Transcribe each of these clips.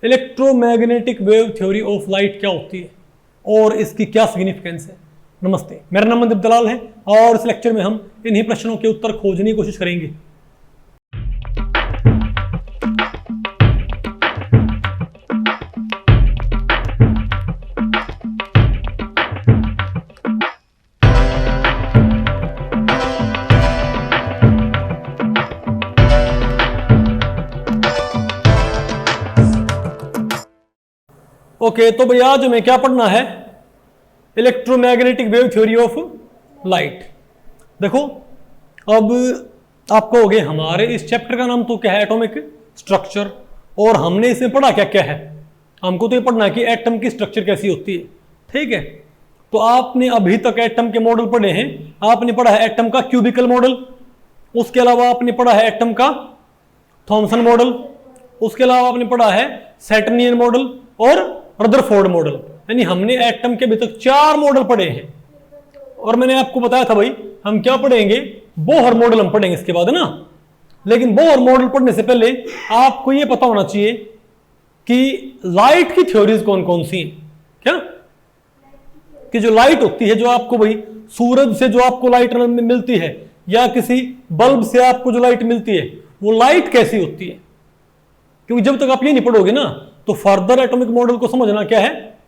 Electromagnetic wave theory of light क्या होती है और इसकी क्या सिग्निफिकेंस है। नमस्ते, मेरा नाम मनदीप दलाल है और इस लेक्चर में हम इन्हीं प्रश्नों के उत्तर खोजने की कोशिश करेंगे। ओके, तो भैया आज हमें क्या पढ़ना है? Electromagnetic wave theory of light. देखो, अब आप कहोगे हमारे इस चैप्टर का नाम तो क्या है? Atomic structure. और हमने इसमें पढ़ा क्या क्या है? हमको तो ये पढ़ना है कि एटम की स्ट्रक्चर कैसी होती है। ठीक है, तो आपने अभी तक एटम के मॉडल पढ़े हैं। आपने पढ़ा है एटम का क्यूबिकल मॉडल, उसके अलावा आपने पढ़ा है एटम का थॉमसन मॉडल, उसके अलावा आपने पढ़ा है सैटर्नियन मॉडल और रदरफोर्ड मॉडल। यानी हमने एटम के अभी तक 4 मॉडल पढ़े हैं। और मैंने आपको बताया था भाई हम क्या पढ़ेंगे, बोहर मॉडल हम पढ़ेंगे इसके बाद, है ना। लेकिन बोहर मॉडल पढ़ने से पहले आपको यह पता होना चाहिए कि लाइट की थ्योरीज कौन कौन सी हैं। क्या कि जो लाइट होती है, जो आपको भाई सूरज से जो आपको लाइट मिलती है या किसी बल्ब से आपको जो लाइट मिलती है, वो लाइट कैसी होती है। क्योंकि जब तक आप ये नहीं पढ़ोगे ना तो फर्दर एटॉमिक मॉडल को समझना क्या है,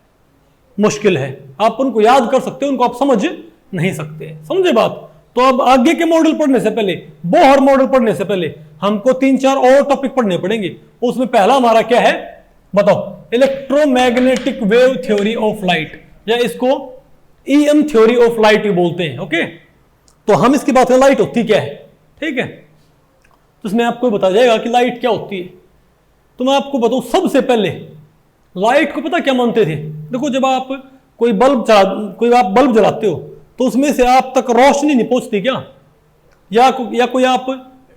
मुश्किल है। आप उनको याद कर सकते हो, उनको आप समझ नहीं सकते। समझे बात? तो अब आगे के मॉडल पढ़ने से पहले, बोहर मॉडल पढ़ने से पहले हमको 3-4 और टॉपिक पढ़ने पड़ेंगे। उसमें पहला हमारा क्या है बताओ? Electromagnetic wave theory of light, या इसको ईएम थ्योरी ऑफ लाइट भी बोलते हैं। ओके, तो हम इसकी बात करें लाइट होती क्या है। ठीक है, तो इसमें आपको बता जाएगा कि लाइट क्या होती है। तो मैं आपको बताऊं, सबसे पहले लाइट को पता क्या मानते थे? देखो, जब आप कोई बल्ब जलाते हो तो उसमें से आप तक रोशनी नहीं पहुंचती क्या? या कोई आप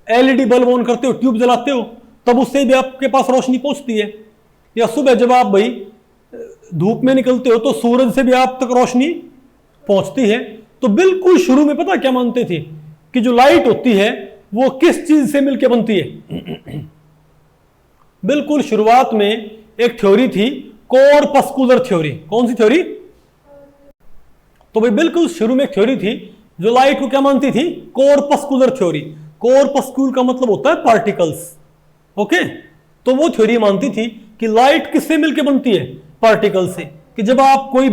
एलईडी बल्ब ऑन करते हो, ट्यूब जलाते हो, तब उससे भी आपके पास रोशनी पहुंचती है। या सुबह जब आप भाई धूप में निकलते हो तो सूरज से भी आप तक रोशनी पहुंचती है। तो बिल्कुल शुरू में पता क्या मानते थे कि जो लाइट होती है वो किस चीज से मिलकर बनती है? बिल्कुल शुरुआत में एक थ्योरी थी, कॉरपस्कुलर थ्योरी। कौन सी थ्योरी? तो भाई बिल्कुल शुरू में एक थ्योरी थी जो लाइट को क्या मानती थी? कॉरपस्कुलर थ्योरी। कॉरपस्कुल का मतलब होता है पार्टिकल्स। ओके, तो वो थ्योरी मानती थी कि लाइट किससे मिलकर बनती है? पार्टिकल से। कि जब आप कोई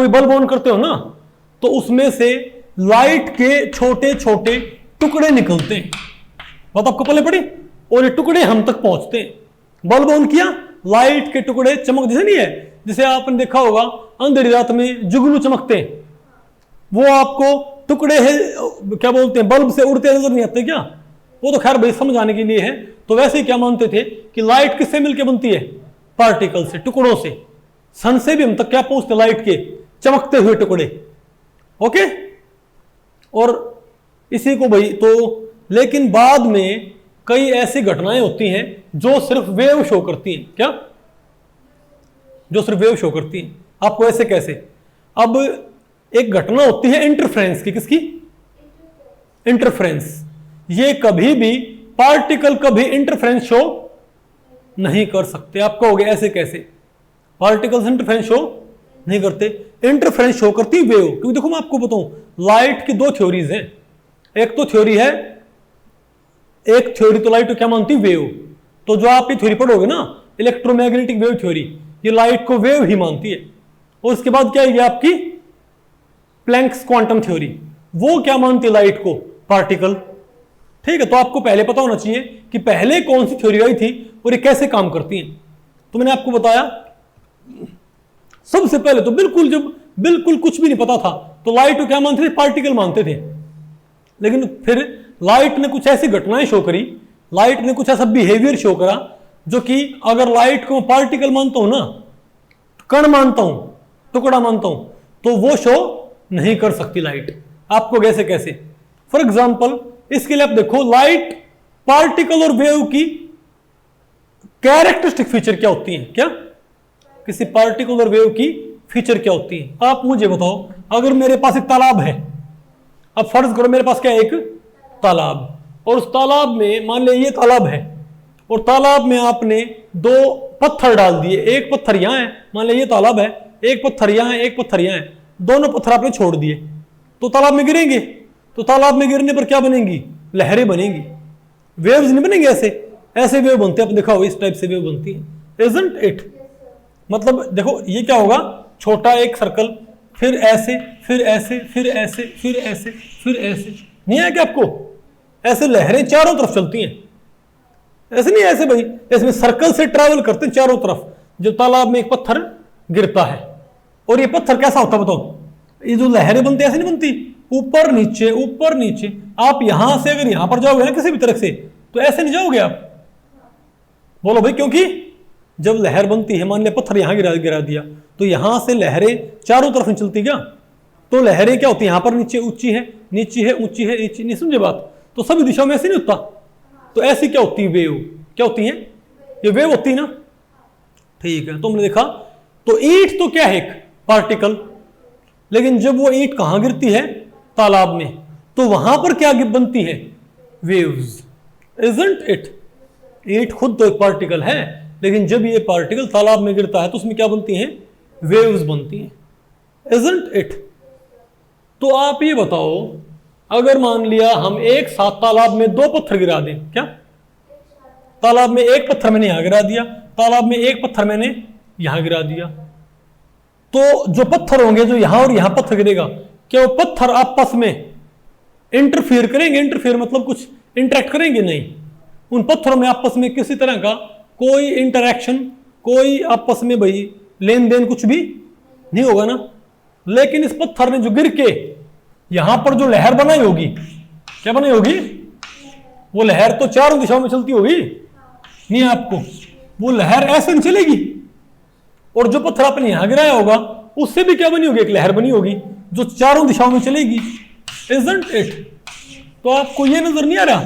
बल्ब ऑन करते हो ना तो उसमें से लाइट के छोटे छोटे टुकड़े निकलते हैं। बात आपको पहले पड़ी? और ये टुकड़े हम तक पहुंचते हैं। बल्ब ऑन किया, लाइट के टुकड़े चमक, जैसे नहीं है, जिसे आपने देखा होगा अंधेरी रात में जुगनू चमकते हैं, वो आपको टुकड़े है क्या बोलते हैं, बल्ब से उड़ते नजर नहीं आते क्या? वो तो खैर भाई समझाने के लिए है। तो वैसे ही क्या मानते थे कि लाइट किससे मिलकर बनती है? पार्टिकल से, टुकड़ों से। सन से भी हम तक क्या पहुंचते? लाइट के चमकते हुए टुकड़े। ओके, और इसी को भाई तो, लेकिन बाद में कई ऐसी घटनाएं होती हैं जो सिर्फ वेव शो करती हैं। क्या? जो सिर्फ वेव शो करती हैं। आपको ऐसे कैसे? अब एक घटना होती है इंटरफ्रेंस की। किसकी? इंटरफ्रेंस। ये कभी भी पार्टिकल कभी इंटरफ्रेंस शो नहीं कर सकते। आप कहोगे ऐसे कैसे? पार्टिकल्स इंटरफ्रेंस शो नहीं करते। इंटरफ्रेंस शो करती वेव। क्योंकि देखो मैं आपको बताऊं, लाइट की 2 थ्योरीज हैं। एक थ्योरी तो लाइट को क्या मानती? वेव। तो जो आप ये थ्योरी पढ़ोगे ना, इलेक्ट्रोमैग्नेटिक वेव थ्योरी, ये लाइट को वेव ही मानती है। और उसके बाद क्या है आपकी प्लैंक्स क्वांटम थ्योरी, वो क्या मानती है लाइट को? पार्टिकल। ठीक है, तो आपको पहले पता होना चाहिए कि पहले कौन सी थ्योरी आई थी और ये कैसे काम करती हैं। तो मैंने आपको बताया, सबसे पहले तो बिल्कुल कुछ भी नहीं पता था तो लाइट को क्या मानते थे? पार्टिकल मानते थे। लेकिन फिर लाइट ने कुछ ऐसी घटनाएं शो करी, लाइट ने कुछ ऐसा बिहेवियर शो करा जो कि अगर लाइट को पार्टिकल मानता हूं ना, कण मानता हूं, टुकड़ा मानता हूं, तो वो शो नहीं कर सकती लाइट। आपको कैसे? फॉर एग्जाम्पल इसके लिए आप देखो, लाइट, पार्टिकल और वेव की कैरेक्टरिस्टिक फीचर क्या होती हैं? क्या किसी पार्टिकल और वेव की फीचर क्या होती है? आप मुझे बताओ। अगर मेरे पास एक तालाब है, अब फर्ज करो मेरे पास क्या है? एक तालाब, और उस तालाब में मान ले ये तालाब है और तालाब में आपने दो पत्थर डाल दिए, एक पत्थर यहाँ है, मान लीजिए ये तालाब है, एक पत्थर यहाँ है, एक पत्थर यहाँ है, दोनों पत्थर आपने छोड़ दिए तो तालाब में गिरेंगे। तो तालाब में गिरने पर क्या बनेंगी? लहरें बनेंगी, वेव्स नहीं बनेंगे। ऐसे वेव बनते हैं, आप देखा होगा इस टाइप से वेव बनती है, इजंट इट। मतलब देखो ये क्या होगा, छोटा एक सर्कल, फिर ऐसे, फिर ऐसे, फिर ऐसे, फिर ऐसे, फिर ऐसे, नहीं है क्या आपको? ऐसे लहरें चारों तरफ चलती हैं, ऐसे नहीं, ऐसे भाई, इसमें सर्कल से ट्रैवल करते हैं चारों तरफ। जब तालाब में एक पत्थर गिरता है, और ये पत्थर कैसा होता है बताओ? ये जो लहरें बनती है ऐसे नहीं बनती, ऊपर नीचे ऊपर नीचे। आप यहां से अगर यहां पर जाओगे ना किसी भी तरफ से, तो ऐसे नहीं जाओगे आप। बोलो भाई, क्योंकि जब लहर बनती है, मान लिया पत्थर यहां गिरा दिया, तो यहां से लहरें चारों तरफ नहीं चलती क्या? तो लहरें क्या होती है, यहां पर नीचे ऊंची है, नीची है, ऊंची है, नीची, नहीं समझे बात? तो सभी दिशाओं में ऐसे नहीं होता। तो ऐसी क्या होती है? वेव। क्या होती है? ये वेव होती है ना, ठीक है। तुमने देखा, तो ईंट तो क्या है, एक पार्टिकल, लेकिन जब वो ईंट कहां गिरती है? तालाब में, तो वहां पर क्या बनती है? Waves, isn't it. ईंट खुद तो एक पार्टिकल है, लेकिन जब ये पार्टिकल तालाब में गिरता है तो उसमें क्या बनती हैं? वेव्स बनती हैं, इजंट इट। तो आप ये बताओ, अगर मान लिया हम एक साथ तालाब में दो पत्थर गिरा दें, क्या? तालाब में एक पत्थर मैंने यहां गिरा दिया, तालाब में एक पत्थर मैंने यहां गिरा दिया, तो जो पत्थर होंगे, जो यहां और यहां पत्थर गिरेगा, क्या वो पत्थर आपस में इंटरफियर करेंगे? इंटरफियर मतलब कुछ इंटरेक्ट करेंगे? नहीं। उन पत्थरों में आपस में किसी तरह का कोई इंटरेक्शन, कोई आपस में भाई लेन देन कुछ भी नहीं होगा ना। लेकिन इस पत्थर ने जो गिर के यहां पर जो लहर बनाई होगी, क्या बनाई होगी? वो लहर तो चारों दिशाओं में चलती होगी, नहीं आपको? वो लहर ऐसे नहीं चलेगी, और जो पत्थर आपने यहां गिराया होगा उससे भी क्या बनी होगी? एक लहर बनी होगी जो चारों दिशाओं में चलेगी, इजंट इट। तो आपको ये नजर नहीं आ रहा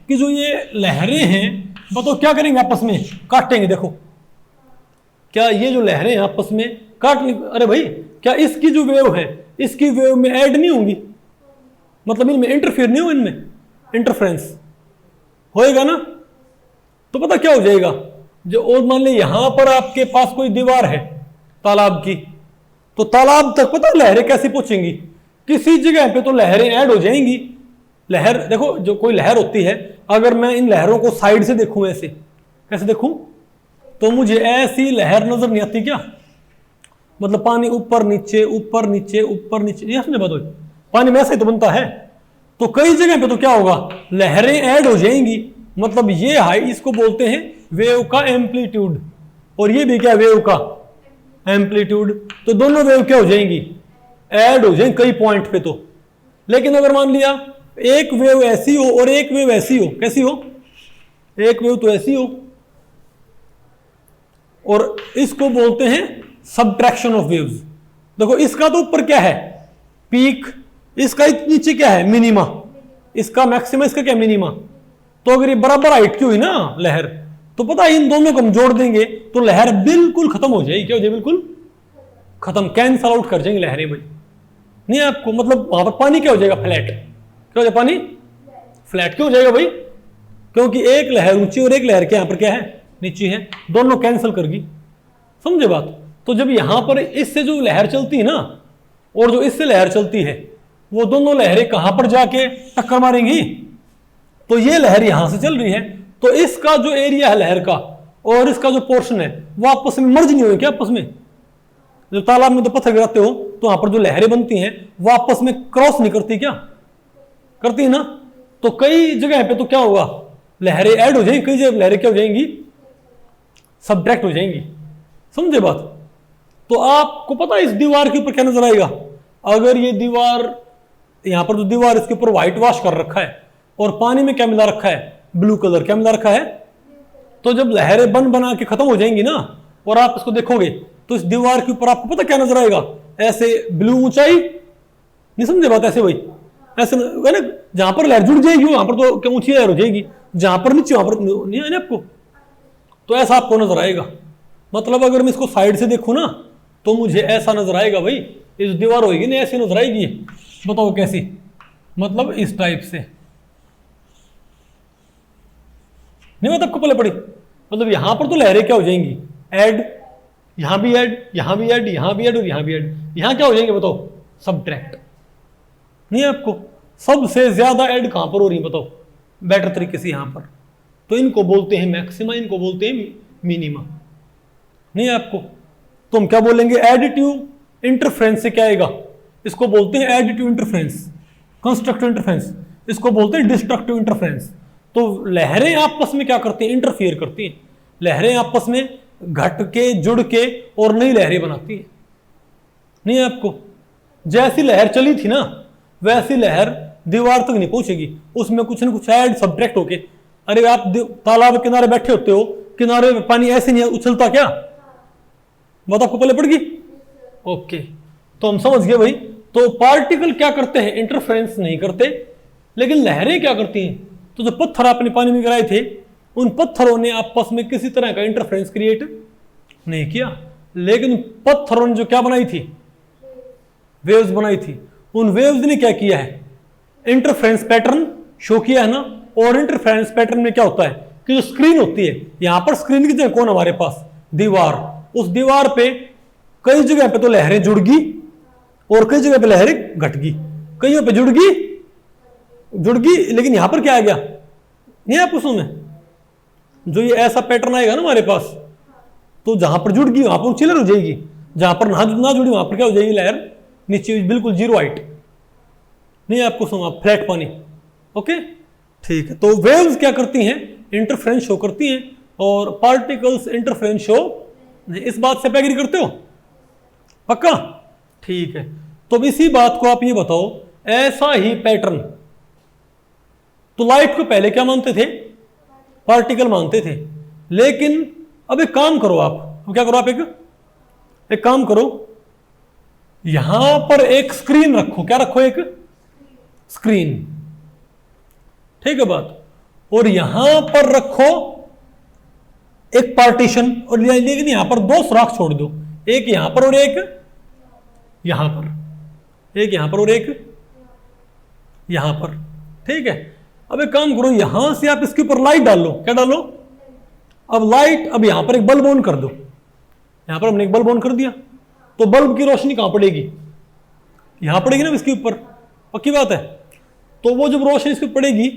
कि जो ये लहरें हैं, बताओ क्या करेंगे? आपस में काटेंगे। देखो, क्या ये जो लहरें हैं आपस में काटने? अरे भाई, क्या इसकी जो वेव है, इसकी वेव में ऐड नहीं होंगी? मतलब इनमें इंटरफेयर नहीं हो, इनमें इंटरफ्रेंस होएगा ना। तो पता क्या हो जाएगा, जो और मान ली यहां पर आपके पास कोई दीवार है तालाब की, तो तालाब तक पता लहरें कैसे पहुंचेंगी? किसी जगह पे तो लहरें ऐड हो जाएंगी। लहर देखो, जो कोई लहर होती है, अगर मैं इन लहरों को साइड से देखूं, ऐसे कैसे देखूं, तो मुझे ऐसी लहर नजर नहीं आती क्या? मतलब पानी ऊपर नीचे ऊपर नीचे ऊपर नीचे, ये समझे बात? पानी में ऐसे तो बनता है। तो कई जगह पे तो क्या होगा, लहरें ऐड हो जाएंगी। मतलब ये हाई, इसको बोलते हैं वेव का एम्पलीट्यूड, और ये भी क्या, वेव का एम्पलीट्यूड। तो दोनों वेव क्या हो जाएंगी? ऐड हो जाएंगे कई पॉइंट पे तो। लेकिन अगर मान लिया एक वेव ऐसी हो और एक वेव ऐसी हो, कैसी हो? एक वेव तो ऐसी हो, और इसको बोलते हैं सबट्रैक्शन ऑफ वेव्स। देखो, इसका तो ऊपर क्या है, पीक, इसका नीचे क्या है, मिनिमा, इसका मैक्सिमा, इसका क्या, मिनिमा। तो अगर ये बराबर हाइट की हुई ना लहर, तो पता है इन दोनों को हम जोड़ देंगे तो लहर बिल्कुल खत्म हो जाएगी। क्या हो जाएगी? बिल्कुल खत्म, कैंसल आउट कर जाएंगे लहरें भाई। नहीं आपको मतलब वहां पर पानी क्या हो जाएगा? फ्लैट। क्या हो जाएगा? पानी फ्लैट क्यों हो जाएगा भाई? क्योंकि एक लहर ऊंची और एक लहर के यहां पर क्या है, नीची है, दोनों कैंसिल कर गई। समझे बात? तो जब यहां पर इससे जो लहर चलती है ना, और जो इससे लहर चलती है, वो दोनों लहरें कहां पर जाके टक्कर मारेंगी? तो ये लहर यहां से चल रही है, तो इसका जो एरिया है लहर का और इसका जो पोर्शन है, वो आपस में मर्ज नहीं हुए क्या? आपस में जब तालाब में तो पत्थर गिराते हो, तो वहां पर जो लहरें बनती हैं वो आपस में क्रॉस नहीं करती क्या? करती है ना। तो कई जगह पे तो क्या होगा, लहरें ऐड हो जाएंगी, कई जगह लहरें क्या हो जाएंगी, सब्ट्रैक्ट हो जाएंगी। समझे बात? तो आपको पता है इस दीवार के ऊपर क्या नजर आएगा? अगर ये दीवार, यहां पर जो दीवार, इसके ऊपर व्हाइट वॉश कर रखा है और पानी में क्या मिला रखा है, ब्लू कलर। क्या मिला रखा है? तो जब लहरें बन बना के खत्म हो जाएंगी ना, और आप इसको देखोगे, तो इस दीवार के ऊपर आपको पता क्या नजर आएगा? ऐसे ब्लू ऊंचाई, नहीं समझे बात? ऐसे भाई, ऐसे है ना, जहां पर लहर जुड़ जाएगी वहां पर तो क्या ऊंची लहर हो जाएगी, जहां पर नीचे वहां पर नहीं है ना आपको। तो ऐसा आपको नजर आएगा। मतलब अगर मैं इसको साइड से देखूं ना, तो मुझे ऐसा नजर आएगा भाई, इस दीवार होगी ना ऐसी नजर आएगी। बताओ कैसी? मतलब इस टाइप से। नहीं मतलब आपको पहले पड़ी मतलब यहां पर तो लहरें क्या हो जाएंगी, ऐड, यहां भी ऐड, यहां भी ऐड, यहां भी ऐड और यहां भी ऐड। यहां क्या हो जाएंगे बताओ, सब्ट्रैक्ट। नहीं है आपको, सबसे ज्यादा ऐड कहां पर हो रही है बताओ, बेटर तरीके से यहां पर। तो इनको बोलते हैं मैक्सिमा, इनको बोलते हैं मिनिमा। नहीं है आपको, तो हम क्या बोलेंगे, एडिटिव इंटरफ्रेंस से क्या आएगा, इसको बोलते हैं एडिटिव इंटरफ्रेंस, कंस्ट्रक्टिव इंटरफ्रेंस, इसको बोलते हैं डिस्ट्रक्टिव इंटरफ्रेंस। तो लहरें आपस में क्या करती हैं, इंटरफियर करती हैं। लहरें आपस में घट के, जुड़ के और नई लहरें बनाती हैं। नहीं है आपको, जैसी लहर चली थी ना वैसी लहर दीवार तक नहीं पहुंचेगी, उसमें कुछ ना कुछ ऐड सब्ट्रैक्ट होके। अरे आप तालाब के किनारे बैठे होते हो, किनारे में पानी ऐसे नहीं उछलता क्या, बात आपको पहले पड़ गई। ओके, तो हम समझ गए भाई। तो पार्टिकल क्या करते हैं, इंटरफेरेंस नहीं करते, लेकिन लहरें क्या करती हैं। तो जो पत्थर आपने पानी में गिराए थे, उन पत्थरों ने आपस में किसी तरह का इंटरफेरेंस क्रिएट नहीं किया, लेकिन पत्थरों ने जो क्या बनाई थी, वेव्स बनाई थी। उन वेव्स ने क्या किया है, इंटरफेरेंस पैटर्न शो किया है ना। और इंटरफेरेंस पैटर्न में क्या होता है कि जो स्क्रीन होती है, यहां पर स्क्रीन की जगह कौन हमारे पास, दीवार। उस दीवार पे कई जगह पे तो लहरें जुड़ गई और कई जगह पे लहरें घट गई, कईयों पे जुड़ गई, लेकिन यहां पर क्या आ गया, नहीं आप उसमें जो ये ऐसा पैटर्न आएगा ना हमारे पास, तो जहां पर जुड़ गई वहां पर चिलर हो जाएगी, जहां पर ना जुड़ी वहां पर क्या हो जाएगी, लहर नीचे बिल्कुल जीरो हाइट। नहीं आपको सुना, फ्लैट पानी। ओके ठीक है। तो वेव्स क्या करती हैं, इंटरफेरेंस शो करती हैं, और पार्टिकल्स इंटरफेरेंस शो। इस बात से एग्री करते हो, पक्का, ठीक है। तो अब इसी बात को आप ये बताओ, ऐसा ही पैटर्न, तो लाइट को पहले क्या मानते थे, पार्टिकल मानते थे, लेकिन अब एक काम करो आप, अब क्या करो आप, एक काम करो, यहां पर एक स्क्रीन रखो, क्या रखो, एक स्क्रीन, ठीक है बात, और यहां पर रखो एक पार्टीशन, और लेकिन यहां पर दो सुराख छोड़ दो, एक यहां पर और एक यहां पर, एक यहां पर और एक यहां पर, ठीक है। अब एक काम करो, यहां से आप इसके ऊपर लाइट डाल लो, क्या डालो, अब लाइट, अब यहां पर एक बल्ब ऑन कर दो, यहां पर हमने एक बल्ब ऑन कर दिया, तो बल्ब की रोशनी कहां पड़ेगी, यहां पड़ेगी ना इसके ऊपर, पक्की बात है। तो वो जब रोशनी इसके पड़ेगी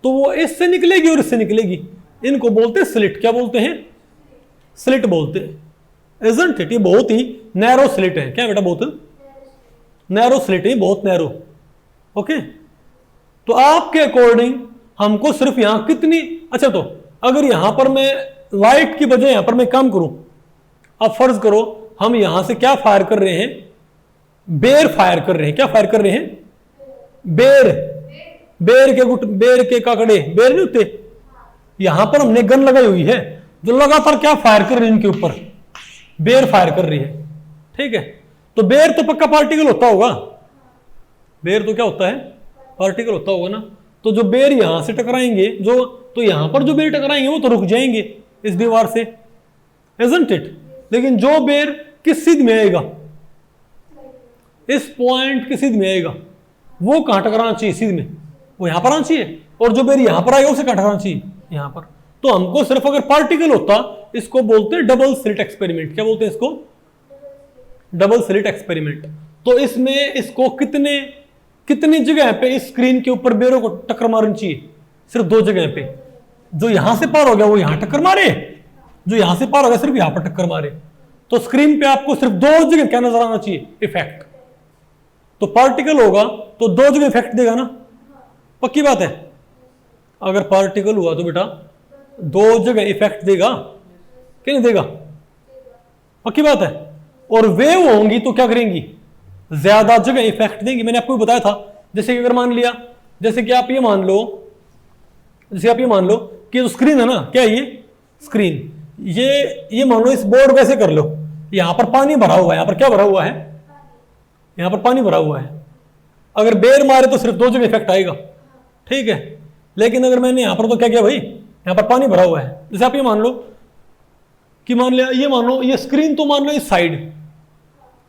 तो वो इससे निकलेगी और इससे निकलेगी, इनको बोलते हैं स्लिट, क्या बोलते हैं, स्लिट बोलते हैं। इजंट इट, ये बहुत ही नैरो स्लिट है, क्या बेटा, बहुत नैरो स्लिट है, बहुत नैरो। ओके, तो आपके अकॉर्डिंग हमको सिर्फ यहां कितनी, अच्छा तो अगर यहां पर मैं लाइट की बजाय यहां पर मैं काम करूं, अब फर्ज करो हम यहां से क्या फायर कर रहे हैं, बेर फायर कर रहे हैं, क्या फायर कर रहे हैं, बेर के काकड़े, बेर नहीं होते, यहां पर हमने गन लगाई हुई है जो लगातार क्या फायर कर रही है, इनके ऊपर बेर फायर कर रही है, ठीक है। तो बेर तो पक्का पार्टिकल होता होगा, बेर तो क्या होता है, पार्टिकल होता होगा ना। तो जो बेर यहां से टकराएंगे, जो तो यहां पर जो बेर टकराएंगे वो तो रुक जाएंगे इस दीवार से, इजंट इट। लेकिन जो बेर किस सीध में आएगा, इस पॉइंट की सीध में आएगा, वो कहां टकराना चाहिए, सीध में, वो यहां पर आना चाहिए, और जो बेर यहां पर आएगा उसे कहां टकराना चाहिए, यहां पर। तो हमको सिर्फ अगर पार्टिकल होता, इसको बोलते हैं डबल स्लिट एक्सपेरिमेंट, क्या बोलते हैं इसको, डबल स्लिट एक्सपेरिमेंट। तो इसमें इसको कितनी जगह पे इस स्क्रीन के ऊपर बेरों को टक्कर मारनी चाहिए, सिर्फ दो जगह पे, जो यहां से पार हो गया वो यहां टक्कर मारे, जो यहां से पार हो गया सिर्फ यहां पर टक्कर मारे। तो स्क्रीन पे आपको सिर्फ दो जगह क्या नजर आना चाहिए, इफेक्ट। तो पार्टिकल होगा तो दो जगह इफेक्ट देगा ना, पक्की बात है। अगर पार्टिकल हुआ तो बेटा दो जगह इफेक्ट देगा, क्या नहीं देगा, पक्की बात है। और वेव होंगी तो क्या करेंगी, ज्यादा जगह इफेक्ट देंगी। मैंने आपको बताया था, जैसे कि अगर मान लिया, जैसे कि आप ये मान लो, कि जो स्क्रीन है ना, क्या है ये स्क्रीन, ये मान लो इस बोर्ड को ऐसे कर लो, यहां पर पानी भरा हुआ है, यहां पर क्या भरा हुआ है, यहां पर पानी भरा हुआ है। अगर बेर मारे तो सिर्फ दो जगह इफेक्ट आएगा, ठीक है। लेकिन अगर मैंने यहां पर तो क्या किया भाई, यहां पर पानी भरा हुआ है। जैसे आप ये मान लो कि मान लिया, ये मान लो ये स्क्रीन तो मान लो इस साइड,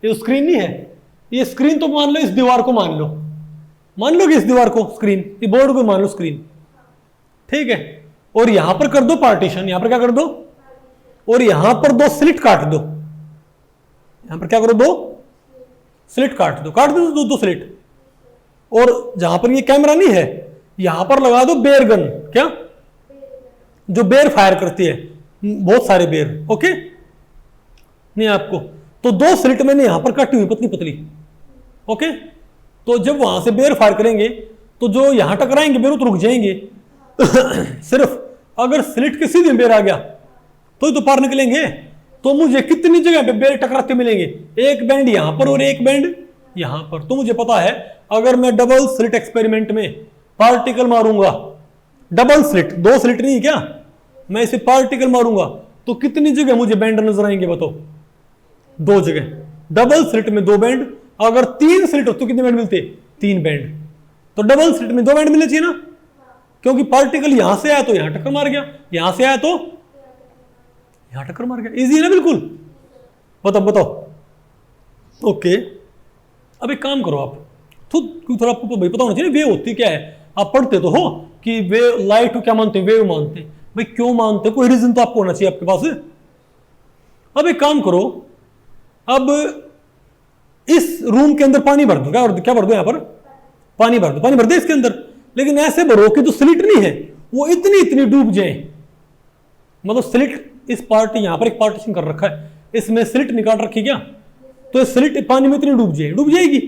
ये स्क्रीन नहीं है, ये स्क्रीन तो मान लो इस दीवार को मान लो कि इस दीवार को स्क्रीन, ये बोर्ड को मान लो स्क्रीन, ठीक है। और यहां पर कर दो पार्टीशन, यहां पर क्या कर दो, और यहां पर दो स्लिट काट दो, यहां पर क्या करो, दो स्लिट काट दो दो स्लिट। और जहां पर ये कैमरा नहीं है यहां पर लगा दो बेयर गन, क्या, जो बेयर फायर करती है, बहुत सारे बेयर, ओके नहीं आपको। तो दो स्लिट मैंने यहां पर काटी हुई पतली पतली, ओके। तो जब वहां से बेयर फायर करेंगे तो जो यहां टकराएंगे बेयर तो रुक जाएंगे। सिर्फ अगर स्लिट के सीधे बेयर आ गया तो पार निकलेंगे। तो मुझे कितनी जगह पे बेयर टकराते मिलेंगे, एक बैंड यहां पर और एक बैंड यहां पर। तो मुझे पता है अगर मैं डबल स्लिट एक्सपेरिमेंट में पार्टिकल मारूंगा, डबल स्लिट, दो स्लिट नहीं क्या, मैं इसे पार्टिकल मारूंगा तो कितनी जगह मुझे बैंड नजर आएंगे बताओ, दो जगह। डबल स्लिट में दो बैंड, अगर तीन स्लिट हो तो कितने बैंड मिलते, तीन बैंड। तो डबल स्लिट में दो बैंड मिलने चाहिए ना, क्योंकि पार्टिकल यहां से आया तो यहां टक्कर मार गया, यहां से आया तो यहां टक्कर मार गया। इजी है ना बिल्कुल। बताओ ओके। अब एक काम करो आप, थोड़ा आपको भाई पता होना चाहिए वेव होती क्या है। आप पढ़ते तो हो कि वेव, लाइट को क्या मानते हैं, वेव मानते हैं। भाई क्यों मानते हैं, कोई रीजन तो आपको होना चाहिए आपके पास। अब एक काम करो, अब इस रूम के अंदर पानी भर दो, क्या भर दो, यहां पर पानी भर दो इसके अंदर। लेकिन ऐसे भरो कि जो स्लिट नहीं है वो इतनी डूब जाए, मतलब स्लिट, इस पार्ट यहां पर एक पार्टीशन कर रखा है, इसमें स्लिट निकाल रखी क्या, तो स्लिट पानी में इतनी डूब जाएगी।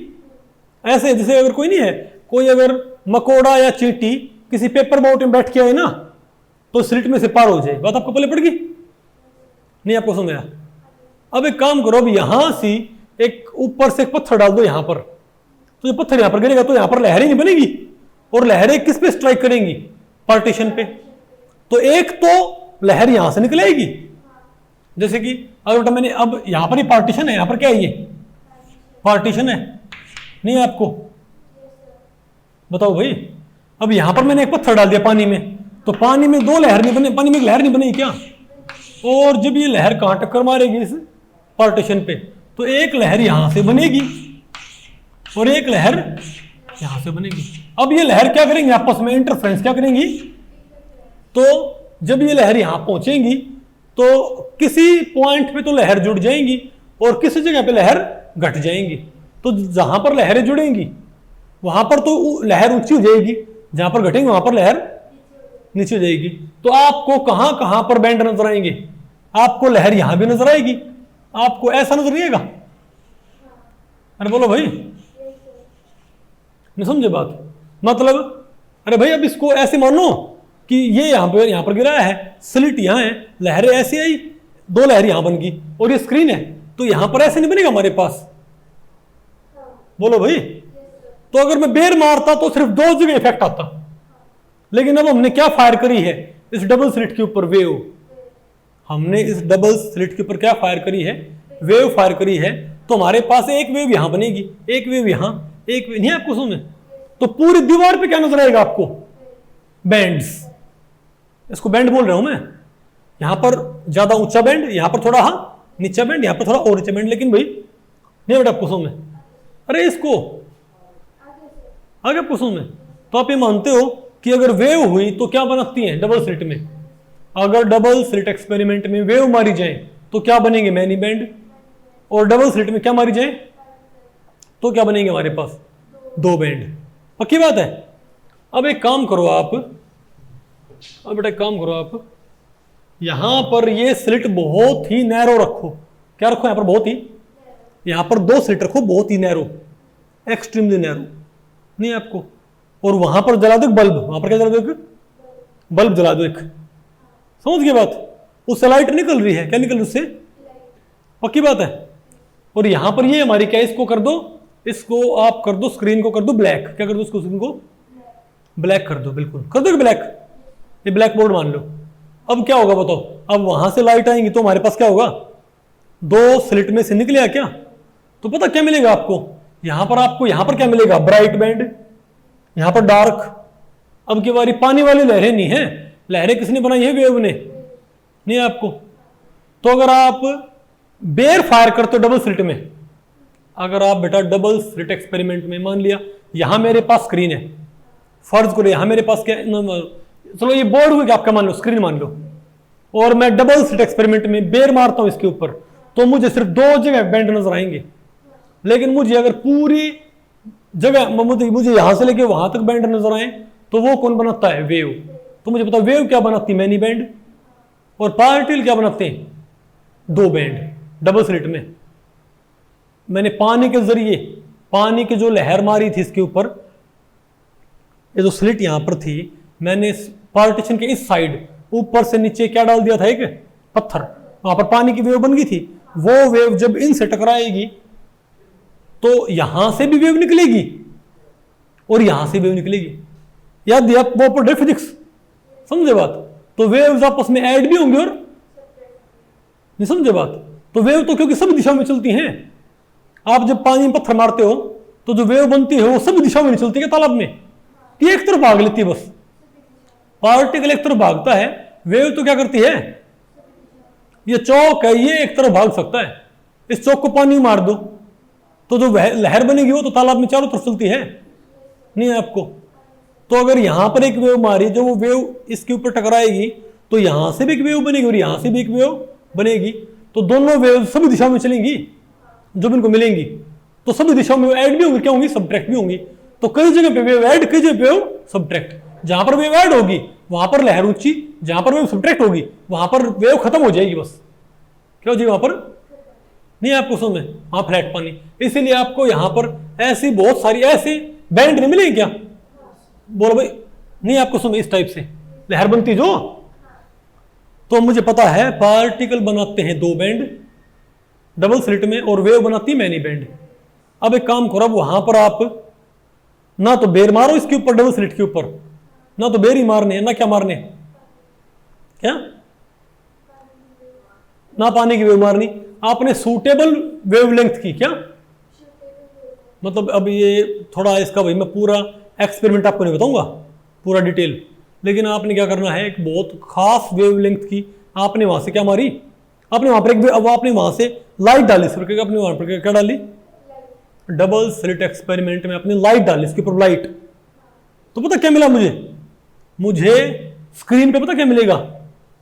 ऐसे जैसे अगर कोई नहीं है, कोई अगर मकोड़ा या चींटी किसी पेपर बोट में बैठ के आए ना तो स्लिट में से पार हो जाए। बात आपको पहले पड़ गई नहीं, आपको समझ आया। अब एक काम करो, अब यहां से एक ऊपर से एक पत्थर डाल दो यहां पर, तो जो पत्थर यहां पर गिरेगा तो यहां पर लहरें नहीं बनेगी, और लहरें किस पे स्ट्राइक करेंगी, पार्टीशन पे। तो एक तो लहर यहां से निकलेगी, जैसे कि अगर मैंने, अब यहां पर ही पार्टीशन है, यहां पर क्या है, ये पार्टीशन है नहीं आपको, बताओ भाई। अब यहां पर मैंने एक पत्थर डाल दिया पानी में, तो पानी में दो लहर नहीं बने, पानी में एक लहर नहीं बनेगी क्या। और जब ये लहर कहां टक्कर मारेगी, इस पार्टीशन पे, तो एक लहर यहां से बनेगी और एक लहर यहां से बनेगी। अब ये लहर क्या करेंगे, आपस में इंटरफ्रेंस क्या करेंगी। तो जब ये लहर यहां पहुंचेंगी तो किसी पॉइंट पे तो लहर जुड़ जाएंगी और किसी जगह पे लहर घट जाएंगी। तो जहां पर लहरें जुड़ेंगी वहां पर तो लहर ऊंची हो जाएगी, जहां पर घटेंगे वहां पर लहर नीचे हो जाएगी। तो आपको कहां कहां पर बैंड नजर आएंगे, आपको लहर यहां भी नजर आएगी, आपको ऐसा नजर नहीं आएगा। अरे बोलो भाई, नहीं समझे बात, मतलब अरे भाई अब इसको ऐसे मानो कि ये यहां पर गिरा है, स्लिट यहां है, लहरें ऐसे आई, दो लहर यहां बन गई और ये स्क्रीन है, तो यहां पर ऐसे नहीं बनेगा हमारे पास। बोलो भाई। तो अगर मैं बेर मारता तो सिर्फ दो जगह इफेक्ट आता, लेकिन अब हमने क्या फायर करी है, इस डबल स्लिट के ऊपर वेव। हमने इस डबल स्लिट के ऊपर क्या फायर करी है, वेव फायर करी है। तो हमारे पास एक वेव यहां बनेगी, एक वेव यहां, एक वेव नहीं, आपको सुने। तो पूरी दीवार पे क्या नजर आएगा आपको, बैंड्स। इसको बैंड बोल रहा हूं मैं, यहां पर ज्यादा ऊंचा बैंड, यहां पर थोड़ा नीचा बैंड, यहां पर थोड़ा और नीचा बैंड। लेकिन भाई नहीं बेटा आपको सुन, अरे इसको आगे आपको सुन, तो आप ये मानते हो कि अगर वेव हुई तो क्या बनती है डबल स्लिट में, अगर डबल स्लिट एक्सपेरिमेंट में वेव मारी जाए तो क्या बनेंगे, मैनी बैंड। और डबल स्लिट में क्या मारी जाए तो क्या बनेंगे हमारे पास, दो बैंड। पक्की बात है। अब एक काम करो आप, अब बेटा एक काम करो आप, यहां पर ये स्लिट बहुत ही नैरो रखो। क्या रखो यहां पर, बहुत ही, यहां पर दो स्लिट रखो बहुत ही नैरो, एक्सट्रीमली नैरो नहीं आपको। और वहां पर जला दो बल्ब, वहां पर क्या जला दो, बल्ब जला दो एक। समझ गए बात, उससे लाइट निकल रही है, क्या निकल रही उससे, पक्की बात है। और यहां पर ये हमारी क्या, इसको कर दो, इसको आप कर दो, स्क्रीन को कर दो ब्लैक। क्या कर दो इसको, स्क्रीन को ब्लैक कर दो, बिल्कुल कर दो ब्लैक, ये ब्लैक बोर्ड मान लो। अब क्या होगा बताओ, अब वहां से लाइट आएंगी तो हमारे पास क्या होगा, दो स्लिट में से निकले क्या, तो पता क्या मिलेगा आपको, आपको यहां पर क्या मिलेगा, ब्राइट बैंड, यहां पर डार्क। अब की बारी पानी वाली लहरें नहीं है, लहरें किसने बनाई है, वेव ने, नहीं आपको। तो अगर आप बेयर फायर करते हो डबल स्लिट में, अगर आप बेटा डबल स्लिट एक्सपेरिमेंट में, मान लिया यहां मेरे पास स्क्रीन है, फर्ज करो यहां मेरे पास क्या, चलो ये बोर्ड हुआ क्या आपका, मान लो स्क्रीन मान लो, और मैं डबल स्लिट एक्सपेरिमेंट में बेर मारता हूं इसके ऊपर, तो मुझे सिर्फ 2 जगह बेंड नजर आएंगे। लेकिन मुझे अगर पूरी जगह मुझे यहां से लेके वहां तक बेंड नजर आए, तो वो कौन बनाता है? वेव। तो मुझे पता वेव क्या बनाती है? Many band. और पार्टिकल क्या बनाते हैं? 2 बैंड डबल स्लिट में। मैंने पानी के जरिए, पानी की जो लहर मारी थी इसके ऊपर, ये जो स्लिट यहां पर थी, मैंने पार्टीशन के इस साइड ऊपर से नीचे क्या डाल दिया था? एक पत्थर। वहां पर पानी की वेव बन गई थी। वो वेव जब इनसे टकराएगी तो यहां से भी वेव निकलेगी और यहां से वेव निकलेगी। याद दिया वो पढ़े फिजिक्स, समझे बात? तो वेव्स आपस में ऐड भी होंगे और नहीं, समझे बात? तो वेव तो क्योंकि सब दिशाओं में चलती हैं। आप जब पानी में पत्थर मारते हो तो जो वेव बनती है वो सब दिशाओं में नहीं चलती है तालाब में, ये एक तरफ भाग लेती है बस। पार्टिकल एक तरफ भागता है, वेव तो क्या करती है? ये चौक है, ये एक तरफ भाग सकता है। इस चौक को पानी में मार दो तो जो लहर बनेगी वो तो तालाब में चारों तरफ चलती है, नहीं है आपको? तो अगर यहां पर एक वेव मारी, जो वो वेव इसके ऊपर टकराएगी तो यहां से भी एक वेव बनेगी और यहां से भी एक वेव बनेगी। तो दोनों वेव सभी दिशाओं में चलेंगी जब इनको मिलेंगी, तो सभी दिशाओं में ऐड भी होंगी, क्या होंगी? सब्ट्रैक्ट भी होंगी। तो कई जगह पे वेव ऐड, कई जगह पे वेव सब्ट्रैक्ट। जहां पर वेव ऐड होगी वहां पर लहर ऊंची, जहां पर वेव सब्ट्रैक्ट होगी वहां पर वेव खत्म हो जाएगी बस। क्या हो जाएगी वहां पर? नहीं आपको समझ में? हाँ, फ्लैट पानी। इसीलिए आपको यहां पर ऐसी बहुत सारी ऐसे बैंड नहीं मिलेगी क्या? बोलो भाई, नहीं आपको समझ? इस टाइप से लहर बनती जो, तो मुझे पता है पार्टिकल बनाते हैं 2 बैंड डबल स्लिट में और वेव बनाती है मैनी बैंड। अब एक काम करो, अब वहां पर आप ना तो बेर मारो इसके ऊपर डबल स्लिट के ऊपर, ना तो बेर ही मारने हैं, ना क्या मारने? क्या? ना पानी की वेव मारनी, आपने सूटेबल वेवलेंथ की। क्या मतलब? अब ये थोड़ा इसका भाई मैं पूरा एक्सपेरिमेंट आपको नहीं बताऊंगा पूरा डिटेल, लेकिन आपने क्या करना है, एक बहुत खास वेवलेंथ की आपने वहां से क्या मारी? आपने वहां पर एक, अब आपने वहां से लाइट डाली, सिर्फ अपने वहां पर क्या डाली? डबल स्लिट एक्सपेरिमेंट में अपनी लाइट डाली इसके ऊपर, लाइट। तो पता क्या मिला मुझे? मुझे स्क्रीन पे पता क्या मिलेगा?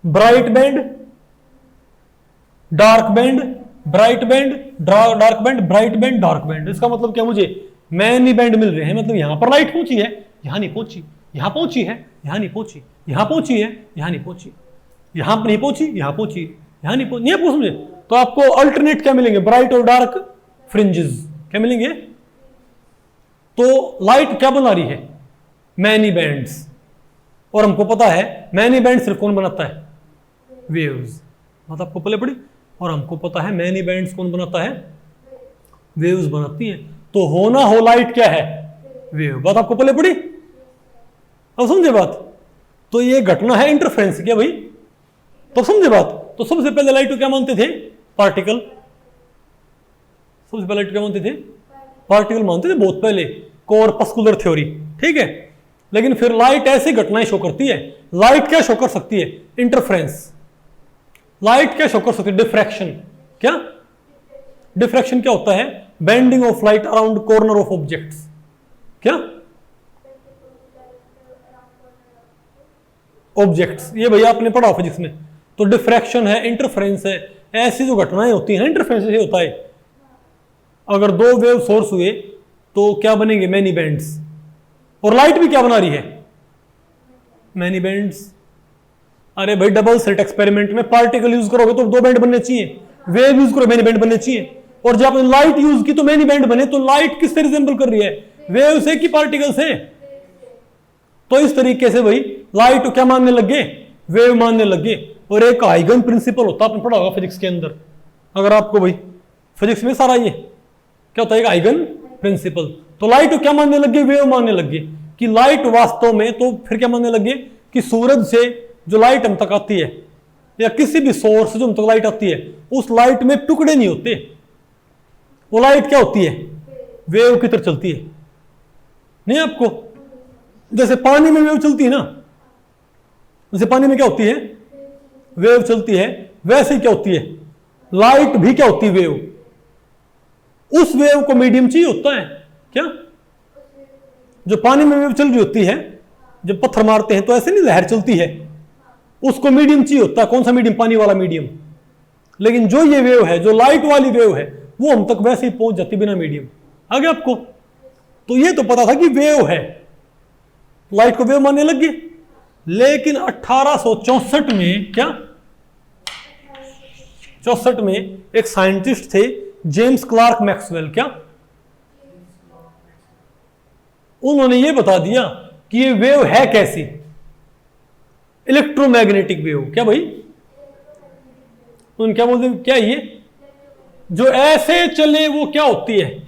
Bright band, dark band, bright band, dark band, bright band, dark band. इसका मतलब क्या? मुझे मैनी बैंड मिल रहे हैं। मतलब यहां पर लाइट पहुंची है, यहां नहीं पहुंची, यहां पहुंची है, यहां नहीं पहुंची, यहां पहुंची है, यहां नहीं पहुंची, यहां पर नहीं पहुंची, यहां पहुंची, यहां नहीं पहुंची। नहीं आपको समझे? तो आपको अल्टरनेट क्या मिलेंगे? ब्राइट और डार्क फ्रिंजेस क्या मिलेंगे? तो लाइट क्या बना रही है? Many bands. और हमको पता है मैनी बैंड सिर्फ कौन बनाता है? वेव्स। बात आपको पहले पड़ी। और हमको पता है मैनी बैंड्स कौन बनाता है? वेव्स बनाती हैं। तो होना हो लाइट क्या है? वेव। बात आपको पहले पड़ी, अब समझे बात? तो ये घटना है इंटरफेरेंस। क्या भाई? तो समझे बात? तो सबसे पहले लाइट को क्या मानते थे? पार्टिकल। सबसे पहले लाइट क्या मानते थे? पार्टिकल मानते थे बहुत पहले, कॉर्पस्कुलर थ्योरी। ठीक है, लेकिन फिर लाइट ऐसी घटनाएं शो करती है। लाइट क्या शो कर सकती है? इंटरफेरेंस। लाइट क्या शो कर सकती है? डिफ्रैक्शन। क्या? डिफ्रैक्शन क्या होता है? Bending of light around corner of objects. क्या? ऑब्जेक्ट्स, ये भैया आपने पढ़ा फिजिक्स में। तो डिफ्रैक्शन है, इंटरफेरेंस है, ऐसी जो घटनाएं होती हैं। इंटरफेरेंस से होता है, अगर 2 वेव सोर्स हुए तो क्या बनेंगे? Many bands. और लाइट भी क्या बना रही है? Many bands. अरे भाई, डबल स्लिट एक्सपेरिमेंट में पार्टिकल यूज करोगे तो 2 बैंड बनने चाहिए, वेव यूज करो मैनी बैंड बनने चाहिए। और जब आपने लाइट यूज की तो मैनी बैंड बने। तो लाइट किससे रिजेंबल कर रही है? वेव से कि पार्टिकल से? तो इस तरीके से भाई लाइट को क्या मानने लगे? वेव मानने लगे। और एक आइगन प्रिंसिपल होता है, आपने पढ़ा होगा फिजिक्स के अंदर। अगर आपको भाई फिजिक्स में सारा ये क्या होता है? एक आइगन प्रिंसिपल। तो लाइट को क्या मानने लगे? वेव मानने लगे। कि लाइट वास्तव में, तो फिर क्या मानने लगे? कि सूरज से जो लाइट हम तक आती है या किसी भी सोर्स से जो हम तक लाइट आती है, उस लाइट में टुकड़े नहीं होते। वो लाइट क्या होती है? वेव की तरह चलती है। नहीं आपको? जैसे पानी में वेव चलती है ना, जैसे पानी में क्या होती है? वेव चलती है। वैसे ही क्या होती है? लाइट भी क्या होती है? वेव। उस वेव को मीडियम चाहिए होता है। क्या? जो पानी में वेव चल रही होती है, जब पत्थर मारते हैं तो ऐसे नहीं लहर चलती है, उसको मीडियम चाहिए होता है। कौन सा मीडियम? पानी वाला मीडियम। लेकिन जो ये वेव है, जो लाइट वाली वेव है, वो हम तक वैसे ही पहुंच जाती बिना मीडियम। आगे आपको तो ये तो पता था कि वेव है, लाइट को वेव मानने लग गए। लेकिन 1864 में क्या, 64 में एक साइंटिस्ट थे जेम्स क्लार्क मैक्सवेल, क्या उन्होंने ये बता दिया कि ये वेव है कैसी, इलेक्ट्रोमैग्नेटिक वेव। क्या भाई? उन्होंने क्या बोलते हैं, क्या ये जो ऐसे चले वो क्या होती है?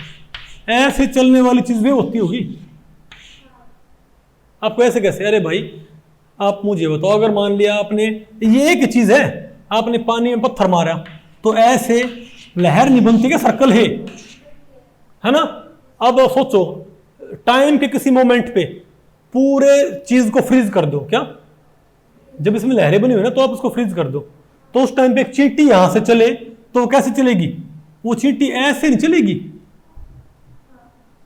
ऐसे चलने वाली चीज वेव होती होगी। आपको ऐसे कैसे? अरे भाई आप मुझे बताओ, अगर मान लिया आपने, ये एक चीज है, आपने पानी में पत्थर मारा तो ऐसे लहर नहीं बनती क्या? सर्कल है ना? अब सोचो टाइम के किसी मोमेंट पे पूरे चीज को फ्रीज कर दो। क्या? जब इसमें लहरें बनी हुई ना, तो आप उसको फ्रीज कर दो, तो उस टाइम पे एक चींटी यहां से चले तो वो कैसे चलेगी? वो चींटी ऐसे नहीं चलेगी।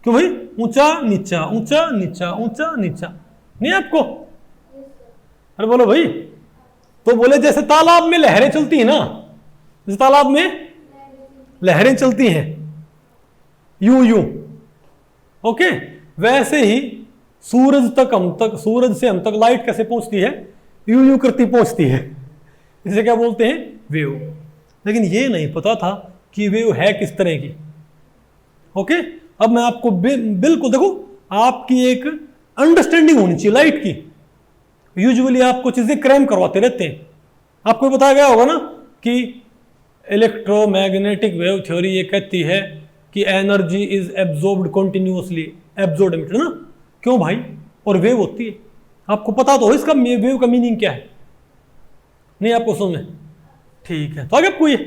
क्यों भाई? ऊंचा नीचा ऊंचा नीचा ऊंचा नीचा, नहीं आपको? अरे बोलो भाई। तो बोले जैसे तालाब में लहरें चलती है ना, जैसे तालाब में लहरें चलती हैं यूं यूं, ओके, वैसे ही सूरज से हम तक लाइट कैसे पहुंचती है? यूं यूं करती पहुंचती है। इसे क्या बोलते हैं? वेव। लेकिन ये नहीं पता था कि वेव है किस तरह की। ओके, अब मैं आपको बिल्कुल देखो, आपकी एक अंडरस्टैंडिंग होनी चाहिए लाइट की। यूजुअली आपको चीजें क्रैम करवाते रहते हैं। आपको बताया गया होगा ना कि इलेक्ट्रोमैग्नेटिक वेव थ्योरी ये कहती है कि energy is absorbed continuously, absorb emitted ना। क्यों भाई? और वेव होती है। आपको पता तो हो इसका वेव का मीनिंग क्या है? नहीं आपको समझ में? ठीक है, तो आगे आपको ये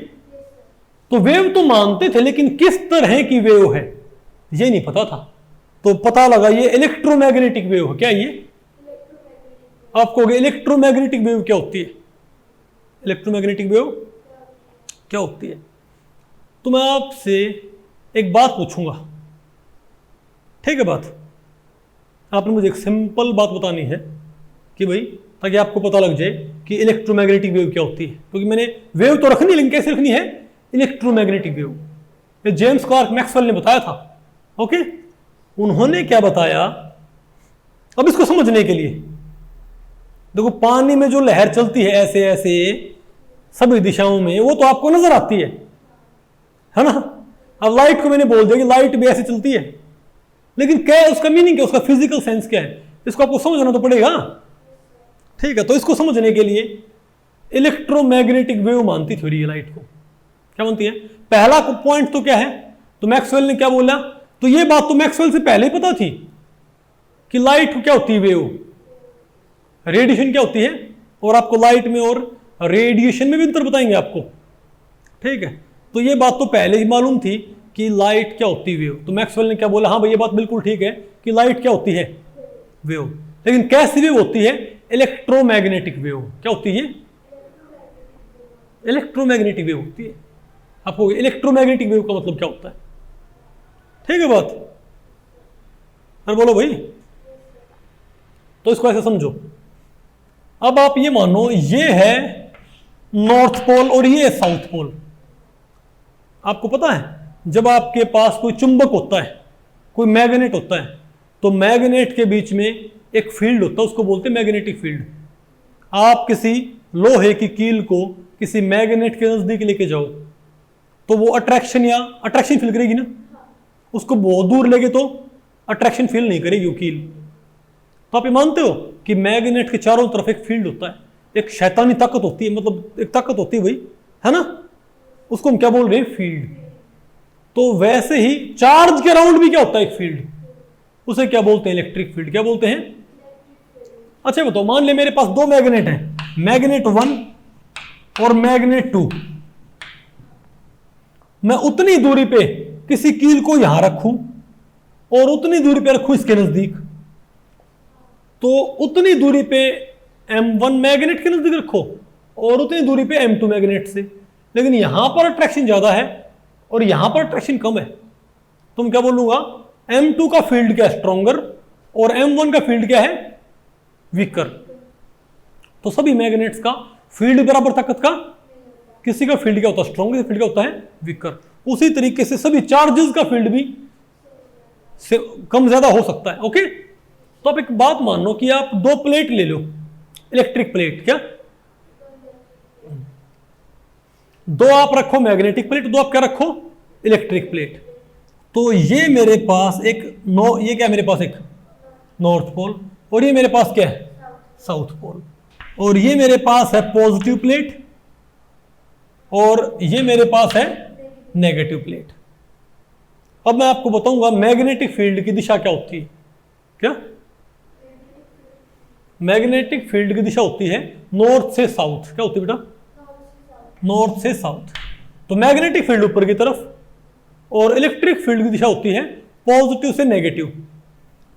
तो वेव तो मानते थे, लेकिन किस तरह की वेव है ये नहीं पता था। तो पता लगा ये इलेक्ट्रोमैग्नेटिक वेव है। क्या ये? आप कहोगे इलेक्ट्रोमैग्नेटिक वेव क्या होती है? इलेक्ट्रोमैग्नेटिक वेव क्या होती है? तो मैं आपसे एक बात पूछूंगा, ठीक है? बात आपने मुझे एक सिंपल बात बतानी है कि भाई, ताकि आपको पता लग जाए कि इलेक्ट्रोमैग्नेटिक वेव क्या होती है। क्योंकि मैंने वेव तो रखनी, लेकिन कैसे रखनी है? Electromagnetic wave. ये जेम्स क्लार्क मैक्सवेल ने बताया था। ओके, उन्होंने क्या बताया? अब इसको समझने के लिए देखो, पानी में जो लहर चलती है ऐसे ऐसे सभी दिशाओं में, वो तो आपको नजर आती है ना? अब लाइट को मैंने बोल दिया कि लाइट भी ऐसे चलती है, लेकिन क्या है उसका मीनिंग, क्या उसका फिजिकल सेंस क्या है? इसको आपको समझना तो पड़ेगा, ठीक है? तो इसको समझने के लिए इलेक्ट्रोमैग्नेटिक वेव मानती थ्योरी है लाइट को। क्या मानती है? पहला पॉइंट तो क्या है? तो मैक्सवेल ने क्या बोला? तो ये बात तो मैक्सवेल से पहले ही पता थी कि लाइट क्या होती है, वेव, रेडिएशन क्या होती है। और आपको लाइट में और रेडिएशन में भी अंतर बताएंगे आपको, ठीक है? तो ये बात तो पहले ही मालूम थी कि लाइट क्या होती है, वेव। तो मैक्सवेल ने क्या बोला? हाँ भाई ये बात बिल्कुल ठीक है कि लाइट क्या होती है, वेव। लेकिन कैसी वेव होती है? Electromagnetic wave. क्या होती है? इलेक्ट्रोमैग्नेटिक वेव होती है। आपको इलेक्ट्रोमैग्नेटिक वेव का मतलब क्या होता है? ठीक है बात? अरे बोलो भाई। तो इसको ऐसे समझो, अब आप ये मानो ये है नॉर्थ पोल और ये है साउथ पोल। आपको पता है जब आपके पास कोई चुंबक होता है, कोई मैग्नेट होता है, तो मैग्नेट के बीच में एक फील्ड होता है, उसको बोलते हैं मैग्नेटिक फील्ड। आप किसी लोहे की कील को किसी मैग्नेट के नजदीक लेके जाओ तो वो अट्रैक्शन फील करेगी ना। उसको बहुत दूर लेके तो अट्रैक्शन फील नहीं करेगी वो कील। तो आप ये मानते हो कि मैग्नेट के चारों तरफ एक फील्ड होता है, एक शैतानी ताकत होती है, मतलब एक ताकत होती है भाई, है ना? उसको हम क्या बोल रहे हैं? फील्ड। तो वैसे ही चार्ज के अराउंड भी क्या होता है? एक फील्ड। उसे क्या बोलते हैं? Electric field. क्या बोलते हैं? अच्छा बताओ, मान ले मेरे पास दो मैग्नेट हैं, मैग्नेट 1 और मैग्नेट 2। मैं उतनी दूरी पे किसी कील को यहां रखूं और उतनी दूरी पे रखूं इसके नजदीक, तो उतनी दूरी पे M1 मैग्नेट के नजदीक रखो और उतनी दूरी पे M2 मैग्नेट से। लेकिन यहां पर अट्रैक्शन ज्यादा है और यहां पर अट्रैक्शन कम है, तो मैं क्या बोलूंगा? M2 का फील्ड क्या है? स्ट्रॉन्गर। और M1 का फील्ड क्या है? वीकर। तो सभी मैग्नेट्स का फील्ड बराबर ताकत का, किसी का फील्ड क्या होता है स्ट्रॉन्ग, किसी फील्ड क्या होता है वीकर। उसी तरीके से सभी चार्जेस का फील्ड भी से कम ज्यादा हो सकता है। ओके, तो आप एक बात मान लो कि आप दो प्लेट ले लो, इलेक्ट्रिक प्लेट, क्या दो आप रखो मैग्नेटिक प्लेट, दो आप क्या रखो इलेक्ट्रिक प्लेट। तो ये मेरे पास एक ये क्या मेरे पास एक नॉर्थ पोल, और ये मेरे पास क्या है साउथ पोल, और ये मेरे पास है पॉजिटिव प्लेट, और ये मेरे पास है नेगेटिव प्लेट। अब मैं आपको बताऊंगा मैग्नेटिक फील्ड की दिशा क्या होती है। क्या मैग्नेटिक फील्ड की दिशा होती है नॉर्थ से साउथ। क्या होती है बेटा, नॉर्थ से साउथ। तो मैग्नेटिक फील्ड ऊपर की तरफ, और इलेक्ट्रिक फील्ड की दिशा होती है पॉजिटिव से नेगेटिव।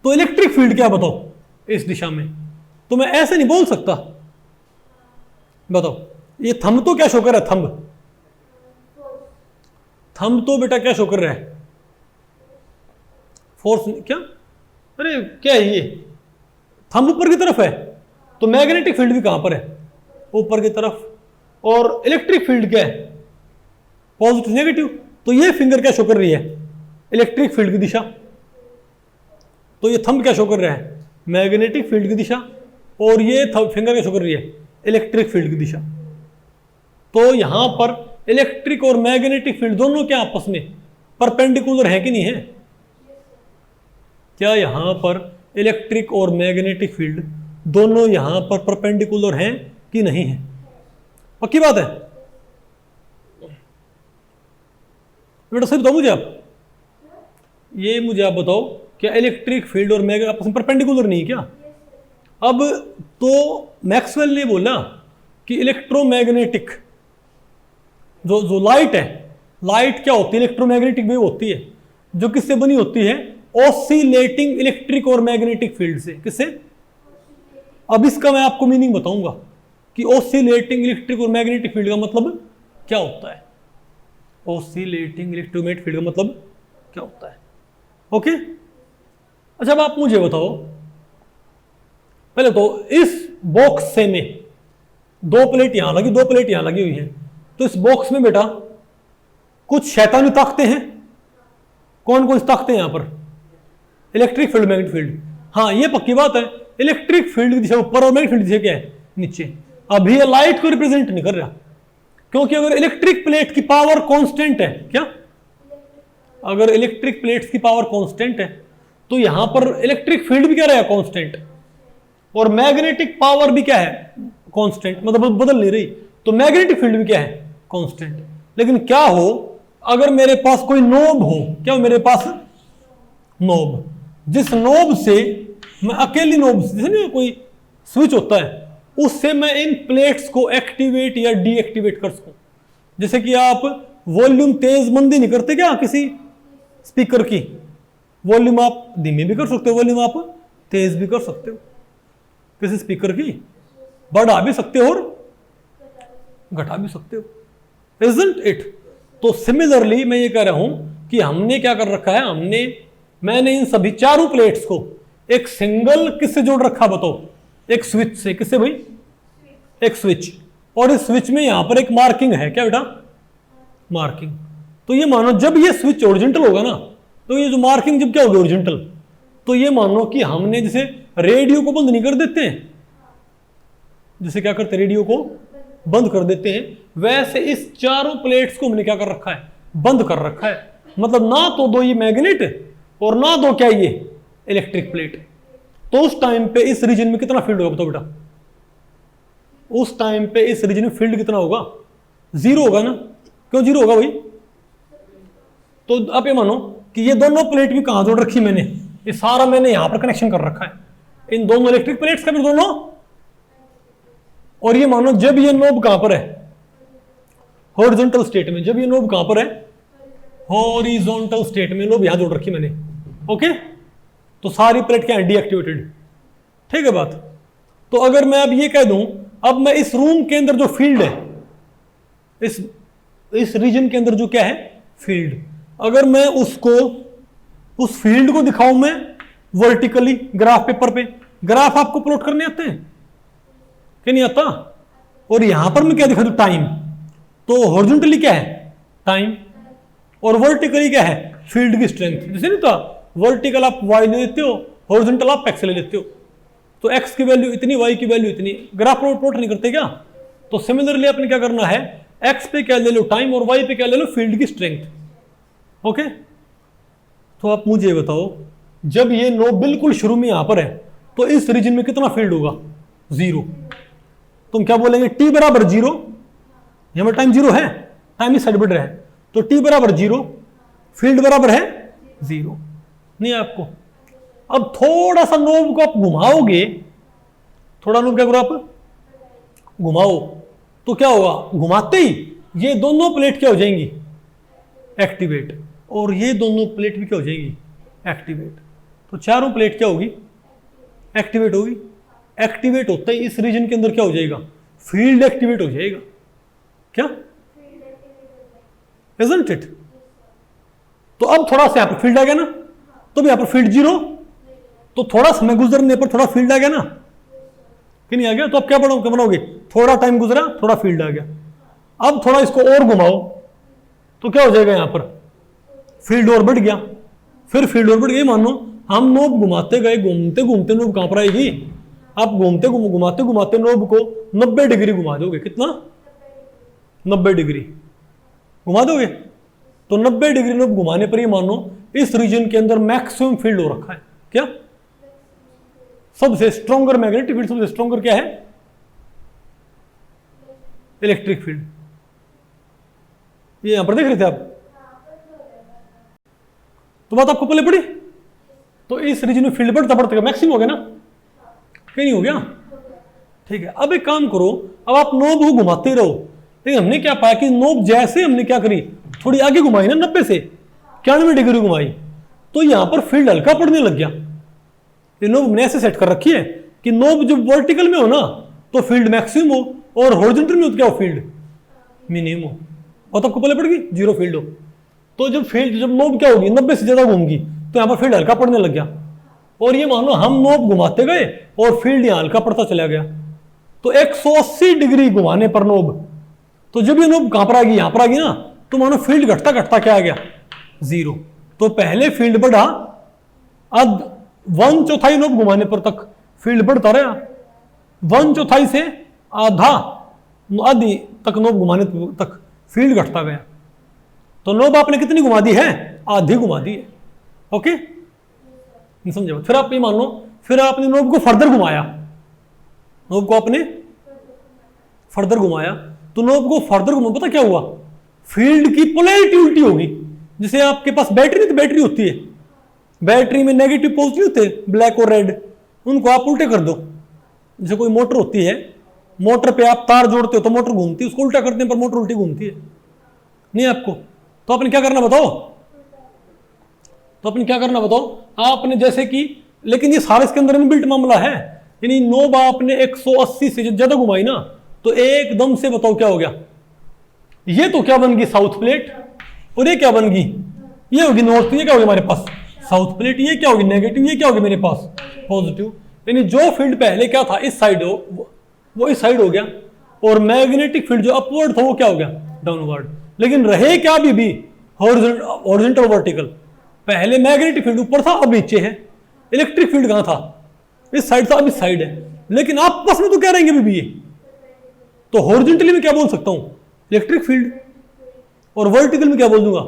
तो इलेक्ट्रिक फील्ड क्या बताओ इस दिशा में, तो मैं ऐसे नहीं बोल सकता। बताओ, ये थंब तो क्या शो कर रहा है, थंब तो बेटा क्या शो कर रहा है फोर्स, क्या अरे क्या है ये, थंब ऊपर की तरफ है, तो मैग्नेटिक फील्ड भी कहां पर है ऊपर की तरफ, और इलेक्ट्रिक फील्ड क्या है पॉजिटिव नेगेटिव। तो ये फिंगर क्या शो कर रही है इलेक्ट्रिक फील्ड की दिशा, तो ये थंब क्या शो कर रहा है मैग्नेटिक फील्ड की दिशा, और ये फिंगर क्या शो कर रही है इलेक्ट्रिक फील्ड की दिशा। तो यहां पर इलेक्ट्रिक और मैग्नेटिक फील्ड दोनों क्या आपस में परपेंडिकुलर है कि नहीं है, क्या यहां पर इलेक्ट्रिक और मैग्नेटिक फील्ड दोनों यहां पर परपेंडिकुलर हैं कि नहीं है, पक्की बात है बेटा, सही बताओ मुझे आप, ये मुझे आप बताओ क्या इलेक्ट्रिक फील्ड और मैग्नेटिक आपस में परपेंडिकुलर नहीं है क्या। अब तो मैक्सवेल ने बोला कि इलेक्ट्रोमैग्नेटिक जो लाइट है, लाइट क्या होती है इलेक्ट्रोमैग्नेटिक वेव होती है, जो किससे बनी होती है ऑसिलेटिंग इलेक्ट्रिक और मैग्नेटिक फील्ड से। किससे, अब इसका मैं आपको मीनिंग बताऊंगा कि ऑसिलेटिंग इलेक्ट्रिक और मैग्नेटिक फील्ड का मतलब क्या होता है, ऑसिलेटिंग इलेक्ट्रोमैग्नेटिक फील्ड का मतलब क्या होता है। ओके, अच्छा अब आप मुझे बताओ, पहले तो इस बॉक्स से में दो प्लेट यहां लगी, दो प्लेट यहां लगी हुई है, तो इस बॉक्स में बेटा कुछ शैतानी ताकतें हैं, कौन कौन सी ताकतें हैं यहां पर, इलेक्ट्रिक फील्ड मैग्नेटिक फील्ड। हाँ ये पक्की बात है, इलेक्ट्रिक फील्ड की दिशा ऊपर और मैग्नेटिक फील्ड की दिशा क्या है नीचे। अब ये लाइट को रिप्रेजेंट नहीं कर रहा, क्योंकि अगर इलेक्ट्रिक प्लेट की पावर कांस्टेंट है, क्या अगर इलेक्ट्रिक प्लेट्स की पावर कांस्टेंट है तो यहां पर इलेक्ट्रिक फील्ड भी क्या रहेगा कांस्टेंट, और मैग्नेटिक पावर भी क्या है कांस्टेंट, मतलब बदल नहीं रही, तो मैग्नेटिक फील्ड भी क्या है कांस्टेंट। लेकिन क्या हो अगर मेरे पास कोई नोब हो, क्या हो मेरे पास नोब, जिस नोब से मैं अकेली नोब से, जैसे ना कोई स्विच होता है, उससे मैं इन प्लेट्स को एक्टिवेट या डीएक्टिवेट कर सकूं। जैसे कि आप वॉल्यूम तेज मंदी नहीं करते क्या किसी स्पीकर की, वॉल्यूम आप धीमी भी कर सकते हो, वॉल्यूम आप तेज भी कर सकते हो, किसी स्पीकर की बढ़ा भी सकते हो और घटा भी सकते हो, इजंट इट। तो सिमिलरली मैं ये कह रहा हूं कि हमने क्या कर रखा है, मैंने इन सभी चारों प्लेट्स को एक सिंगल किससे जोड़ रखा बताओ, एक स्विच से। किससे भाई, एक स्विच, और इस स्विच में यहां पर एक मार्किंग है, क्या बेटा मार्किंग। तो ये मानो जब ये स्विच ओरिजिनल होगा ना, तो ये जो मार्किंग जब क्या होगी ओरिजिनल, तो ये मानो कि हमने जैसे रेडियो को बंद नहीं कर देते हैं, जैसे क्या करते रेडियो को बंद कर देते हैं, वैसे इस चारों प्लेट्स को हमने क्या कर रखा है बंद कर रखा है। मतलब ना तो दो ये मैग्नेट और ना दो क्या ये इलेक्ट्रिक प्लेट। तो उस टाइम पे इस रीजन में कितना फील्ड होगा बताओ बेटा, उस टाइम पे इस रीजन में फील्ड कितना होगा, जीरो होगा ना। क्यों जीरो होगा भाई, तो आप ये मानो कि ये दोनों प्लेट भी कहां जोड़ रखी मैंने, ये सारा मैंने यहां पर कनेक्शन कर रखा है, इन दोनों इलेक्ट्रिक प्लेट्स का भी दोनों। और ये मानो जब ये नोब कहां पर है हॉरिजॉन्टल स्टेट में, जब ये नोब कहां पर है हॉरिजॉन्टल स्टेट में, नोब यहां जोड़ रखी मैंने। ओके, तो सारी प्लेट क्या है डीएक्टिवेटेड, ठीक है बात। तो अगर मैं अब ये कह दूं, अब मैं इस रूम के अंदर जो फील्ड है, इस रीजन के अंदर जो क्या है फील्ड, अगर मैं उसको उस फील्ड को दिखाऊं मैं वर्टिकली ग्राफ पेपर पे, ग्राफ आपको प्लॉट करने आते हैं क्या नहीं आता। और यहां पर मैं क्या दिखा दूं, टाइम। तो हॉरिजॉन्टली क्या है, टाइम, और वर्टिकली क्या है, फील्ड की स्ट्रेंथ। जैसे नहीं था, वर्टिकल आप वाई ले लेते हो, हॉरिजॉन्टल आप एक्स ले लेते हो। तो एक्स की वैल्यू इतनी, वाई की वैल्यू इतनी, ग्राफ प्लॉट नहीं करते क्या। तो सिमिलरली अपने क्या करना है, एक्स पे क्या ले लो टाइम, और वाई पे क्या ले लो फील्ड की स्ट्रेंथ। ओके, तो आप मुझे बताओ, जब ये नो बिल्कुल शुरू में यहां पर है, तो इस रीजन में कितना फील्ड होगा, 0। तुम क्या बोलेंगे, टी बराबर 0, यहां पर टाइम 0 है, टाइम इस साइड बढ़ रहा है, तो टी बराबर 0, फील्ड बराबर है 0। नहीं आपको अब थोड़ा सा नोब को आप घुमाओगे, थोड़ा नोब क्या करो आप घुमाओ, तो क्या होगा, घुमाते ही ये दोनों प्लेट क्या हो जाएंगी, एक्टिवेट, और ये दोनों प्लेट भी क्या हो जाएंगी, एक्टिवेट। तो चारों प्लेट क्या होगी, एक्टिवेट होगी। एक्टिवेट होता ही इस रीजन के अंदर क्या हो जाएगा, फील्ड एक्टिवेट हो जाएगा। क्या, इजंट इट। तो अब थोड़ा सा यहां पर फील्ड आ गया ना, तो यहां पर फील्ड 0, तो थोड़ा समय गुजरने पर थोड़ा फील्ड आ गया ना, कि नहीं आ गया। तो अब क्या बनाओगे, थोड़ा टाइम गुजरा, थोड़ा फील्ड आ गया। अब थोड़ा इसको और घुमाओ, तो क्या हो जाएगा, यहां पर फील्ड और बढ़ गया, फिर फील्ड और बढ़ गई। मान लो हम नोब घुमाते गए, घूमते घूमते नोब कहां पर आएगी, आप घुमाते घुमाते नोब को 90 डिग्री घुमा दोगे। कितना, 90 डिग्री घुमा दोगे। तो 90 डिग्री नोब घुमाने पर ही मानो इस रीजन के अंदर मैक्सिमम फील्ड हो रखा है। क्या, सबसे स्ट्रॉन्गर मैग्नेटिक फील्ड, सबसे स्ट्रॉन्गर क्या है, इलेक्ट्रिक फील्ड। ये यहां पर देख रहे थे आप, तो बात आपको पहले पड़ी। तो इस रीजन में फील्ड बढ़ता बढ़ता मैक्सिमम हो गया ना, कहीं नहीं हो गया। ठीक है, अब एक काम करो, अब आप नोब को घुमाते रहो। लेकिन हमने क्या पाया कि नोब जैसे हमने क्या करी, थोड़ी आगे घुमाई ना, 90 से 91 डिग्री घुमाई, तो यहां पर फील्ड हल्का पड़ने लग गया। ये नोब हमने ऐसे सेट कर रखी है कि नोब जब वर्टिकल में हो ना तो फील्ड मैक्सिमम हो, और हॉरिजॉन्टल में हो तो क्या हो, फील्ड मिनिमम हो। और तो आपको पहले पड़ेगी 0 फील्ड हो। तो जब नोब क्या होगी, 90 से ज्यादा घूमगी, तो यहां पर फील्ड हल्का पड़ने लग गया। और ये मान लो हम नोब घुमाते गए और फील्ड यहां हल्का पड़ता चला गया। तो 180 डिग्री घुमाने पर नोब, तो जब ये नोब कहां पर आ गई, यहां पर आ गई ना, तो मानो फील्ड घटता घटता क्या आ गया, 0। तो पहले फील्ड बढ़ा, अब 1/4 नोब घुमाने पर तक फील्ड बढ़ता रहा, 1/4 से आधी तक नोब घुमाने तक फील्ड घटता गया। तो नोब आपने कितनी घुमा दी है, आधी घुमा दी है। ओके, समझे। फिर आप ये मान लो, फिर आपने नोब को फर्दर घुमाया, नोब को आपने फर्दर घुमाया, तो नोब को फर्दर घुमा, पता क्या हुआ, फील्ड की पोलैरिटी उल्टी होगी। जैसे आपके पास बैटरी नहीं, तो बैटरी होती है, बैटरी में नेगेटिव पॉजिटिव होते हैं, ब्लैक और रेड, उनको आप उल्टे कर दो। जैसे कोई मोटर होती है, मोटर पे आप तार जोड़ते हो तो मोटर घूमती है, उसको उल्टा करने पर मोटर उल्टी घूमती है। नहीं आपको, तो आपने क्या करना बताओ, तो आपने क्या करना बताओ, आपने जैसे कि, लेकिन ये सारे इसके अंदर इनबिल्ट मामला है, यानी नोब आपने 180 से ज्यादा घुमाई ना, तो एकदम से बताओ क्या हो गया, ये तो क्या बन गई, साउथ प्लेट, और ये क्या बन गई, ये होगी नॉर्थ, ये क्या होगी हमारे पास साउथ प्लेट, ये क्या होगी नेगेटिव, ये क्या होगी मेरे पास पॉजिटिव। यानी जो फील्ड पहले क्या था इस साइड हो, वो इस साइड हो गया, और मैग्नेटिक फील्ड जो अपवर्ड था वो क्या हो गया, डाउनवर्ड। लेकिन रहे क्या भी हॉरिजॉन्टल वर्टिकल। पहले मैग्नेटिक फील्ड ऊपर था, अब नीचे है। इलेक्ट्रिक फील्ड कहां था, इस साइड था, अब इस साइड है। लेकिन आपस में तो क्या रहेंगे भी ये, तो हॉरिजॉन्टली में क्या बोल सकता हूं, इलेक्ट्रिक फील्ड, और वर्टिकल में क्या बोल दूंगा,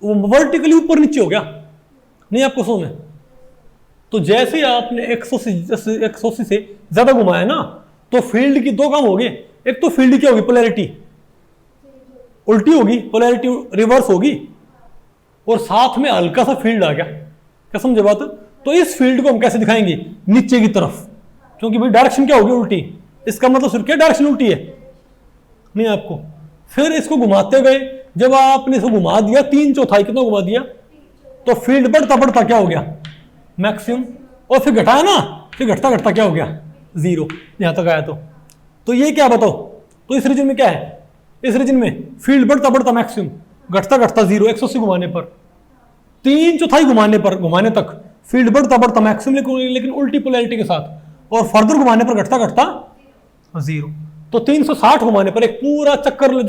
वो वर्टिकली ऊपर नीचे हो गया। नहीं आपको समझ में। तो जैसे आपने 180 से ज्यादा घुमाया ना, तो फील्ड की दो काम हो गए, एक तो फील्ड क्या होगी, पोलैरिटी उल्टी होगी, पोलैरिटी रिवर्स होगी, और साथ में हल्का सा फील्ड आ गया। क्या समझे बात। तो इस फील्ड को हम कैसे दिखाएंगे, नीचे की तरफ, क्योंकि भाई डायरेक्शन क्या होगी, उल्टी। इसका मतलब सिर्फ क्या डायरेक्शन उल्टी है, नहीं आपको। फिर इसको घुमाते गए, जब आपने इसको घुमा दिया 3/4 कितना घुमा दिया, तो फील्ड बढ़ता बढ़ता क्या हो गया, मैक्सिमम, और फिर घटाया ना, फिर घटता घटता क्या हो गया, 0, यहां तक आया। तो ये क्या बताओ, तो इस रीजन में क्या है, इस रीजन में फील्ड बढ़ता बढ़ता मैक्सिमम, घटता घटता 0, 180 घुमाने पर, 3/4 घुमाने तक फील्ड बढ़ता बढ़ता मैक्सिमम, लेकिन उल्टी पोलैरिटी के साथ, और फर्दर घुमाने पर घटता घटता 0। तो 360 घुमाने पर एक पूरा चक्कर,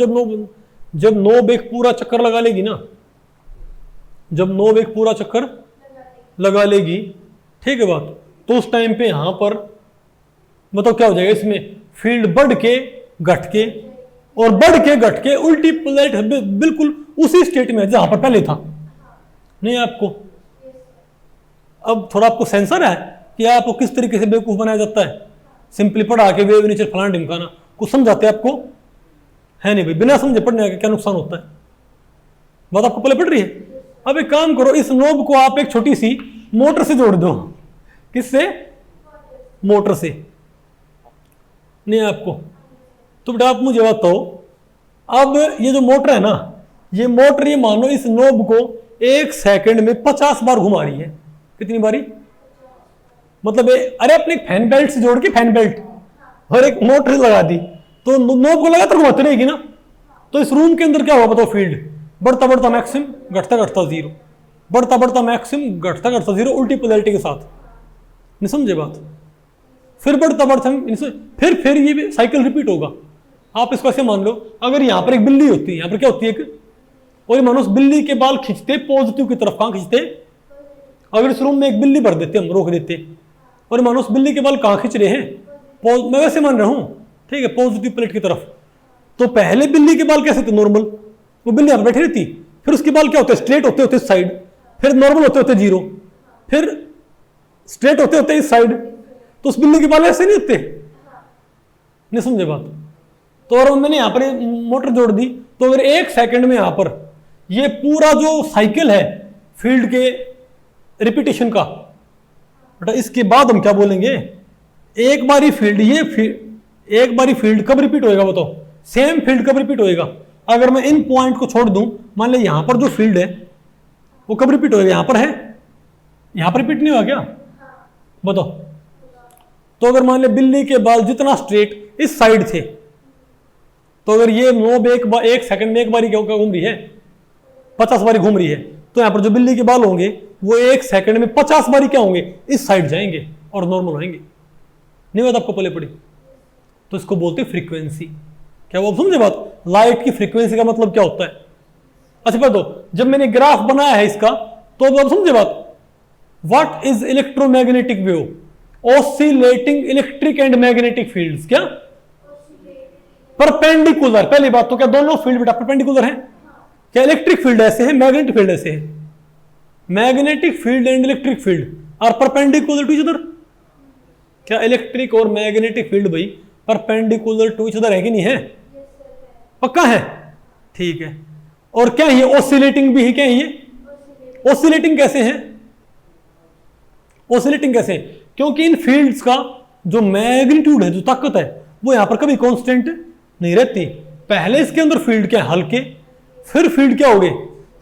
जब नोब एक पूरा चक्कर लगा लेगी ना, जब नोब एक पूरा चक्कर लगा लेगी, ठीक है बात, तो उस टाइम पे यहां पर मतलब क्या हो जाएगा, इसमें फील्ड बढ़ के घट के और बढ़ के घट के उल्टी प्लेट बिल्कुल उसी स्टेट में जहां पर पहले था। नहीं आपको अब थोड़ा आपको सेंसर है कि आपको किस तरीके से बेवकूफ बनाया जाता है, सिंपली पढ़ा के वेव नेचर फलाना ढिमकाना, कुछ समझाते आपको है नहीं भाई, बिना समझे पढ़ने का क्या नुकसान होता है, बात आपको पहले पढ़ रही है। अब एक काम करो, इस नोब को आप एक छोटी सी मोटर से जोड़ दो। किससे? मोटर से। नहीं आपको तो बेटा आप मुझे बताओ, अब ये जो मोटर है ना, ये मोटर, ये मानो इस नोब को 1 सेकंड में 50 बार घुमा रही है। कितनी बारी? मतलब अरे अपने फैन बेल्ट से जोड़ के, फैन बेल्ट और एक मोटर लगा दी तो नोब को लगातार घुमाती रहेगी ना। तो इस रूम के अंदर क्या होगा बताओ, फील्ड बढ़ता बढ़ता मैक्सिमम, घटता घटता 0, बढ़ता बढ़ता मैक्सिमम, घटता घटता 0, उल्टी पोलैरिटी के साथ। नहीं समझे बात? फिर बढ़ता बढ़ता, फिर ये साइकिल रिपीट होगा। आप इसको ऐसे मान लो, अगर यहां पर एक बिल्ली होती है, यहां पर क्या होती है एक, और मानो उस बिल्ली के बाल खींचते पॉजिटिव की तरफ, कहां खींचते? अगर इस रूम में एक बिल्ली भर देते, हम रोक देते, और मानो उस बिल्ली के बाल कहां खींच रहे हैं, मैं वैसे मान रहा हूं, ठीक है, पॉजिटिव प्लेट की तरफ। तो पहले बिल्ली के बाल कैसे थे? नॉर्मल, वो बिल्ली यहां पर बैठी रहती, फिर उसके बाल क्या होते हैं? स्ट्रेट होते होते इस साइड, फिर नॉर्मल होते होते 0, फिर स्ट्रेट होते होते इस साइड। तो उस बिल्ली के बाल ऐसे नहीं होते। नहीं समझे बात? तो और मैंने यहां पर मोटर जोड़ दी, तो अगर 1 सेकंड में यहां पर ये पूरा जो साइकिल है फील्ड के रिपीटेशन का, बेटा इसके बाद हम क्या बोलेंगे? एक बारी फील्ड, एक बारी फील्ड कब रिपीट होएगा बताओ? सेम फील्ड कब रिपीट होएगा? अगर मैं इन पॉइंट को छोड़ दूं, मान ले यहां पर जो फील्ड है वो कब रिपीट होएगा? यहां पर है, यहां पर रिपीट नहीं हुआ क्या बताओ? तो अगर मान ले बिल्ली के बाल जितना स्ट्रेट इस साइड थे, तो अगर ये नोब 1 सेकंड में एक बारी क्या घूम रही है, 50 बारी घूम रही है, तो यहां पर जो बिल्ली के बाल होंगे वो 1 सेकंड में 50 बारी क्या होंगे? इस साइड जाएंगे और नॉर्मल होंगे। नहीं बात आपको पहले पड़ी? तो इसको बोलते हैं फ्रीक्वेंसी। क्या वो समझे बात? लाइट की फ्रीक्वेंसी का मतलब क्या होता है? अच्छा बताओ, जब मैंने ग्राफ बनाया है इसका, तो अब समझे बात? What is electromagnetic wave? Oscillating electric and magnetic fields. क्या? परपेंडिकुलर। पहली बात तो क्या दोनों फील्ड बेटा परपेंडिकुलर है? क्या इलेक्ट्रिक फील्ड ऐसे है, मैग्नेटिक फील्ड ऐसे है? Magnetic field and electric field are perpendicular to each other. क्या इलेक्ट्रिक और मैग्नेटिक फील्ड भाई परपेंडिकुलर टू ईच अदर है कि नहीं है? पक्का है? ठीक है। और क्या ये ऑसिलेटिंग भी है? क्या ये ऑसिलेटिंग कैसे है? ऑसिलेटिंग कैसे? क्योंकि इन फील्ड्स का जो मैग्नीट्यूड है, जो ताकत है, वो यहां पर कभी कांस्टेंट नहीं रहती। पहले इसके अंदर फील्ड क्या है? हल्के, फिर फील्ड क्या हो गए?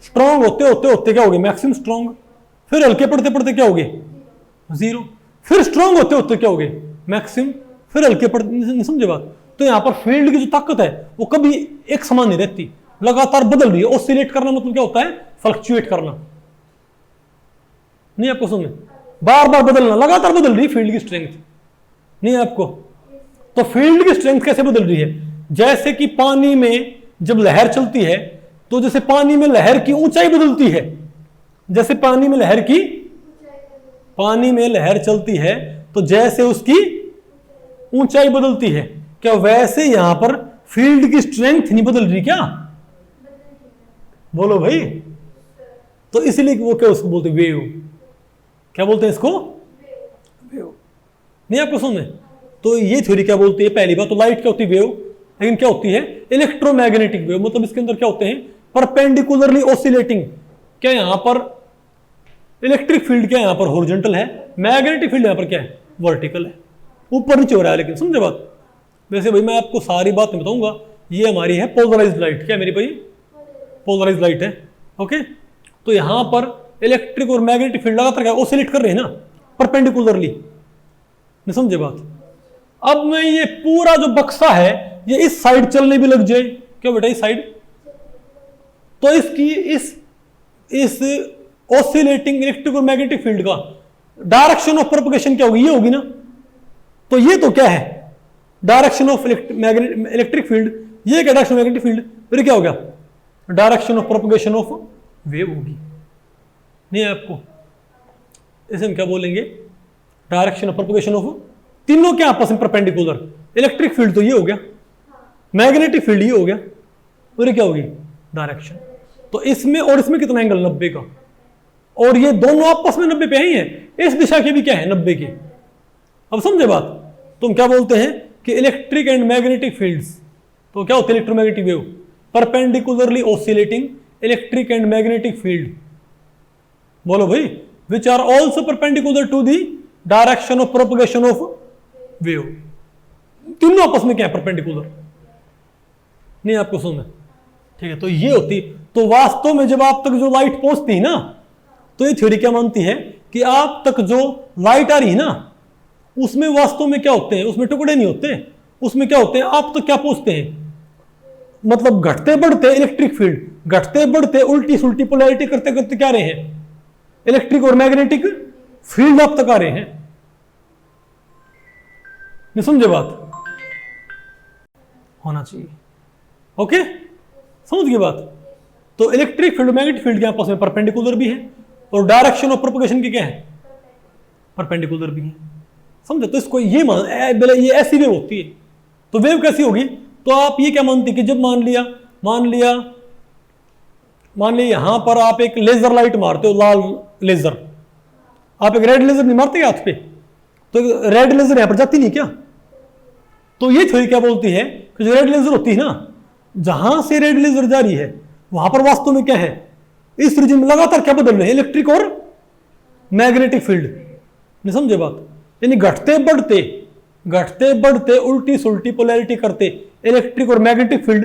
स्ट्रांग होते होते होते क्या हो गए? मैक्सिमम स्ट्रांग, फिर हल्के पड़ते पड़ते क्या हो गए? 0, फिर स्ट्रांग होते होते क्या हो गए? मैक्सिमम, फिर हल्के पड़ते। नहीं समझे बात? तो यहां पर फील्ड की जो ताकत है वो कभी एक समान नहीं रहती, लगातार बदल रही है। ऑसिलेट करना मतलब क्या होता है? फ्लक्चुएट करना। नहीं आपको समझ? बार बार बदलना, लगातार बदल रही है फील्ड की स्ट्रेंथ। नहीं आपको? तो फील्ड की स्ट्रेंथ कैसे बदल रही है? जैसे कि पानी में जब लहर चलती है, तो जैसे पानी में लहर की ऊंचाई बदलती है, जैसे पानी में लहर चलती है तो जैसे उसकी ऊंचाई बदलती है, क्या वैसे यहां पर फील्ड की स्ट्रेंथ नहीं बदल रही क्या? बोलो भाई। तो इसलिए वो क्या उसको बोलते? वेव। क्या बोलते हैं इसको? वेव। नहीं आपको समझ? तो ये थ्योरी क्या बोलती है? पहली बात तो लाइट क्या होती है? वेव। लेकिन क्या होती है? Electromagnetic wave. मतलब इसके अंदर क्या होते हैं? Perpendicularly oscillating. क्या यहां पर इलेक्ट्रिक फील्ड क्या यहां पर हॉरिजॉन्टल है, मैग्नेटिक फील्ड यहां पर क्या है? वर्टिकल है, ऊपर नीचे हो रहा है। लेकिन समझे बात? वैसे भाई मैं आपको सारी बात नहीं बताऊंगा। ये हमारी है पोलराइज्ड लाइट। क्या मेरी भाई? पोलराइज्ड लाइट है। ओके। तो यहां पर इलेक्ट्रिक और मैग्नेटिक फील्ड लगातार क्या ऑसिलेट कर रहे हैं ना, परपेंडिकुलरली। नहीं समझे बात? अब मैं ये पूरा जो बक्सा है ये इस साइड चलने भी लग जाए, क्या बेटा? इस साइड, तो इसकी इस ऑसिलेटिंग इलेक्ट्रिक और मैग्नेटिक फील्ड का डायरेक्शन ऑफ प्रोपगेशन क्या होगी? ये होगी ना। तो ये तो क्या है? डायरेक्शन ऑफ इलेक्ट्रिक फील्ड, ये क्या डायरेक्शन ऑफ मैग्नेटिक फील्ड, फिर क्या हो गया direction of propagation of wave होगी। नहीं है आपको, इसे हम क्या बोलेंगे डायरेक्शन ऑफ प्रोपगेशन ऑफ, तीनों क्या आपस में परपेंडिकुलर, इलेक्ट्रिक फील्ड तो ये हो गया, मैग्नेटिक फील्ड ये हो गया, और ये क्या होगी डायरेक्शन। तो इसमें और इसमें कितना एंगल 90 का, और ये दोनों आपस में 90 पे ही है, इस दिशा के भी क्या है 90 के। अब समझे बात, तुम क्या बोलते हैं कि इलेक्ट्रिक एंड मैग्नेटिक फील्ड्स, तो क्या होते हैं electromagnetic wave, perpendicularly oscillating electric and magnetic field, बोलो भाई, which are also perpendicular to the direction of propagation of wave. तीनों आपस में क्या है परपेंडिकुलर, नहीं आपको सुन, ठीक है। तो ये होती, तो वास्तव में जब आप तक जो लाइट पहुंचती है ना, तो ये थ्योरी क्या मानती है कि आप तक जो लाइट आ रही है ना, उसमें वास्तव में क्या होते हैं, उसमें टुकड़े नहीं होते, उसमें क्या होते हैं, आप तक क्या पहुंचते हैं, मतलब घटते बढ़ते इलेक्ट्रिक फील्ड, घटते बढ़ते उल्टी सुल्टी पोलैरिटी करते करते क्या रहे हैं, इलेक्ट्रिक और मैग्नेटिक फील्ड आप तक आ रहे हैं। नहीं समझे बात, होना चाहिए, ओके समझ गए बात। तो इलेक्ट्रिक फील्ड मैग्नेटिक फील्ड के आपस में परपेंडिकुलर भी है, और डायरेक्शन ऑफ प्रोपगेशन की क्या है परपेंडिकुलर भी है, समझे। तो इसको ये ये ऐसी वेव होती है। तो वेव कैसी होगी, तो आप ये क्या मानते कि जब मान लिया यहां पर आप एक लेजर लाइट मारते हो, लाल लेजर, आप एक रेड लेजर नहीं मारते हाथ पे, तो रेड लेजर यहां पर जाती नहीं क्या। तो ये थ्योरी क्या बोलती है कि जो रेड लेजर होती है ना, जहां से रेड लेजर जा रही है वहां पर वास्तव में क्या है, इस रीजन में लगातार क्या बदल रहे हैं, इलेक्ट्रिक और मैग्नेटिक फील्ड। नहीं समझे बात, यानी घटते बढ़ते उल्टी सुल्टी पोलैरिटी करते इलेक्ट्रिक और मैग्नेटिक फील्ड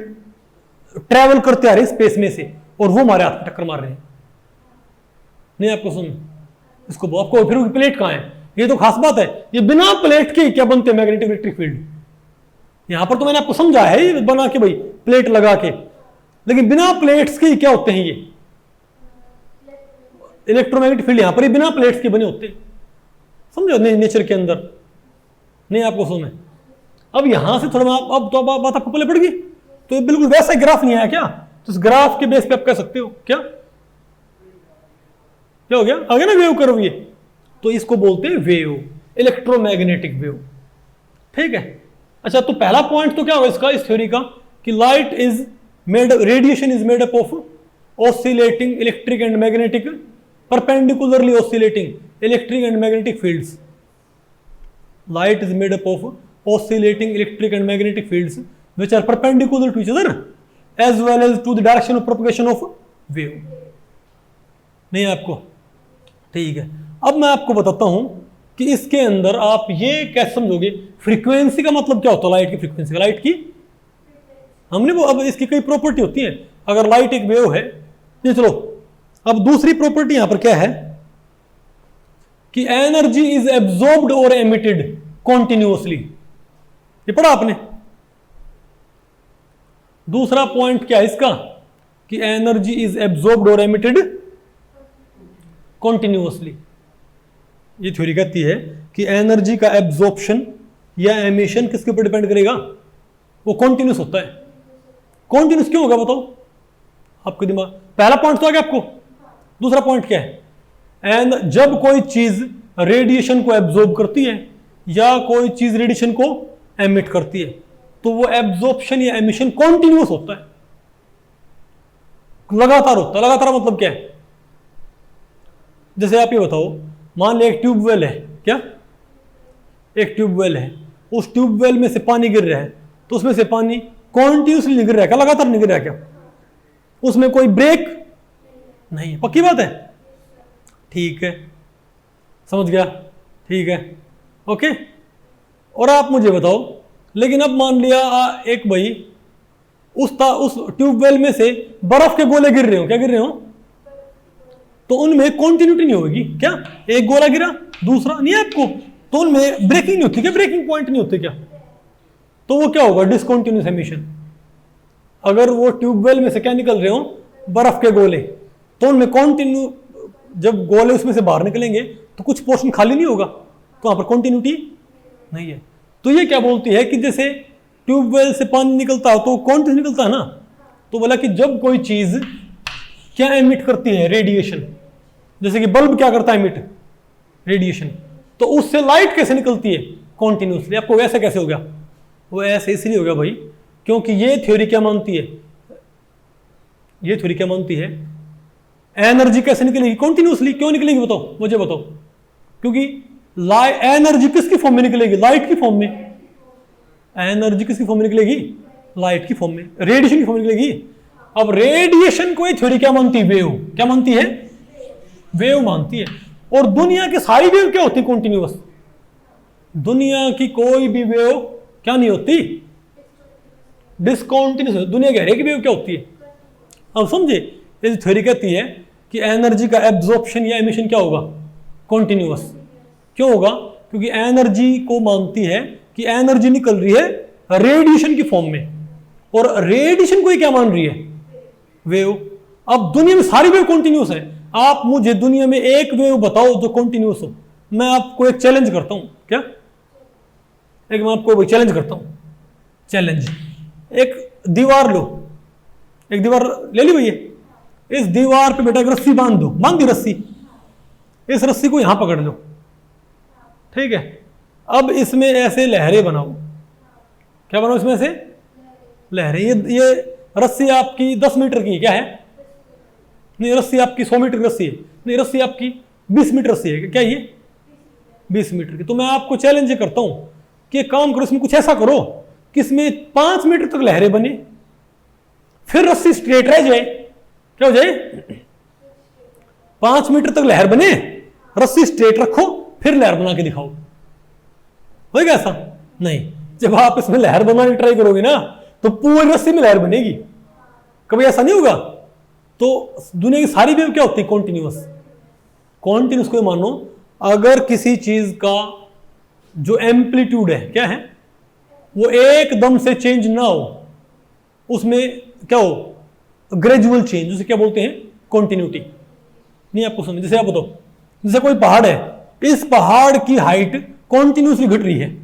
ट्रैवल करते आ रहे स्पेस में से, और वो हमारे हाथ में टक्कर मार रहे हैं। नहीं आपको सुन, इसको आपको फिर प्लेट कहां है, ये तो खास बात है, ये बिना प्लेट के क्या बनते हैं मैग्नेटिक इलेक्ट्रिक फील्ड। यहां पर तो मैंने आपको समझा है ये बना के भाई प्लेट लगा के, लेकिन बिना प्लेट्स के क्या होते हैं ये इलेक्ट्रोमैग्नेटिक फील्ड, यहां पर ही बिना प्लेट्स के बने होते हैं, समझो नेचर के अंदर। नहीं आपको सुने, अब यहां से थोड़ा अब तो बात आपको पहले पड़ गई, तो ये बिल्कुल वैसा ग्राफ नहीं आया क्या, तो इस ग्राफ के बेस पे आप कह सकते हो क्या हो गया, आ गया ना वेव कर्व ये। तो इसको बोलते हैं वेव, इलेक्ट्रोमैग्नेटिक वेव, ठीक है। अच्छा, तो पहला पॉइंट तो क्या होगा इसका, इस थ्योरी का, कि light is made, radiation is made up of oscillating electric and magnetic, perpendicularly oscillating electric and magnetic fields. Light is made up of oscillating electric and magnetic fields which are perpendicular to each other as well as to the direction of propagation of wave। नहीं आपको, ठीक है। अब मैं आपको बताता हूं कि इसके अंदर आप ये कैसे समझोगे, फ्रीक्वेंसी का मतलब क्या होता है, लाइट की फ्रीक्वेंसी, लाइट की हमने वो, अब इसकी कई प्रॉपर्टी होती है। अगर लाइट एक वेव है, ये चलो, अब दूसरी प्रॉपर्टी यहां पर क्या है कि एनर्जी इज एब्जॉर्ब्ड और एमिटेड कॉन्टिन्यूअसली, ये पढ़ा आपने। दूसरा पॉइंट क्या है इसका, कि एनर्जी इज एब्जॉर्ब्ड और एमिटेड कॉन्टिन्यूअसली। ये थ्योरी कहती है कि एनर्जी का एब्जॉर्प्शन या एमिशन किसके ऊपर डिपेंड करेगा, वो कॉन्टिन्यूस होता है। कॉन्टिन्यूस क्यों होगा बताओ आपके दिमाग, पहला पॉइंट तो आ गया आपको। दूसरा पॉइंट क्या है, एंड जब कोई चीज रेडिएशन को एब्जॉर्ब करती है या कोई चीज रेडिएशन को एमिट करती है, तो वो एब्जॉर्प्शन या एमिशन कॉन्टिन्यूअस होता है, लगातार होता है। लगातार मतलब क्या है, जैसे आप ये बताओ, मान ले एक ट्यूबवेल है, क्या एक ट्यूबवेल है, उस ट्यूबवेल में से पानी गिर रहा है, तो उसमें से पानी कॉन्टिन्यूसली नहीं गिर रहा है क्या, लगातार नहीं गिर रहा है क्या, उसमें कोई ब्रेक नहीं है, पक्की बात है, ठीक है, समझ गया, ठीक है, ओके। और आप मुझे बताओ, लेकिन अब मान लिया एक भाई उस ट्यूबवेल में से बर्फ के गोले गिर रहे हो, क्या गिर रहे हो, तो उनमें कॉन्टिन्यूटी नहीं होगी क्या, एक गोला गिरा दूसरा नहीं आपको, तो उनमें ब्रेकिंग नहीं होती क्या, ब्रेकिंग पॉइंट नहीं होते क्या, तो वो क्या होगा, डिसकॉन्टिन्यूस एमिशन। अगर वो ट्यूबवेल में से क्या निकल रहे हो, बर्फ के गोले, तो उनमें कॉन्टिन्यू, जब गोले उसमें से बाहर निकलेंगे तो कुछ पोर्शन खाली नहीं होगा, तो वहां पर कॉन्टिन्यूटी नहीं है। तो ये क्या बोलती है कि जैसे ट्यूबवेल से पानी निकलता है तो कौन चीज निकलता है ना, तो बोला कि जब कोई चीज क्या एमिट करती है, रेडिएशन, जैसे कि बल्ब क्या करता है, एमिट रेडिएशन, तो उससे लाइट कैसे निकलती है कॉन्टिन्यूसली। आपको वैसे कैसे हो गया, वो ऐसे इसलिए हो गया भाई क्योंकि ये थ्योरी क्या मानती है, ये थ्योरी क्या मानती है, एनर्जी कैसे निकलेगी कॉन्टिन्यूसली। क्यों निकलेगी बताओ, मुझे बताओ। क्योंकि एनर्जी किसकी फॉर्म में निकलेगी, लाइट की फॉर्म में। एनर्जी किसकी फॉर्म में निकलेगी, लाइट की फॉर्म में, रेडिएशन की फॉर्म में निकलेगी। अब रेडिएशन को ये थ्योरी क्या मानती है, वेव क्या मानती है, वेव मानती है। और दुनिया की सारी वेव क्या होती है, कॉन्टिन्यूअस। दुनिया की कोई भी वेव क्या नहीं होती, डिसकॉन्टिन्यूस। दुनिया की हर एक वेव क्या होती है। अब समझे, ये थ्योरी कहती है कि एनर्जी का एब्जॉर्प्शन या एमिशन क्या होगा, कॉन्टिन्यूअस। क्यों होगा, क्योंकि एनर्जी को मानती है कि एनर्जी निकल रही है रेडिएशन की फॉर्म में, और रेडिएशन को ही क्या मान रही है, वेव। अब दुनिया में सारी वेव कॉन्टिन्यूस है। आप मुझे दुनिया में एक वेव बताओ जो कॉन्टिन्यूस हो। मैं आपको एक चैलेंज करता हूं, क्या, एक मैं आपको चैलेंज करता हूं, चैलेंज। एक दीवार लो, एक दीवार ले ली भैया, इस दीवार पे बेटा एक रस्सी बांध दो, बांध दी रस्सी, इस रस्सी को यहां पकड़ लो, ठीक है। अब इसमें ऐसे लहरें बनाओ, क्या बनाओ इसमें ऐसे लहरें। ये रस्सी आपकी 10 मीटर की क्या है, नहीं रस्सी आपकी 100 मीटर की रस्सी है, नहीं रस्सी आपकी 20 मीटर रस्सी है, क्या ये 20 मीटर की। तो मैं आपको चैलेंज करता हूं कि एक काम करो, इसमें कुछ ऐसा करो कि इसमें 5 मीटर तक लहरें बने, फिर रस्सी स्ट्रेट रह जाए, क्या हो जाए, 5 मीटर तक लहर बने, रस्सी स्ट्रेट रखो, फिर लहर बना के दिखाओ। होगा ऐसा? नहीं। जब आप इसमें लहर बनाने ट्राई करोगे ना तो पूरी रस्सी में लहर बनेगी, कभी ऐसा नहीं होगा। तो दुनिया की सारी वेव क्या होती है, कॉन्टिन्यूअस। कॉन्टिन्यूअस को मानो अगर किसी चीज का जो एम्पलीट्यूड है क्या है, वो एकदम से चेंज ना हो, उसमें क्या हो, ग्रेजुअल चेंज, उसे क्या बोलते हैं, कॉन्टिन्यूटी। नहीं आपको समझ, जैसे आप बताओ, जैसे कोई पहाड़ है, इस पहाड़ की हाइट कॉन्टिन्यूसली घट रही है,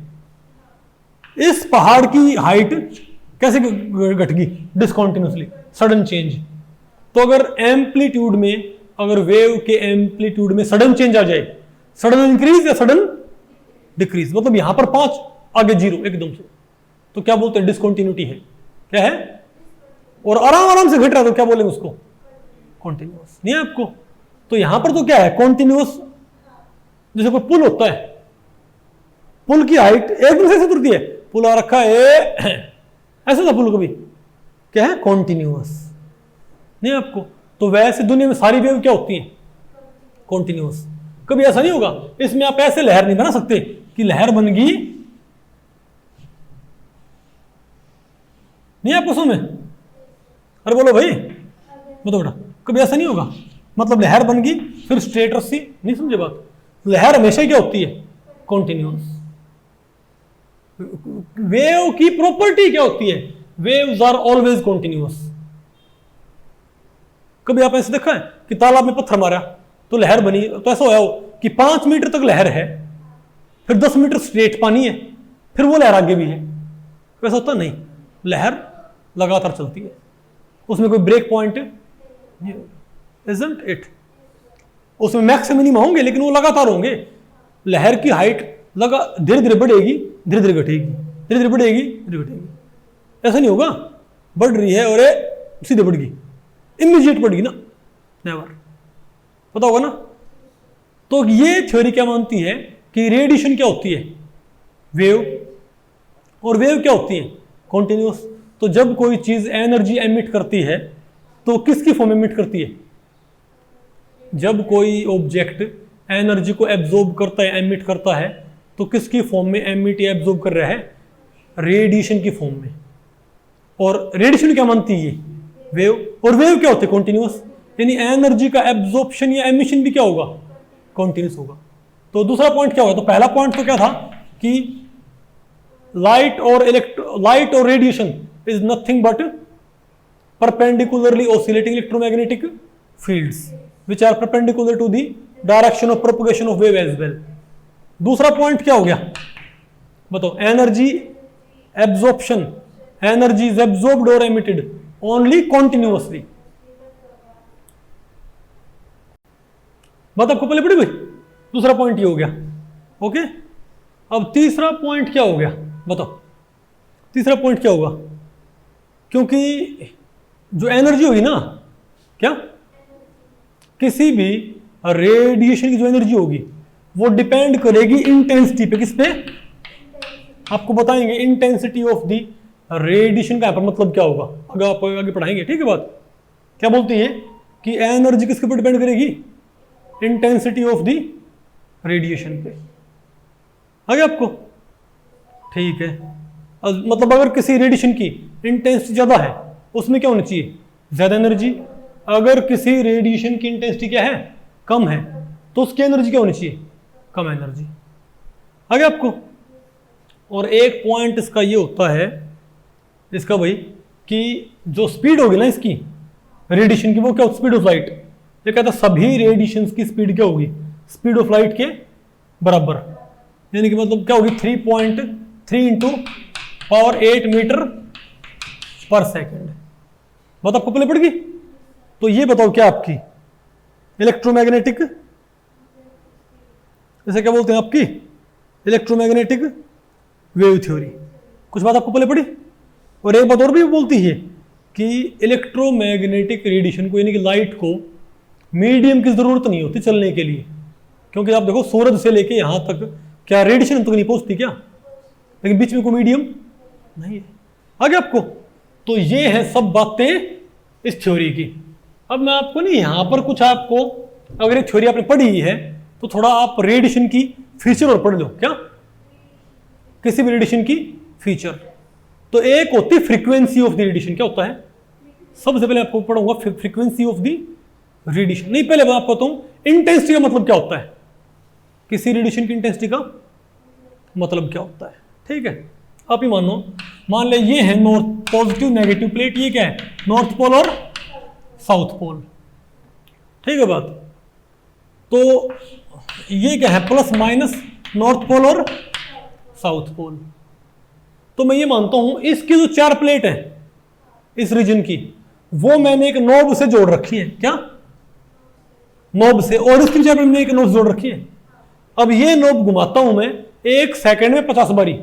इस पहाड़ की हाइट कैसे घट गई, डिसकॉन्टिन्यूसली, सडन चेंज। तो अगर एम्पलीट्यूड में, अगर वेव के एम्पलीट्यूड में सडन चेंज आ जाए, सडन इंक्रीज या सडन डिक्रीज, मतलब यहां पर 5 आगे 0 एकदम से, तो क्या बोलते हैं, डिसकॉन्टिन्यूटी है, क्या है। और आराम आराम से घट रहा है तो क्या बोलेंगे उसको, कॉन्टिन्यूअस। नहीं है आपको, तो यहां पर तो क्या है, कॉन्टिन्यूअस। जैसे कोई पुल होता है, पुल की हाइट एकदम से उतरती है, पुल आ रखा है ऐसा था पुल, कभी क्या है, कॉन्टिन्यूअस। नहीं आपको, तो वैसे दुनिया में सारी वेव क्या होती है, कॉन्टिन्यूअस। कभी ऐसा नहीं होगा इसमें आप ऐसे लहर नहीं बना सकते कि लहर बन गई, नहीं आपको समझ, अरे बोलो भाई, बताओ बेटा, कभी ऐसा नहीं होगा, मतलब लहर बन गई फिर स्ट्रेट रस्सी, नहीं समझे बात। लहर हमेशा क्या होती है, कॉन्टिन्यूअस। वेव की प्रॉपर्टी क्या होती है, वेव्स आर ऑलवेज कॉन्टिन्यूअस। कभी आप ऐसे देखा है कि तालाब में पत्थर मारा तो लहर बनी, तो ऐसा होया हो कि 5 मीटर तक लहर है, फिर 10 मीटर स्ट्रेट पानी है, फिर वो लहर आगे भी है, वैसा होता नहीं, लहर लगातार चलती है, उसमें कोई ब्रेक पॉइंट इजंट इट। उसमें मैक्स मिनिमम होंगे लेकिन वो लगातार होंगे। लहर की हाइट लगा धीरे धीरे बढ़ेगी, धीरे धीरे घटेगी, धीरे धीरे बढ़ेगी, धीरे घटेगी, ऐसा नहीं होगा बढ़ रही है और सीधे बढ़ गई, इमीडिएट बढ़ गई ना, नेवर, पता होगा ना। तो ये थ्योरी क्या मानती है कि रेडिएशन क्या होती है, वेव, और वेव क्या होती है, कॉन्टिन्यूअस। तो जब कोई चीज एनर्जी एमिट करती है तो किसकी फॉर्म एमिट करती है, जब कोई ऑब्जेक्ट एनर्जी को एब्जॉर्ब करता है, एमिट करता है, तो किसकी फॉर्म में एमिट या एब्जॉर्ब कर रहा है, रेडिएशन की फॉर्म में। और रेडिएशन क्या मानती है, वेव, और वेव क्या होती है, कॉन्टिन्यूअस। यानी एनर्जी का एब्जॉर्प्शन या एमिशन भी क्या होगा, कॉन्टिन्यूअस होगा। तो दूसरा पॉइंट क्या होगा, तो पहला पॉइंट तो क्या था कि लाइट और radiation is nothing but perpendicularly oscillating electromagnetic fields which are perpendicular to the direction of propagation of wave as well. दूसरा पॉइंट क्या हो गया, बताओ, energy absorption, energy is absorbed और एमिटेड ओनली कॉन्टिन्यूअसली। बात आपको पहले पड़ी भाई। दूसरा पॉइंट ये हो गया। ओके, अब तीसरा पॉइंट क्या हो गया बताओ, तीसरा पॉइंट क्या होगा? क्योंकि जो एनर्जी होगी ना, क्या किसी भी रेडिएशन की जो एनर्जी होगी वो डिपेंड करेगी इंटेंसिटी पे। किस पे? आपको बताएंगे इंटेंसिटी ऑफ द रेडिएशन का, पर मतलब क्या होगा अगर आप आगे पढ़ाएंगे। ठीक है बात, क्या बोलती है कि एनर्जी किसके ऊपर डिपेंड करेगी? इंटेंसिटी ऑफ द रेडिएशन पे। आगे आपको ठीक है, मतलब अगर किसी रेडिएशन की इंटेंसिटी ज्यादा है उसमें क्या होनी चाहिए? ज्यादा एनर्जी। अगर किसी रेडिएशन की इंटेंसिटी क्या है? कम है, तो उसकी एनर्जी क्या होनी चाहिए? कम एनर्जी। आगे आपको, और एक पॉइंट इसका ये होता है इसका भाई कि जो स्पीड होगी ना इसकी रेडिएशन की, वो क्या? Speed of light. ये कहता है सभी रेडिएशन की स्पीड क्या होगी? स्पीड ऑफ लाइट के बराबर। यानी कि मतलब क्या होगी? 3.3 इंटू पावर 8 मीटर पर सेकेंड। बात आपको पहले पड़ गई। तो ये बताओ क्या आपकी इलेक्ट्रोमैग्नेटिक, इसे क्या बोलते हैं आपकी? Electromagnetic wave theory. कुछ बात आपको पहले पड़ी। और एक बात और भी बोलती है कि इलेक्ट्रोमैग्नेटिक रेडिएशन को, यानी कि लाइट को, मीडियम की जरूरत नहीं होती चलने के लिए। क्योंकि आप देखो सूरज से लेके यहां तक क्या रेडिएशन तक नहीं पहुंचती क्या? लेकिन बीच में कोई मीडियम नहीं है। आगे आपको, तो ये है सब बातें इस थ्योरी की। अब मैं आपको नहीं यहां पर कुछ, आपको अगर ये थ्योरी आपने पढ़ी है तो थोड़ा आप रेडिएशन की फीचर और पढ़ लो। क्या? किसी भी रेडिएशन की फीचर। तो एक होती फ्रीक्वेंसी ऑफ द रेडिएशन। क्या होता है? सबसे पहले आपको पढ़ूंगा फ्रीक्वेंसी ऑफ द रेडिएशन। नहीं, पहले मैं आपको बताऊं इंटेंसिटी का मतलब क्या होता है। किसी रेडिएशन की इंटेंसिटी का मतलब क्या होता है। ठीक है, आप ही मानो, मान ले ये है नॉर्थ पॉजिटिव नेगेटिव प्लेट। ये क्या है? नॉर्थ पोल और साउथ पोल। ठीक है बात। तो ये क्या है? प्लस माइनस नॉर्थ पोल और साउथ पोल। तो मैं ये मानता हूं इसकी जो 4 प्लेट है इस रीजन की, वो मैंने एक नॉब से जोड़ रखी है। क्या? नॉब से। और इसकी 4 मैंने एक नॉब जोड़ रखी है। अब ये नॉब घुमाता हूं मैं 1 सेकंड में 50 बारी।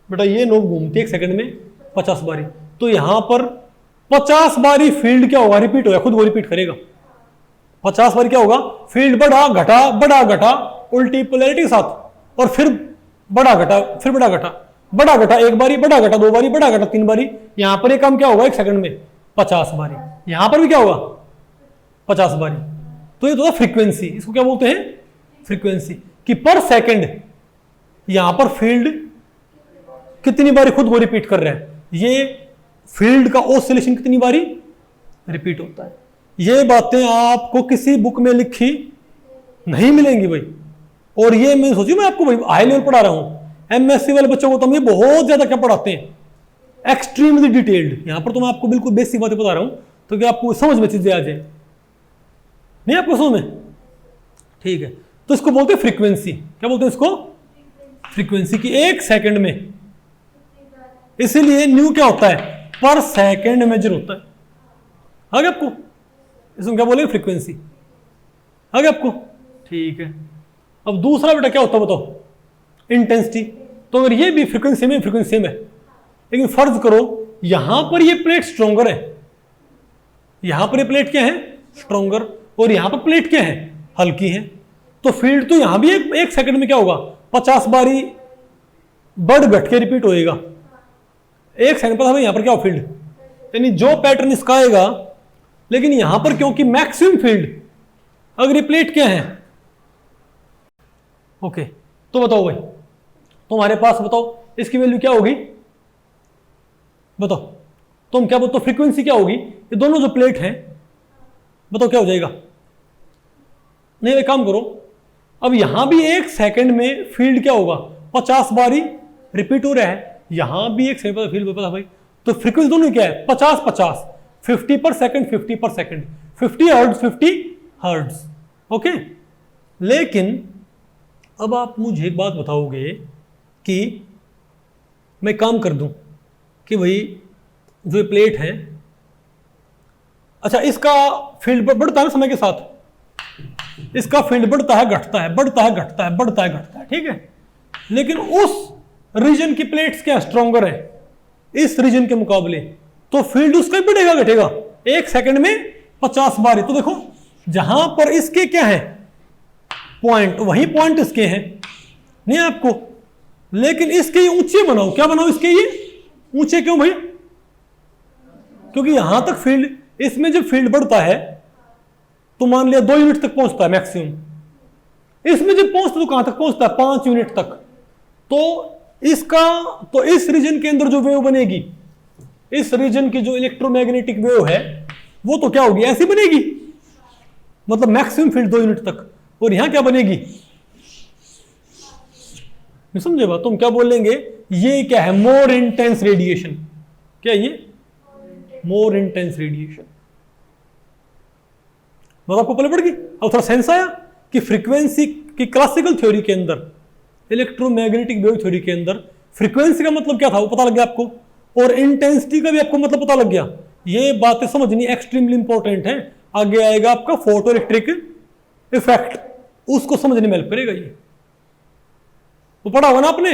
बेटा ये नॉब घूमती है 1 सेकंड में 50 बारी। तो यहां पर 50 बारी फील्ड क्या होगा? रिपीट होगा, खुद वो रिपीट करेगा। 50 बारी क्या होगा? फील्ड बढ़ा घटा उल्टी पोलैरिटी के साथ, और फिर बड़ा घटा, फिर बड़ा घटा 1 बारी, बड़ा घटा 2 बारी, बड़ा घटा 3 बारी। यहां पर ये काम क्या होगा? 1 सेकंड में 50 बारी। यहां पर भी क्या होगा? 50 बारी। तो ये तो फ्रीक्वेंसी। इसको क्या बोलते हैं? फ्रीक्वेंसी। कि पर सेकंड यहां पर फील्ड कितनी बारी खुद को रिपीट कर रहा है। ये फील्ड का ऑसिलेशन कितनी बारी रिपीट होता है। ये बातें आपको किसी बुक में लिखी नहीं मिलेंगी भाई। और ये मैं सोचू मैं आपको भाई हाई लेवल पढ़ा रहा हूं। एमएससी वाले बच्चों को तो हम ये बहुत ज्यादा क्या पढ़ाते हैं, एक्सट्रीमली डिटेल्ड। यहां पर तो मैं आपको बिल्कुल बेसिक बातें बता रहा हूं तो कि आपको समझ में चीजें आ जाए। नहीं आपको समझ में? ठीक है, तो इसको बोलते हैं फ्रीक्वेंसी। क्या बोलते हैं इसको? फ्रीक्वेंसी की 1 सेकंड में। इसीलिए न्यू क्या होता है? पर सेकंड मेजर होता है। आगे आपको इसमें क्या बोलेंगे? फ्रीक्वेंसी। आगे आपको ठीक है। अब दूसरा बेटा क्या होता है बताओ? इंटेंसिटी। तो अगर ये भी फ्रीक्वेंसी में है, लेकिन फर्ज करो यहां पर ये प्लेट स्ट्रॉन्गर है, यहां पर ये प्लेट क्या है? स्ट्रॉन्गर। और यहां पर प्लेट क्या है? हल्की है। तो फील्ड तो यहां भी एक सेकंड में क्या होगा? 50 बारी बढ़ घट के रिपीट होएगा। 1 सेकंड पर यहां पर क्या हो? फील्ड। यानी जो पैटर्न इसका आएगा, लेकिन यहां पर क्योंकि मैक्सिमम फील्ड, अगर ये प्लेट क्या है? ओके, तो बताओ भाई तुम्हारे पास, बताओ इसकी वैल्यू क्या होगी? बताओ तुम क्या बोलते हो? फ्रीक्वेंसी क्या होगी? ये दोनों जो प्लेट हैं, बताओ क्या हो जाएगा? नहीं एक काम करो, अब यहां भी 1 सेकंड में फील्ड क्या होगा? 50 बारी रिपीट हो रहा है। यहां भी 1 सेकंड फील्ड पता भाई। तो फ्रीक्वेंसी दोनों क्या है? 50 50 पर सेकंड 50 पर सेकंड 50 हर्ट्ज 50 हर्ट्ज। ओके, लेकिन अब आप मुझे एक बात बताओगे कि मैं काम कर दूं कि भाई जो ये प्लेट है, अच्छा इसका फील्ड बढ़ता है ना समय के साथ, इसका फील्ड बढ़ता है घटता है, बढ़ता है घटता है, बढ़ता है घटता है, ठीक है। लेकिन उस रीजन की प्लेट्स क्या स्ट्रॉन्गर है इस रीजन के मुकाबले, तो फील्ड उसका भी बढ़ेगा घटेगा, 1 सेकंड में 50 बार। तो देखो जहां पर इसके क्या है पॉइंट, वही पॉइंट इसके हैं नहीं आपको, लेकिन इसके ये ऊंचे बनाओ, क्या बनाओ इसके ये ऊंचे, क्यों भाई? क्योंकि यहां तक फील्ड, इसमें जब फील्ड बढ़ता है तो मान लिया 2 यूनिट तक पहुंचता है मैक्सिमम, इसमें जब पहुंचता तो कहां तक पहुंचता है 5 यूनिट तक। तो इसका, तो इस रीजन के अंदर जो वेव बनेगी, इस रीजन की जो इलेक्ट्रोमैग्नेटिक वेव है वो तो क्या होगी, ऐसी बनेगी, मतलब मैक्सिमम फील्ड 2 यूनिट तक। और यहां क्या बनेगी, नहीं समझे बात? तुम क्या बोलेंगे, ये क्या है, मोर इंटेंस रेडिएशन। क्या ये मोर इंटेंस रेडिएशन, मतलब आपको पहले पड़ गई। अब थोड़ा सेंस आया कि फ्रीक्वेंसी की क्लासिकल थ्योरी के अंदर, इलेक्ट्रोमैग्नेटिक वेव थ्योरी के अंदर फ्रीक्वेंसी का मतलब क्या था वो पता लग गया आपको, और इंटेंसिटी का भी आपको मतलब पता लग गया। ये बातें समझनी एक्सट्रीमली इंपॉर्टेंट है। आगे आएगा आपका फोटो इलेक्ट्रिक इफेक्ट, उसको समझने में हेल्प करेगा। ये वो पढ़ा होगा ना आपने,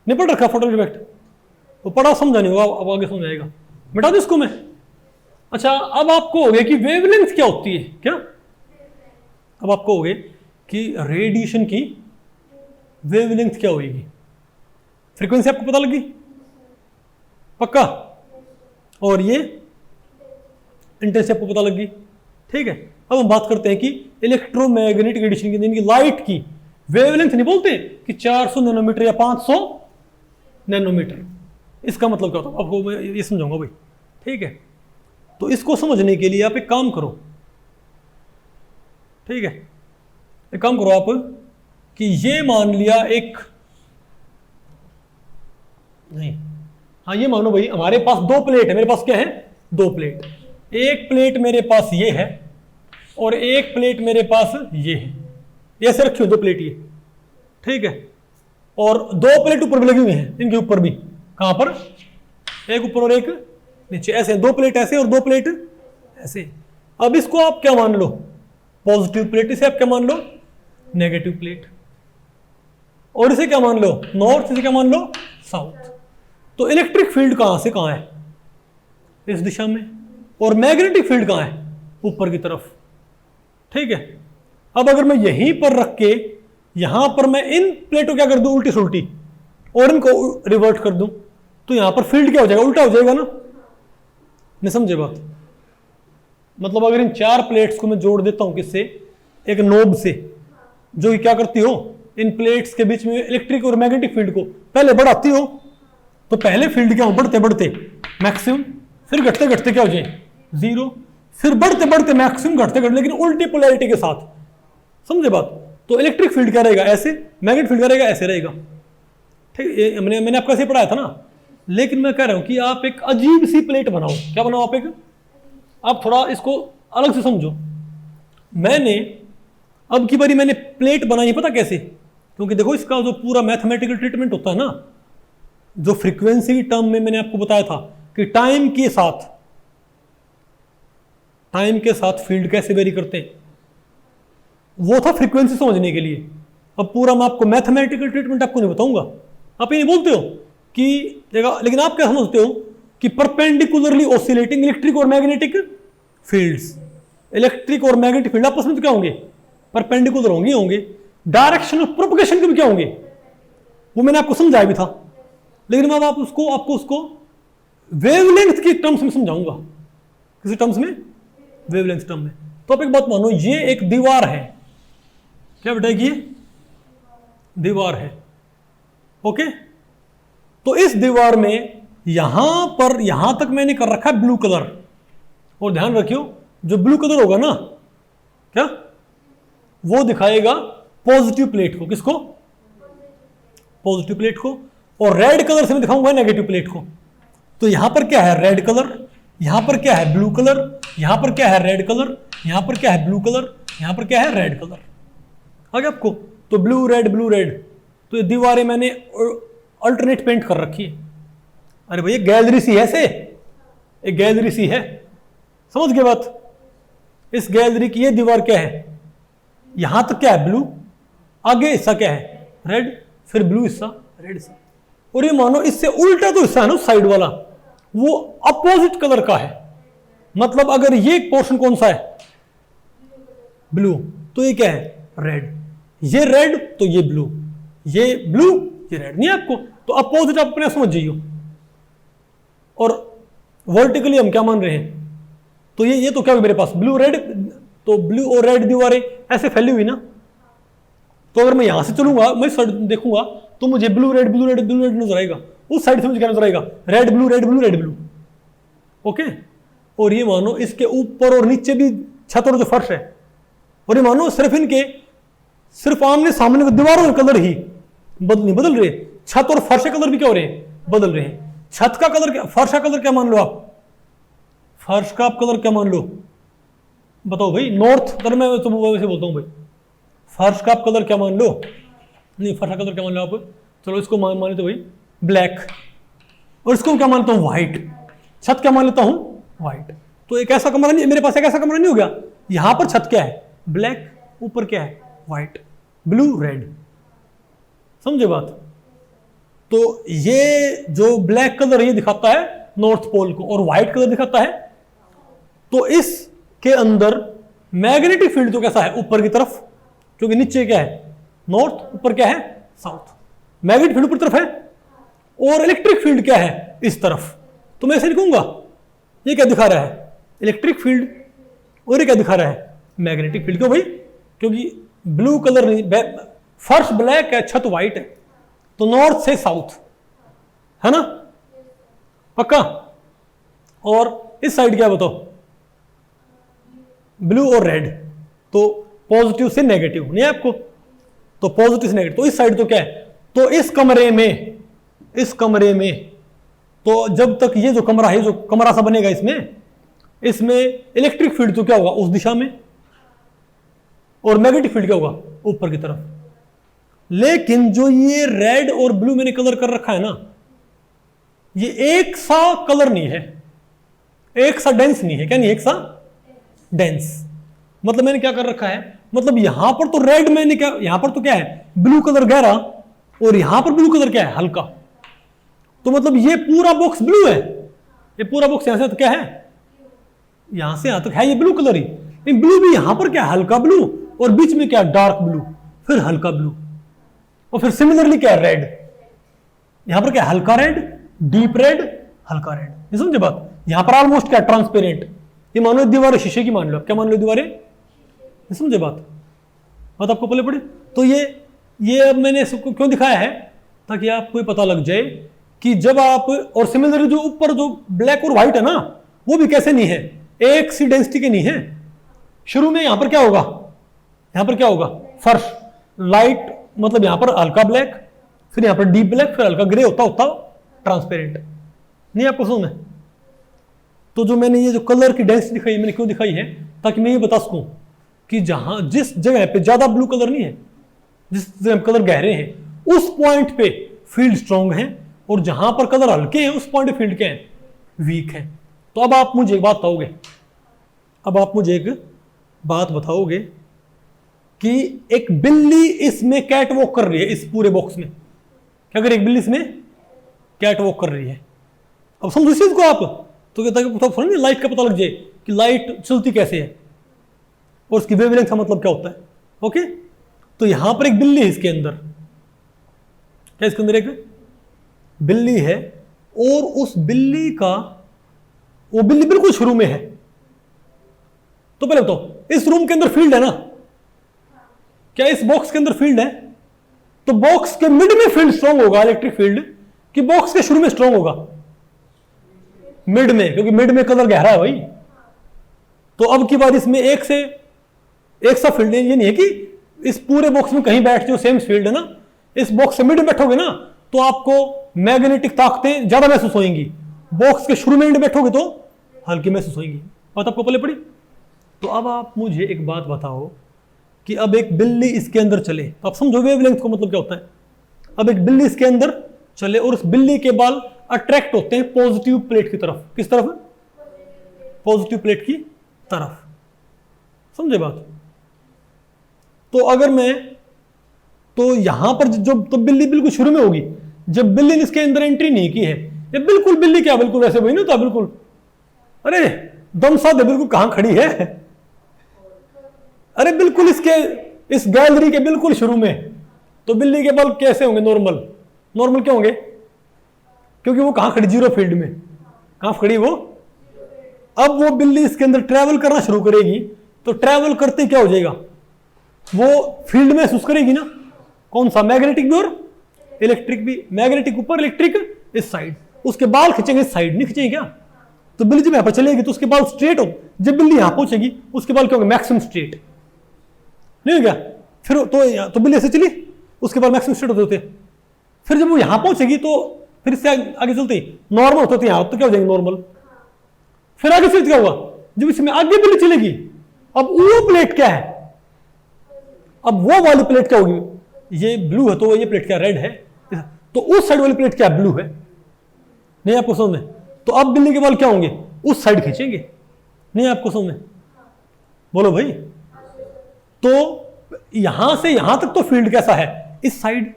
नहीं पढ़ रखा फोटो इफेक्ट? वो पढ़ा, समझा नहीं होगा, अब आगे समझ आएगा। मिटा दो इसको मैं। अच्छा अब आपको हो गया कि वेवलेंथ क्या होती है, क्या अब आपको हो गया कि रेडिएशन की वेवलेंथ क्या होगी। फ्रीक्वेंसी आपको पता लगी पक्का, और ये इंटेंसिटी आपको पता लगी, ठीक है। अब हम बात करते हैं कि इलेक्ट्रोमैग्नेटिक रेडिएशन की, यानी लाइट की वेवलेंथ नहीं बोलते कि 400 नैनोमीटर या 500 नैनोमीटर, इसका मतलब क्या होता है आपको मैं ये समझाऊंगा भाई, ठीक है। तो इसको समझने के लिए आप एक काम करो, ठीक है, एक काम करो आप कि ये मान लिया एक, नहीं हाँ ये मानो भाई हमारे पास 2 प्लेट है, मेरे पास क्या है 2 प्लेट, एक प्लेट मेरे पास ये है और एक प्लेट मेरे पास ये है, ऐसे रखी हो 2 प्लेट ये, ठीक है। और 2 प्लेट ऊपर भी लगी हुई हैं, इनके ऊपर भी, कहां पर, एक ऊपर और एक नीचे, ऐसे 2 प्लेट ऐसे और 2 प्लेट ऐसे। अब इसको आप क्या मान लो, पॉजिटिव प्लेट, इसे आप क्या मान लो नेगेटिव प्लेट, और इसे क्या मान लो नॉर्थ, इसे क्या मान लो साउथ। तो इलेक्ट्रिक फील्ड कहां से कहां है, इस दिशा में, और मैग्नेटिक फील्ड कहां है ऊपर की तरफ, ठीक है। अब अगर मैं यहीं पर रख के यहां पर मैं इन प्लेटों क्या कर दूं उल्टी सुल्टी और इनको रिवर्ट कर दूं, तो यहां पर फील्ड क्या हो जाएगा, उल्टा हो जाएगा ना, नहीं समझे बात? मतलब अगर इन 4 प्लेट्स को मैं जोड़ देता हूं किससे, एक नोब से, जो क्या करती हो इन प्लेट्स के बीच में इलेक्ट्रिक और मैग्नेटिक फील्ड को पहले बढ़ाती हो, तो पहले फील्ड क्या हो बढ़ते बढ़ते मैक्सिमम, फिर घटते घटते क्या हो जाए 0, फिर बढ़ते बढ़ते मैक्सिमम घटते घटते, लेकिन उल्टी पोलैरिटी के साथ, समझे बात? तो इलेक्ट्रिक फील्ड क्या रहेगा ऐसे, मैग्नेटिक फील्ड क्या रहेगा ऐसे रहेगा, ठीक। मैंने आपको ऐसे पढ़ाया था ना। लेकिन मैं कह रहा हूं कि आप एक अजीब सी प्लेट बनाओ, क्या बनाओ आप एक, आप थोड़ा इसको अलग से समझो। मैंने अब की बारी मैंने प्लेट बनाई, पता कैसे? क्योंकि देखो इसका जो पूरा मैथमेटिकल ट्रीटमेंट होता है ना, जो फ्रीक्वेंसी टर्म में मैंने आपको बताया था कि टाइम के साथ फील्ड कैसे वेरी करते हैं, वो था फ्रीक्वेंसी समझने के लिए। अब पूरा मैं आपको मैथमेटिकल ट्रीटमेंट आपको नहीं बताऊंगा। आप ये नहीं बोलते हो कि देखा, लेकिन आप क्या समझते हो कि परपेंडिकुलरली ऑसिलेटिंग इलेक्ट्रिक और मैग्नेटिक फील्ड्स, इलेक्ट्रिक और मैग्नेटिक फील्ड आपस में तो क्या होंगे परपेंडिकुलर होंगे। डायरेक्शन ऑफ प्रोपगेशन के भी क्या होंगे, वो मैंने आपको समझाया भी था, लेकिन मैं आपको उसको वेवलेंथ की टर्म्स में समझाऊंगा। किसी टर्म्स में, वेवलेंथ टर्म में। तो आप एक बात मानो, ये एक दीवार है, क्या बेटा ये दीवार है, ओके। तो इस दीवार में यहां पर यहां तक मैंने कर रखा है ब्लू कलर, और ध्यान रखियो जो ब्लू कलर होगा ना, क्या वो दिखाएगा पॉजिटिव प्लेट को, किसको पॉजिटिव प्लेट को, और रेड कलर से मैं दिखाऊंगा नेगेटिव प्लेट को। तो यहां पर क्या है रेड कलर, यहां पर क्या है ब्लू कलर, यहां पर क्या है रेड कलर, यहां पर क्या है ब्लू कलर, यहां पर क्या है रेड कलर। आ गया आपको? तो ब्लू रेड तो ये दीवारें मैंने अल्टरनेट पेंट कर रखी है। अरे भैया गैलरी सी है से, एक गैलरी सी है, समझ गए बात। इस गैलरी की ये दीवार क्या है, यहां तक क्या है ब्लू, आगे हिस्सा क्या है रेड, फिर ब्लू हिस्सा, रेड हिस्सा। और ये मानो इससे उल्टा तो हिस्सा है ना साइड वाला, वो अपोजिट कलर का है। मतलब अगर ये पोर्शन कौन सा है ब्लू, तो ये क्या है रेड, ये रेड तो ये ब्लू, ये ब्लू ये रेड। नहीं आपको तो अपोजिट आप अपने समझ जाइए। और वर्टिकली हम क्या मान रहे हैं, तो ये तो क्या है मेरे पास ब्लू रेड, तो ब्लू और रेड दीवारें ऐसे फैली हुई ना। तो अगर मैं यहां से चलूंगा, मैं साइड देखूंगा तो मुझे blue red blue red blue red नजर आएगा, उस साइड से मुझे क्या नजर आएगा red blue red blue red blue. Okay. और ये मानो इसके ऊपर और नीचे भी छत और जो फर्श है, और ये मानो सिर्फ इनके सिर्फ आमने सामने के दीवारों के कलर ही बदल रहे, छत और फर्श के कलर भी क्या हो रहे हैं बदल रहे हैं। छत का कलर क्या, फर्श का कलर क्या मान लो आप, फर्श का आप कलर क्या मान लो बताओ भाई, नॉर्थ अगर मैं तो वैसे बोलता हूं भाई, फर्श का आप कलर क्या मान लो, नहीं फर्श का कलर क्या मान लो आप, चलो इसको मान लेते भाई ब्लैक, और इसको क्या मानता हूं व्हाइट, छत क्या मान लेता हूं व्हाइट। तो एक ऐसा कमरा नहीं मेरे पास, एक ऐसा कमरा नहीं हो गया, यहां पर छत क्या है ब्लैक, ऊपर क्या है व्हाइट, ब्लू रेड, समझे बात। तो ये जो ब्लैक कलर ये दिखाता है नॉर्थ पोल को, और व्हाइट कलर दिखाता है, तो इसके अंदर मैग्नेटिक फील्ड तो कैसा है ऊपर की तरफ, क्योंकि नीचे क्या है नॉर्थ, ऊपर क्या है साउथ, मैग्नेटिक फील्ड ऊपर तरफ है, और इलेक्ट्रिक फील्ड क्या है इस तरफ। तो मैं ऐसे लिखूंगा, ये क्या दिखा रहा है इलेक्ट्रिक फील्ड, और ये क्या दिखा रहा है मैग्नेटिक फील्ड। क्यों भाई, क्योंकि ब्लू कलर नहीं, फर्श ब्लैक है छत व्हाइट है, तो नॉर्थ से साउथ है ना पक्का। और इस साइड क्या बताओ ब्लू और रेड, तो पॉजिटिव से नेगेटिव नहीं है आपको, तो पॉजिटिव से नेगेटिव। तो इस साइड तो क्या है, तो इस कमरे में तो जब तक ये जो कमरा है, जो कमरा सा बनेगा इसमें इलेक्ट्रिक फील्ड तो क्या होगा उस दिशा में, और मैग्नेटिक फील्ड क्या होगा ऊपर की तरफ। लेकिन जो ये रेड और ब्लू मैंने कलर कर रखा है ना, ये एक सा कलर नहीं है, एक सा डेंस नहीं है। क्या नहीं, एक सा डेंस। मतलब मैंने क्या कर रखा है, मतलब यहां पर तो रेड मैंने क्या, यहां पर तो क्या है ब्लू कलर गहरा, और यहां पर ब्लू कलर क्या है हल्का। तो मतलब ये पूरा बॉक्स ब्लू है, ये पूरा बॉक्स यहां से तो क्या है, यहां से यहां तक है ये ब्लू कलर ही। ब्लू भी यहां पर क्या है हल्का ब्लू, और बीच में क्या है डार्क ब्लू, फिर हल्का ब्लू, और फिर सिमिलरली क्या है रेड, यहां पर क्या है हल्का रेड, डीप रेड, हल्का रेड। ये समझे बात। यहां पर ऑलमोस्ट क्या ट्रांसपेरेंट, ये मानो दीवारें शीशे की मान लो, क्या मान लो दीवारें, ये समझे बात आपको पहले पड़े। तो ये अब मैंने सबको क्यों दिखाया है, ताकि आपको ये पता लग जाए कि जब आप, और सिमिलरली जो ऊपर जो ब्लैक और व्हाइट है ना, वो भी कैसे नहीं है एक सी डेंसिटी के नहीं है। शुरू में यहां पर क्या होगा, यहां पर क्या होगा फर्श लाइट, मतलब यहां पर हल्का ब्लैक, फिर यहां पर डीप ब्लैक, फिर हल्का ग्रे होता ट्रांसपेरेंट। नहीं आपको समझ में। तो जो मैंने ये जो कलर की डेंसिटी दिखाई, मैंने क्यों दिखाई है, ताकि मैं ये बता सकूं कि जहां जिस जगह पे ज्यादा ब्लू कलर नहीं है, जिस जगह कलर गहरे हैं उस पॉइंट पे फील्ड स्ट्रॉन्ग है, और जहां पर कलर हल्के हैं उस पॉइंट पे फील्ड क्या है वीक है। तो अब आप मुझे एक बात बताओगे, अब आप मुझे एक बात बताओगे कि एक बिल्ली इसमें कैट वॉक कर रही है, इस पूरे बॉक्स में क्या कर रही है, एक बिल्ली इसमें कैट वॉक कर रही है। अब समझो इस चीज को आप, तो कहता है लाइट का पता लग जाए कि लाइट चलती कैसे है, और उसकी वेवलेंथ का मतलब क्या होता है। ओके, तो यहां पर एक बिल्ली है इसके अंदर, क्या इसके अंदर एक बिल्ली है, और उस बिल्ली का, वो बिल्ली बिल्कुल शुरू में है। तो पहले बताओ इस रूम के अंदर फील्ड है ना, क्या इस बॉक्स के अंदर फील्ड है, तो बॉक्स के मिड में फील्ड स्ट्रांग होगा इलेक्ट्रिक फील्ड, कि बॉक्स के शुरू में स्ट्रांग होगा मिड में, क्योंकि मिड में कलर गहरा है भाई। तो अब की बात इसमें एक सा फील्ड है, ये नहीं है कि इस पूरे बॉक्स में कहीं बैठ जाओ सेम फील्ड है ना, इस बॉक्स से मिड में बैठोगे ना तो आपको मैग्नेटिक ताकतें ज्यादा महसूस होंगी, बॉक्स के शुरू में बैठोगे तो हल्की महसूस होंगी। बात आपको पहले पड़ी। तो अब आप मुझे एक बात बताओ कि अब एक बिल्ली इसके अंदर चले, तो आप समझो वेवलेंथ को मतलब क्या होता है। अब एक बिल्ली इसके अंदर चले और उस बिल्ली के बाल अट्रैक्ट होते हैं पॉजिटिव प्लेट की तरफ। किस तरफ? पॉजिटिव प्लेट की तरफ। समझे बात? तो अगर मैं, तो यहां पर जो तो बिल्ली बिल्कुल शुरू में होगी जब बिल्ली ने इसके अंदर एंट्री नहीं की है। ये बिल्कुल बिल्ली क्या बिल्कुल ऐसे वही ना था बिल्कुल, अरे दम साधे बिल्कुल कहां खड़ी है, अरे बिल्कुल इसके इस गैलरी के बिल्कुल शुरू में। तो बिल्ली के बाल कैसे होंगे? नॉर्मल। नॉर्मल क्यों होंगे? क्योंकि वो कहां खड़ी? जीरो फील्ड में। कहां खड़ी वो? अब वो बिल्ली इसके अंदर ट्रैवल करना शुरू करेगी तो ट्रैवल करते क्या हो जाएगा? वो फील्ड महसूस करेगी ना। कौन सा? मैग्नेटिक भी और इलेक्ट्रिक भी। मैग्नेटिक ऊपर, इलेक्ट्रिक इस साइड। उसके बाल खींचेंगे इस साइड, नहीं खींचेंगे क्या? तो बिल्ली जब यहां पर चलेगी तो उसके बाल स्ट्रेट हो। जब बिल्ली यहां पहुंचेगी उसके बाल क्या होंगे? मैक्सिमम स्ट्रेट, नहीं हो गया? फिर तो बिल्ली ऐसे चली, उसके बाल मैक्सिमम स्ट्रेट होते होते। फिर जब वो यहां पहुंचेगी तो फिर इससे आगे चलते ही नॉर्मल होते होते यहां तो क्या हो जाएंगे? नॉर्मल। फिर आगे से क्या हुआ? जब इसमें आगे बिल्ली चलेगी, अब वो प्लेट क्या है? अब वो वाली प्लेट क्या होगी? ये ब्लू है तो ये प्लेट क्या? रेड है। तो उस साइड वाली प्लेट क्या? ब्लू है। नहीं आपको समझ में? तो अब बिल्ली के बाल क्या होंगे? उस साइड खींचेंगे। नहीं आपको समझ में? बोलो भाई। तो यहां से यहां तक तो फील्ड कैसा है? इस साइड।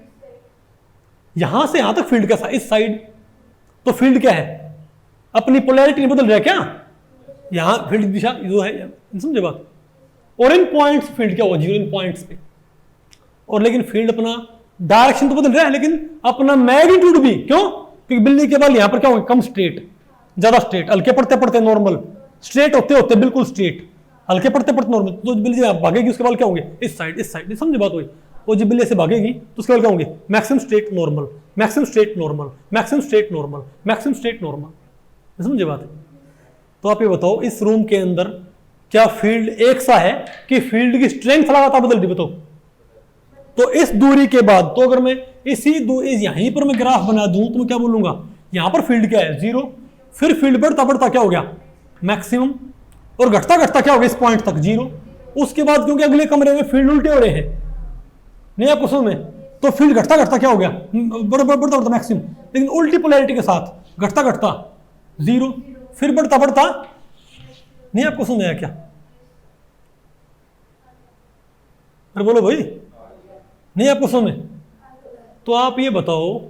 यहां से यहां तक फील्ड कैसा? इस साइड। तो फील्ड क्या है? अपनी पोलैरिटी नहीं बदल रहा है क्या? यहां फील्ड दिशा जो है, समझे बात? और इन पॉइंट्स फील्ड क्या होगा? जीरो इन पॉइंट्स पे। और लेकिन फील्ड अपना डायरेक्शन तो बदल रहा है लेकिन अपना मैग्नीट्यूड भी। क्यों? क्योंकि बिल्ली के बाल यहां पर क्या होंगे? कम स्ट्रेट, ज्यादा स्ट्रेट। हल्के पड़ते पड़ते नॉर्मल, स्ट्रेट होते होते बिल्कुल स्ट्रेट, हल्के पड़ते पड़ते नॉर्मल। तो बिल्ली जब भागेगी उसके बाल क्या होंगे? इस साइड, इस साइड। समझे बात हुई? और जब बिल्ली से भागेगी तो उसके बाल क्या होंगे? Maximum straight, normal, maximum straight, normal, maximum straight, normal, maximum straight, normal. समझे बात? तो आप ये बताओ इस रूम के अंदर क्या फील्ड एक सा है कि फील्ड की स्ट्रेंथ लगातार बदल रही? बताओ। तो इस दूरी के बाद, तो अगर मैं यहीं पर मैं ग्राफ बना दूं तो मैं क्या बोलूंगा? यहां पर फील्ड क्या है? जीरो। फिर फील्ड बढ़ता बढ़ता क्या हो गया? मैक्सिमम। और घटता घटता क्या हो गया? इस पॉइंट तक जीरो। उसके बाद क्योंकि अगले कमरे में फील्ड उल्टे हो रहे हैं, नहीं आपको समझ में? तो फील्ड घटता घटता क्या हो गया? बढ़ता बढ़ता मैक्सिमम, लेकिन उल्टी पोलैरिटी के साथ। घटता घटता जीरो, फिर बढ़ता बढ़ता। नहीं आपको समझ आया क्या? अरे बोलो भाई। नहीं आपको समझ? तो आप ये बताओ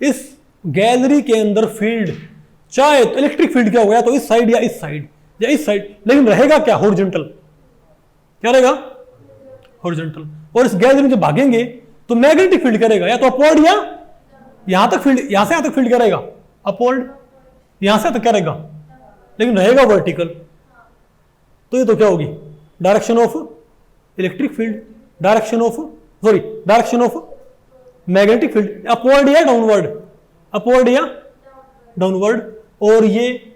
इस गैलरी के अंदर फील्ड चाहे तो इलेक्ट्रिक फील्ड क्या हो गया? तो इस साइड या इस साइड या इस साइड, लेकिन रहेगा क्या? हॉरिजॉन्टल। क्या रहेगा? हॉरिजॉन्टल। और इस गैलरी में जब भागेंगे तो मैग्नेटिक फील्ड करेगा या तो अपवर्ड या यहां तक फील्ड, यहां से यहां तक फील्ड क्या रहेगा? अपवर्ड। यहां से तक क्या रहेगा? लेकिन रहेगा वर्टिकल। तो ये तो क्या होगी? Direction of electric field, direction of magnetic field. Upward या डाउनवर्ड? अपवर्ड या डाउनवर्ड। और ये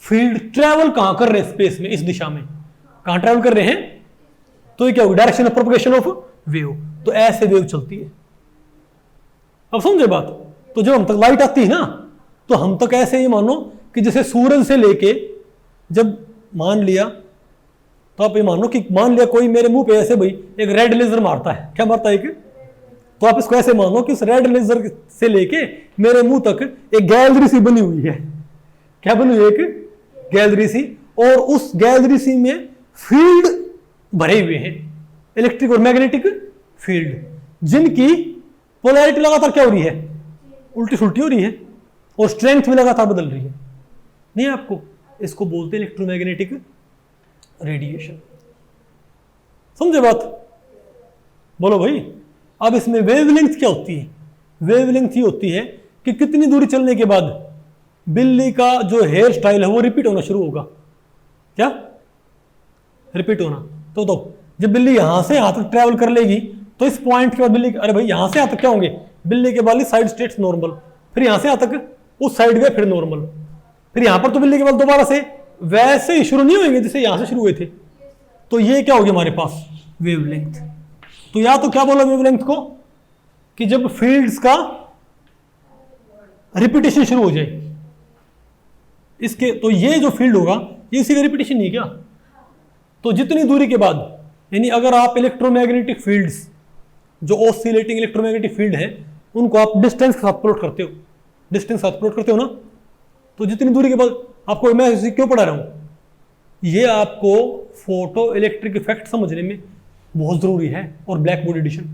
फील्ड ट्रैवल कहां कर रहे हैं? स्पेस में, इस दिशा में। कहां ट्रैवल कर रहे हैं? तो ये क्या होगी? Direction of propagation of wave. तो ऐसे वेव चलती है। अब समझे बात? तो जब हम तक लाइट आती है ना तो हम तक ऐसे ही मानो कि जैसे सूरज से लेके, जब मान लिया तो आप ये मानो कि मान लिया कोई मेरे मुंह पे ऐसे भाई एक रेड लेजर मारता है। क्या मारता है? तो आप इसको ऐसे मानो कि उस रेड लेजर से लेके मेरे मुंह तक एक गैलरी सी बनी हुई है। क्या बनी हुई है? एक गैलरी सी। और उस गैलरी सी में फील्ड भरे हुए हैं, इलेक्ट्रिक और मैग्नेटिक फील्ड, जिनकी पोलैरिटी लगातार क्या हो रही है? उल्टी सुल्टी हो रही है। और स्ट्रेंथ भी लगातार बदल रही है। नहीं आपको? इसको बोलते हैं इलेक्ट्रोमैग्नेटिक रेडिएशन। समझे बात? बोलो भाई। अब इसमें वेवलेंथ क्या होती है? वेवलेंथ ही होती है कि कितनी दूरी चलने के बाद बिल्ली का जो हेयर स्टाइल है वो रिपीट होना शुरू होगा। क्या? रिपीट होना। तो जब बिल्ली यहां से यहां तक ट्रैवल कर लेगी तो इस पॉइंट के बाद बिल्ली, अरे भाई यहां से यहां तक क्या होंगे? बिल्ली के बाल साइड स्टेट्स नॉर्मल, फिर यहां से यहां तक उस साइड गए फिर नॉर्मल, फिर यहां पर तो बिल्ली के बाल दोबारा से वैसे ही शुरू नहीं होंगे जैसे यहां से शुरू हुए थे। तो ये क्या होगी हमारे पास? वेवलेंथ। तो या तो क्या बोला वेवलेंथ को कि जब फील्ड्स का रिपीटेशन शुरू हो जाए इसके, तो ये जो फील्ड होगा ये इसी का रिपीटेशन नहीं क्या? तो जितनी दूरी के बाद, यानी अगर आप इलेक्ट्रोमैग्नेटिक फील्ड्स जो ऑसिलेटिंग इलेक्ट्रोमैग्नेटिक फील्ड है उनको आप डिस्टेंस के साथ प्लॉट करते हो, डिस्टेंस के साथ प्लॉट करते हो ना, तो जितनी दूरी के बाद आपको, मैं इसे क्यों पढ़ा रहा हूँ, ये आपको फोटो इलेक्ट्रिक इफेक्ट समझने में बहुत जरूरी है। और ब्लैक बॉडी एडिशन,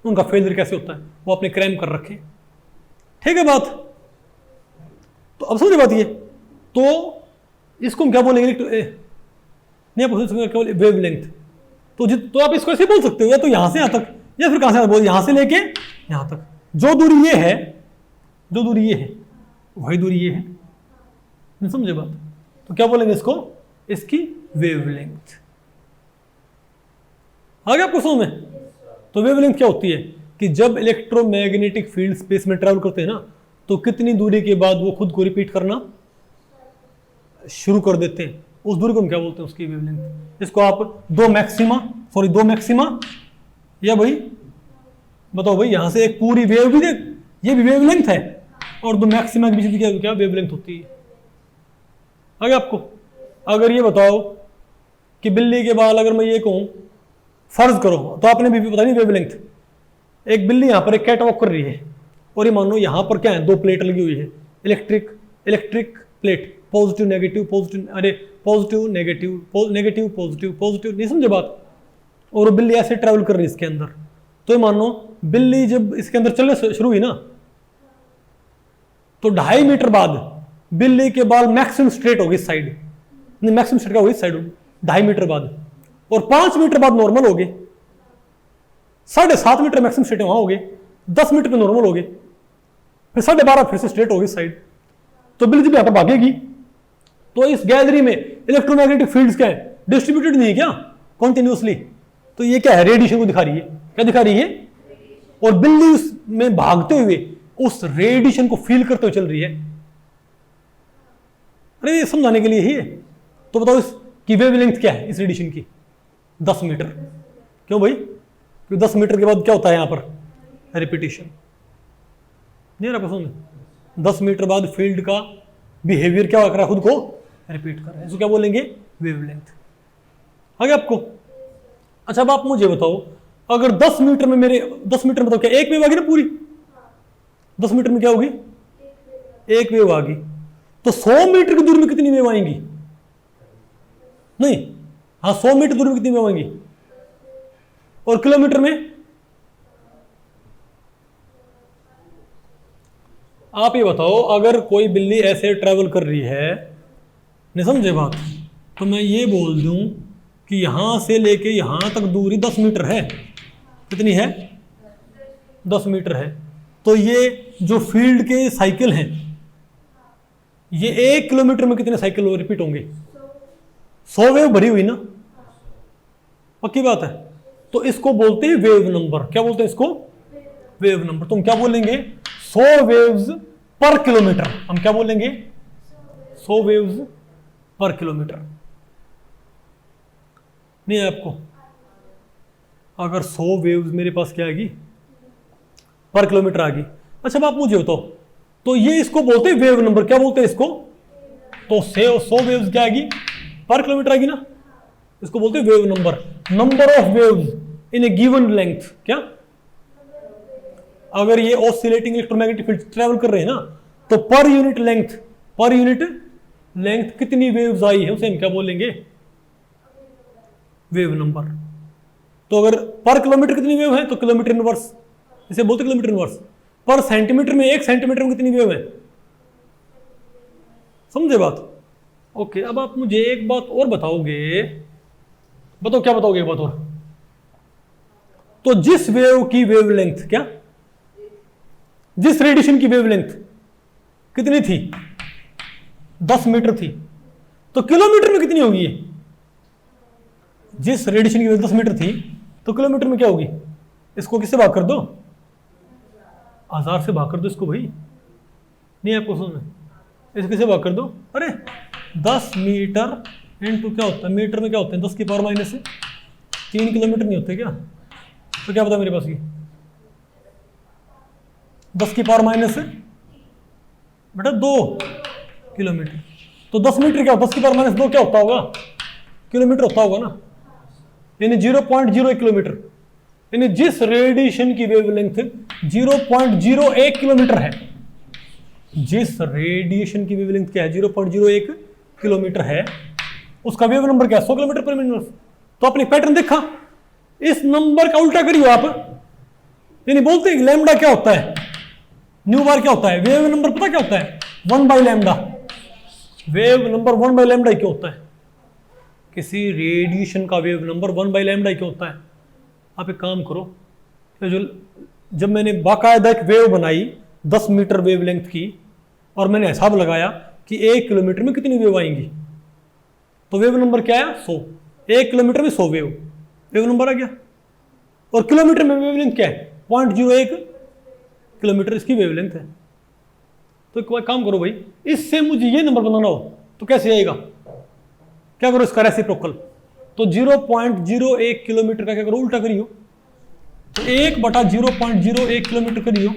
उनका फेलियर कैसे होता है वो आपने क्रैम कर रखे, ठीक है बात। तो अब समझे बात ये, तो इसको हम क्या बोलेंगे, नहीं आप क्या बोले, वेवलेंथ। तो आप इसको ऐसे बोल सकते हो, या तो यहां से यहां तक, या फिर कहां से बोल, यहां से लेके यहां तक। जो दूरी ये है, जो दूरी ये है, वही दूरी ये है, नहीं समझे बात। तो क्या बोलेंगे इसको, इसकी वेवलेंथ। आ गया आपको समझ में। तो वेवलेंथ क्या होती है कि जब इलेक्ट्रोमैग्नेटिक फील्ड स्पेस में ट्रैवल करते हैं ना, तो कितनी दूरी के बाद वो खुद को रिपीट करना शुरू कर देते हैं, उस दूरी को हम क्या बोलते हैं, उसकी वेवलेंथ। इसको आप दो मैक्सिमा, या भाई बताओ भाई, यहां से एक पूरी वेव भी देख, ये भी वेवलेंथ है, और दो मैक्सिमा के बीच में क्या वेवलेंथ होती है। आगे आपको अगर ये बताओ कि बिल्ली के बाल, अगर मैं ये कहूं, फर्ज करो, तो आपने भी पता नहीं वेवलेंथ, एक बिल्ली यहां पर एक कैट वॉक कर रही है, और ये मान लो यहां पर क्या है, दो प्लेट लगी हुई है, electric plate, positive negative, positive, अरे positive negative, negative positive, positive, नहीं समझे बात। और बिल्ली ऐसे ट्रैवल कर रही है इसके अंदर। तो ये मान लो बिल्ली जब इसके अंदर चलने शुरू हुई ना, तो 2.5 मीटर बाद बिल्ली के बाल मैक्सिमम स्ट्रेट होगी इस साइड, नहीं मैक्सिमम स्ट्रेट का होगी इस साइड होगी 2.5 मीटर बाद, और 5 मीटर बाद नॉर्मल हो गए, 7.5 मीटर मैक्सिमम स्ट्रेट वहां हो गए, 10 मीटर पे नॉर्मल हो गए, फिर 12.5 फिर से स्ट्रेट होगी इस साइड। तो बिल्ली जब यहां पर भागेगी, तो इस गैलरी में इलेक्ट्रोमैग्नेटिक फील्ड्स क्या है, डिस्ट्रीब्यूटेड नहीं है क्या कॉन्टिन्यूसली। तो ये क्या है, रेडिएशन को दिखा रही है, क्या दिखा रही है, और बिल्ली उसमें भागते हुए उस रेडिएशन को फील करते हुए चल रही है। अरे ये समझाने के लिए ही है। तो बताओ इसकी वेवलेंथ क्या है इस रेडिएशन की, 10 मीटर। क्यों भाई, क्योंकि 10 मीटर के बाद क्या होता है यहां पर, रिपीटेशन। नहीं रहा पसंद, 10 मीटर बाद फील्ड का बिहेवियर क्या कर रहा है, खुद को रिपीट कर रहा है, इसको क्या बोलेंगे, वेवलेंथ। आगे आपको, अच्छा अब आप मुझे बताओ, अगर 10 मीटर में मेरे 10 मीटर में तो क्या एक वेव आ गई ना पूरी, 10 मीटर में क्या होगी, एक वेव आ गई। तो 100 मीटर की दूरी में कितनी वेव आएंगी, नहीं हाँ 100 मीटर दूरी में कितनी वेव आएंगी, और किलोमीटर में आप ये बताओ, अगर कोई बिल्ली ऐसे ट्रैवल कर रही है, नहीं समझे बात, तो मैं ये बोल दूं कि यहां से लेके यहां तक दूरी 10 मीटर है, कितनी है, 10 मीटर है। तो ये जो फील्ड के साइकिल हैं, ये 1 किलोमीटर में कितने साइकिल रिपीट होंगे, 100 वेव भरी हुई ना, पक्की बात है। तो इसको बोलते हैं वेव नंबर, क्या बोलते हैं इसको, वेव नंबर। तो हम क्या बोलेंगे, 100 वेव्स पर किलोमीटर, हम क्या बोलेंगे, 100 वेव्स पर किलोमीटर। नहीं है आपको, अगर 100 वेव्स मेरे पास क्या आएगी, पर किलोमीटर आ गई। अच्छा अब आप मुझे बताओ, तो ये इसको बोलते हैं वेव नंबर, क्या बोलते हैं इसको, तो 100 वेव्स क्या आएगी, पर किलोमीटर आएगी ना, इसको बोलते हैं wave number. Number of waves in A given length, क्या, अगर ये ऑसिलेटिंग इलेक्ट्रोमैग्नेटिक फील्ड ट्रैवल कर रहे हैं ना, तो पर यूनिट लेंथ कितनी वेव्स आई है, उसे हम क्या बोलेंगे, वेव नंबर। तो अगर पर किलोमीटर कितनी वेव है, तो किलोमीटर इनवर्स, इसे बोलते किलोमीटर इनवर्स। पर सेंटीमीटर में, 1 सेंटीमीटर में कितनी वेव है, समझे बात। ओके, अब आप मुझे एक बात और बताओगे, बताओ क्या बताओगे, एक बात और। तो जिस वेव की वेवलेंथ, क्या, जिस रेडिएशन की वेवलेंथ कितनी थी, 10 मीटर थी, तो किलोमीटर में कितनी होगी, जिस रेडिएशन की वेवलेंथ 10 मीटर थी, तो किलोमीटर में क्या होगी, इसको किससे भाग कर दो, 1000 से भाग कर दो इसको भाई, नहीं आपको समझ, इसको किससे भाग कर दो, अरे 10 मीटर इनटू क्या होता है, मीटर में क्या होते हैं, 10 की पावर माइनस 3 किलोमीटर नहीं होते क्या, तो क्या पता मेरे पास, ये 10 की पावर माइनस बेटा 2 किलोमीटर। तो 10 मीटर क्या होता है, 10 की पावर माइनस 2 क्या होता होगा, किलोमीटर होता होगा ना, यानी 0.01 किलोमीटर। यानी जिस रेडिएशन की वेवलेंथ 0.01 किलोमीटर है, जिस रेडिएशन की वेवलेंथ क्या है 0.01 किलोमीटर है, उसका वेव नंबर क्या है 100 किलोमीटर पर मिनट। तो आपने पैटर्न देखा, इस नंबर का उल्टा करियो आप, यानी बोलते हैं लैम्डा क्या होता है, न्यू बार क्या होता है, वेव नंबर पता क्या होता है 1/λ। वेव नंबर 1/λ क्या होता है, किसी रेडिएशन का वेव नंबर 1/λ क्या होता है। आप एक काम करो, जो जब मैंने बाकायदा एक वेव बनाई 10 मीटर वेवलेंथ की और मैंने हिसाब लगाया कि 1 किलोमीटर में कितनी वेव आएंगी, तो वेव नंबर क्या है 100। 1 किलोमीटर में 100 वेव नंबर आ गया। और किलोमीटर में वेवलेंथ क्या है 0.01 किलोमीटर इसकी वेवलेंथ है। तो एक काम करो भाई, इससे मुझे ये नंबर बनाना हो तो कैसे आएगा, क्या करो इसका रेसिप्रोकल, तो 0.01 किलोमीटर का क्या करो उल्टा करियो, तो 1/0.01 किलोमीटर करियो,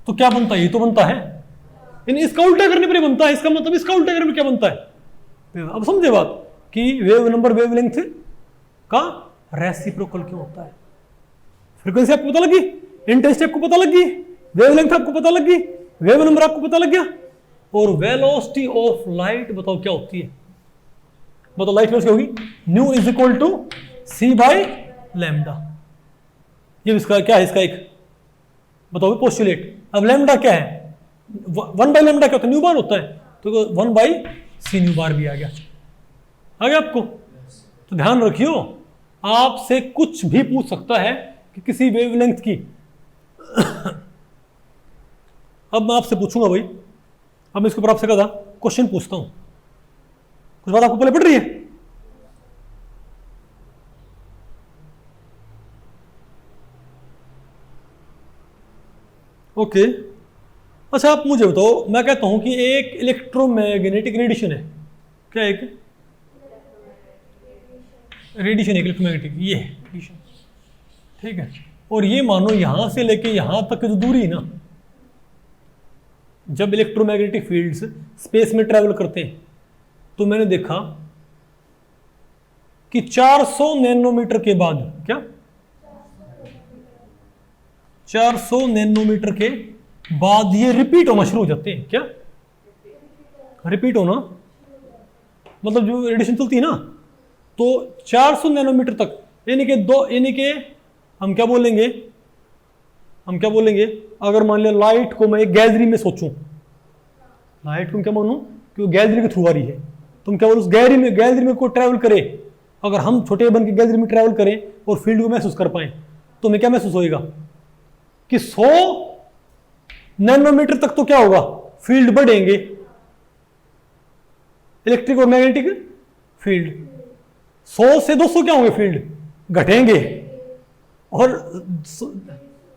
तो क्या बनता है, ये तो बनता है, यानी इसका उल्टा करने पर ही बनता है, इसका मतलब इसका उल्टा करने पर क्या बनता है। अब समझे बात कि वेव नंबर वेवलेंथ का रेसिप्रोकल क्यों होता है। फ्रीक्वेंसी आपको पता लगी, इंटेंसिटी आपको पता लगी, वेवलेंथ आपको पता लगी, वेव नंबर आपको पता लग गया, और वेलोसिटी ऑफ लाइट बताओ क्या होती है, बताओ लाइट वेलोसिटी होगी nu is equal to c/λ। ये इसका क्या है, इसका एक बताओ पोस्टुलेट। अब लैम्डा क्या है, 1/λ क्या होता है, न्यू बार होता है, तो 1/c न्यू बार भी आ गया आपको। तो ध्यान रखियो, आपसे कुछ भी पूछ सकता है कि किसी वेवलेंथ की अब मैं आपसे पूछूंगा भाई, अब मैं इसके ऊपर आपसे कहा क्वेश्चन पूछता हूं, कुछ बात आपको पहले पड़ रही है। ओके अच्छा, आप मुझे बताओ, मैं कहता हूं कि एक इलेक्ट्रोमैग्नेटिक रेडिएशन है, क्या एक रेडिएशन, एक इलेक्ट्रोमैग्नेटिक ये रेडिएशन, ठीक है, और ये मानो यहां से लेके यहां तक जो दूरी है ना, जब इलेक्ट्रोमैग्नेटिक फील्ड्स स्पेस में ट्रैवल करते हैं तो मैंने देखा कि 400 नैनोमीटर के बाद, क्या 400 नैनोमीटर के बाद ये रिपीट होना शुरू हो जाते हैं। क्या रिपीट होना मतलब जो रेडिएशन चलती है ना, तो 400 नैनोमीटर तक, यानी कि हम क्या बोलेंगे, अगर मान लिया लाइट को मैं एक गैलरी में सोचूं, लाइट को क्या मानूं कि वो गैलरी के थ्रू आ रही है, तुम क्या बोलो उस गैलरी में कोई ट्रैवल करे, अगर हम छोटे बन के गैलरी में ट्रैवल करें और फील्ड को महसूस कर पाए तो हमें क्या महसूस होएगा कि 100 नैनोमीटर तक तो क्या होगा, फील्ड बढ़ेंगे, इलेक्ट्रिक और मैग्नेटिक फील्ड। 100 से 200 क्या होंगे, फील्ड घटेंगे, और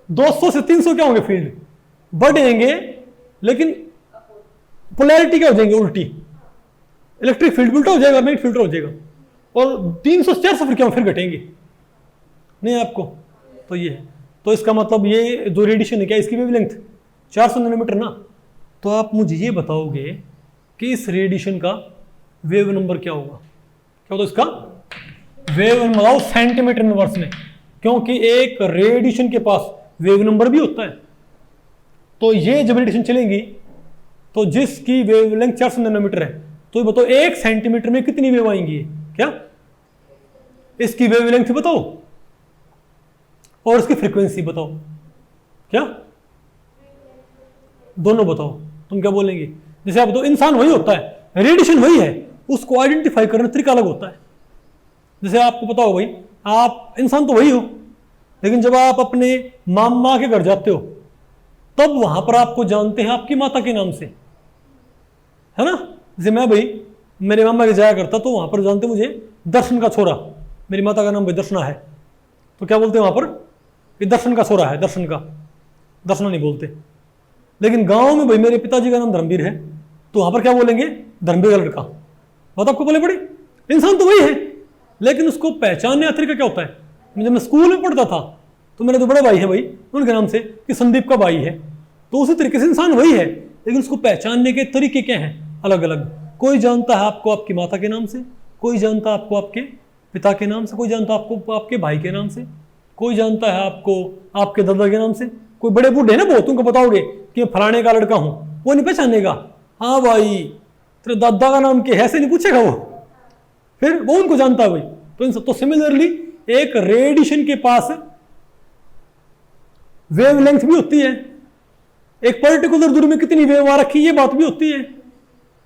200 से 300 क्या होंगे, फील्ड बढ़ेंगे, लेकिन पोलैरिटी क्या हो जाएंगे, उल्टी, इलेक्ट्रिक फील्ड उल्टा हो जाएगा, मैग्नेटिक फील्ड हो जाएगा, और 300 से 400 फिर क्या फिर घटेंगे नहीं आपको। तो ये तो इसका मतलब ये जो रेडिएशन है क्या, इसकी वेवलेंथ 400 नैनोमीटर ना। तो आप मुझे ये बताओगे कि इस रेडिएशन का वेव नंबर क्या होगा, क्या होता इसका वेव नंबर, बताओ सेंटीमीटर इनवर्स में, क्योंकि एक रेडिएशन के पास वेव नंबर भी होता है। तो ये जब रेडिएशन चलेंगी तो जिसकी वेवलेंथ 400 नैनोमीटर है, तो ये बताओ 1 सेंटीमीटर में कितनी वेव आएंगी, क्या इसकी वेवलेंथ बताओ और इसकी फ्रीक्वेंसी बताओ, क्या दोनों बताओ, तुम क्या बोलेंगे। जैसे आप बताओ इंसान वही होता है, रेडिएशन वही है, उसको आइडेंटिफाई करने तरीका अलग होता है। जैसे आपको पता हो भाई, आप इंसान तो वही हो, लेकिन जब आप अपने मामा के घर जाते हो तब वहां पर आपको जानते हैं आपकी माता के नाम से, है ना। जैसे मैं भाई मेरे मामा के जाया करता तो वहां पर जानते मुझे दर्शन का छोरा, मेरी माता का नाम भाई दर्शना है, तो क्या बोलते हैं वहां पर कि दर्शन का छोरा है, दर्शना नहीं बोलते। लेकिन गांव में भाई मेरे पिताजी का नाम धर्मवीर है, तो वहां पर क्या बोलेंगे, धर्मवीर का लड़का। बात आपको बोले पड़ी, इंसान तो वही है, लेकिन उसको पहचानने का तरीका क्या होता है। जब मैं स्कूल में पढ़ता था तो मेरे जो बड़े भाई है भाई, उनके नाम से कि संदीप का भाई है, तो उसी तरीके से इंसान वही है, लेकिन उसको पहचानने के तरीके क्या हैं, अलग अलग। कोई जानता है आपको आपकी माता के नाम से, कोई जानता है आपको आपके पिता के नाम से, कोई जानता है आपको आपके भाई के नाम से, कोई जानता है आपको आपके दादा के नाम से? कोई बड़े बूढ़े ना बहुत, उनको बताओगे कि फलाने का लड़का हूं, वो नहीं पहचानेगा। हाँ भाई तेरे दादा का नाम क्या है, ऐसे नहीं पूछेगा वो, फिर वो उनको जानता है भाई। तो सिमिलरली एक रेडिएशन के पास वेवलेंथ भी होती है, एक पर्टिकुलर दूरी में कितनी वेव आ रखी है ये बात भी होती है।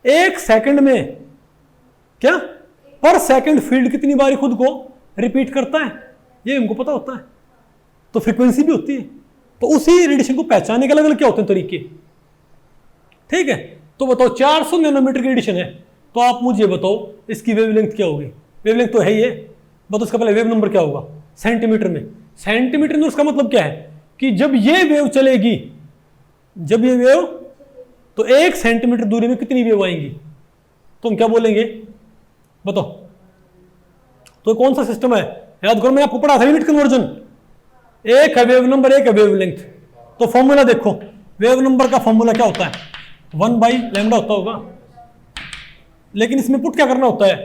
एक सेकंड में क्या पर सेकंड फील्ड कितनी बार खुद को रिपीट करता है ये हमको पता होता है। तो फ्रीक्वेंसी भी होती है। तो उसी रेडिएशन को पहचानने के अलग अलग क्या होते हैं तरीके, ठीक है। तो बताओ 400 नैनोमीटर की रेडिएशन है, तो आप मुझे बताओ इसकी वेवलेंथ क्या होगी? वेवलेंथ तो है ही है, बताओ उसका पहले वेव नंबर क्या होगा सेंटीमीटर में। सेंटीमीटर में उसका मतलब क्या है कि जब ये वेव चलेगी, जब ये वेव, तो 1 सेंटीमीटर दूरी में कितनी वेव आएंगी, तो हम क्या बोलेंगे बताओ। तो कौन सा सिस्टम है, याद करो मैं आपको पढ़ा था यूनिट कन्वर्जन। एक है वेव नंबर, एक है वेवलेंथ। तो फॉर्मूला देखो, वेव नंबर का फॉर्मूला क्या होता है 1/λ होता होगा, लेकिन इसमें पुट क्या करना होता है,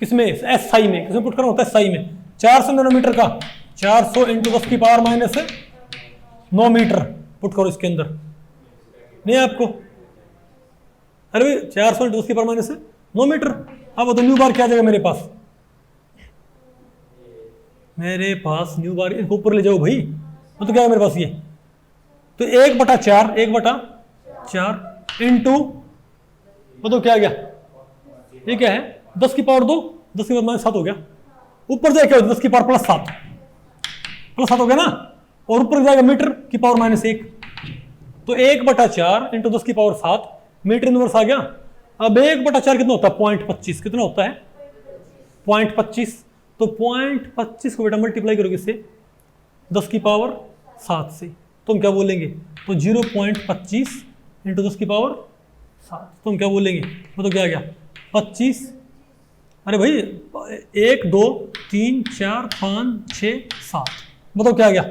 किसमें SI में, किसमें पुट करना होता है SI में। 400 नैनोमीटर का 400 × 10⁻9 मीटर पुट करो इसके अंदर, नहीं आपको, अरे भाई 400 × 10⁻9 मीटर। अब तो न्यू बार क्या आ जाएगा मेरे पास, न्यू बार इसको ऊपर ले जाओ भाई, वो तो क्या है मेरे पास ये, तो 1/4 इंटू, तो क्या आ गया, ये क्या है 10 की पावर 2, 10 की पावर -7 हो गया। ऊपर जाए क्या 10 की पावर +7 हो गया ना, और ऊपर जाएगा मीटर की पावर -1, तो 1/4 इंटू 10 की पावर 7 मीटर इनवर्स आ गया। अब 1/4 कितना होता है 0.25, कितना होता है 0.25, तो 0.25 को बेटा मल्टीप्लाई करोगे इससे 10 की पावर 7 से, तो हम क्या बोलेंगे, तो 0.25 इंटू 10 की पावर 7, तो हम क्या बोलेंगे, वो तो क्या आ गया 25, अरे भाई 1 2 3 4 5 6 7, बताओ क्या आ गया,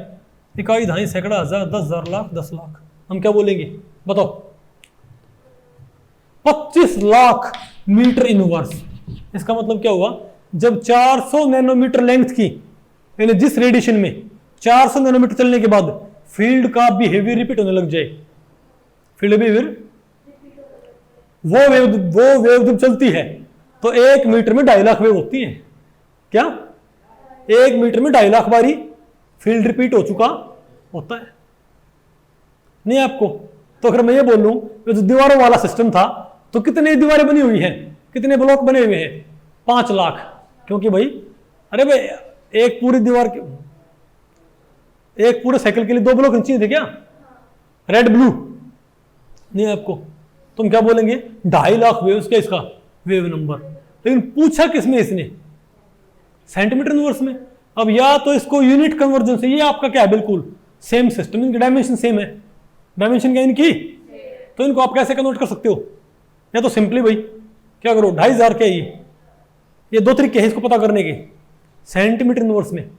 इकाई दहाई सैकड़ा हजार 10,000 लाख 10 लाख, हम क्या बोलेंगे बताओ 25 लाख मीटर इनवर्स। इसका मतलब क्या हुआ, जब 400 नैनोमीटर लेंथ की, यानी जिस रेडिएशन में 400 नैनोमीटर चलने के बाद फील्ड का बिहेवियर रिपीट होने लग जाए, फील्ड बिहेवियर, वो वेव जब चलती है तो 1 मीटर में 2.5 लाख वेव होती है। क्या 1 मीटर में 2.5 लाख बारी फील्ड रिपीट हो चुका होता है, नहीं आपको। तो अगर मैं ये बोलूं जो दीवारों वाला सिस्टम था, तो कितनी दीवारें बनी हुई हैं, कितने ब्लॉक बने हुए हैं 5 लाख, क्योंकि भाई अरे भाई एक पूरी दीवार के, एक पूरे साइकिल के लिए 2 ब्लॉक चाहिए थे क्या, रेड ब्लू, नहीं आपको। तुम क्या बोलेंगे 2.5 लाख वेव्स का इसका वेव नंबर, लेकिन पूछा किसमें इसने, सेंटीमीटर इनवर्स में। अब या तो इसको यूनिट कन्वर्जन से, ये आपका क्या है बिल्कुल सेम सिस्टम, इनकी डायमेंशन सेम है, डायमेंशन क्या इनकी, तो इनको आप कैसे कन्वर्ट कर सकते हो, या तो सिंपली भाई क्या करो 2,500 के ये 2 तरीके हैं इसको पता करने के सेंटीमीटर इनवर्स में।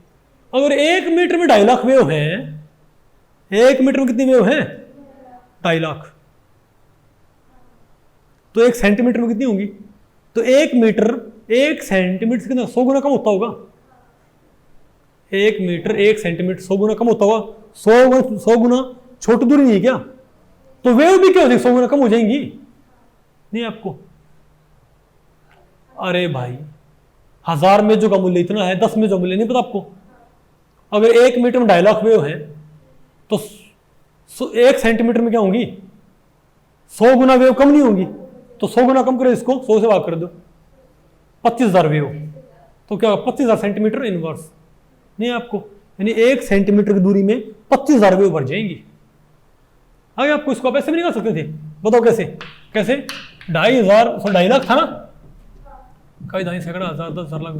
अगर 1 मीटर में 2.5 लाख वेव है, 1 मीटर में कितनी वेव है 2.5 लाख, तो 1 सेंटीमीटर में कितनी होंगी, तो 1 मीटर 1 सेंटीमीटर से कितना 100 गुना कम होता होगा, 1 मीटर 1 सेंटीमीटर 100 गुना कम होता होगा, 100 गुना छोटी दूरी नहीं है क्या, तो वेव भी क्या हो जाएगी 100 गुना कम हो जाएंगी, नहीं आपको। अरे भाई 1000 में जो का मूल्य इतना है, 10 में जो मूल्य नहीं पता आपको। अगर 1 मीटर में 2.5 लाख वेव है, तो 1 सेंटीमीटर में क्या होंगी 100 गुना वेव कम नहीं होंगी, तो 100 गुना कम करो इसको, 100 से भाग कर दो 25,000 वेव, तो क्या 25,000 सेंटीमीटर इनवर्स, नहीं आपको, यानी 1 सेंटीमीटर की दूरी में 25,000 वेव भर जाएंगी। आगे आपको इसको आप ऐसे भी निकाल सकते थे, बताओ कैसे, कैसे 2.5 लाख था ना, कई 2.5 सैकड़ा 1000 10,000 लाख,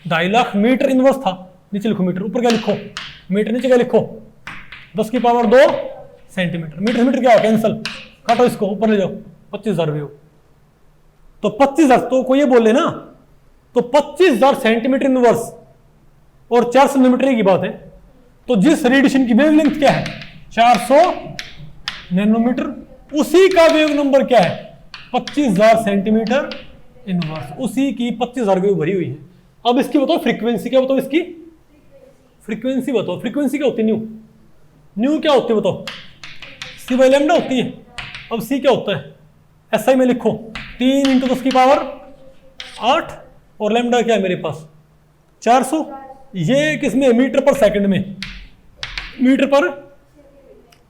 2.5 लाख मीटर इनवर्स था, नीचे लिखो मीटर, ऊपर क्या लिखो मीटर, नीचे क्या लिखो 10 की पावर 2 सेंटीमीटर, मीटर मीटर क्या कैंसल, काटो इसको ऊपर ले जाओ 25,000 वेव, तो 25,000, तो कोई ये बोले ना, तो 25,000 सेंटीमीटर इनवर्स और 400 नैनोमीटर की बात है, तो जिस रेडिएशन की वेवलेंथ क्या है 400 नैनोमीटर, उसी का वेव नंबर क्या है 25,000 सेंटीमीटर इनवर्स, उसी की 25,000 वेव भरी हुई है। अब इसकी बताओ फ्रीक्वेंसी क्या, बताओ इसकी फ्रीक्वेंसी बताओ, फ्रीक्वेंसी क्या होती है? न्यू, न्यू क्या होती है बताओ? सी बाई लैम्डा होती है। अब सी क्या होता है? एसआई में लिखो 3 × 10⁸ और लैम्डा क्या है मेरे पास 400। ये किसमें? मीटर पर सेकंड में, मीटर पर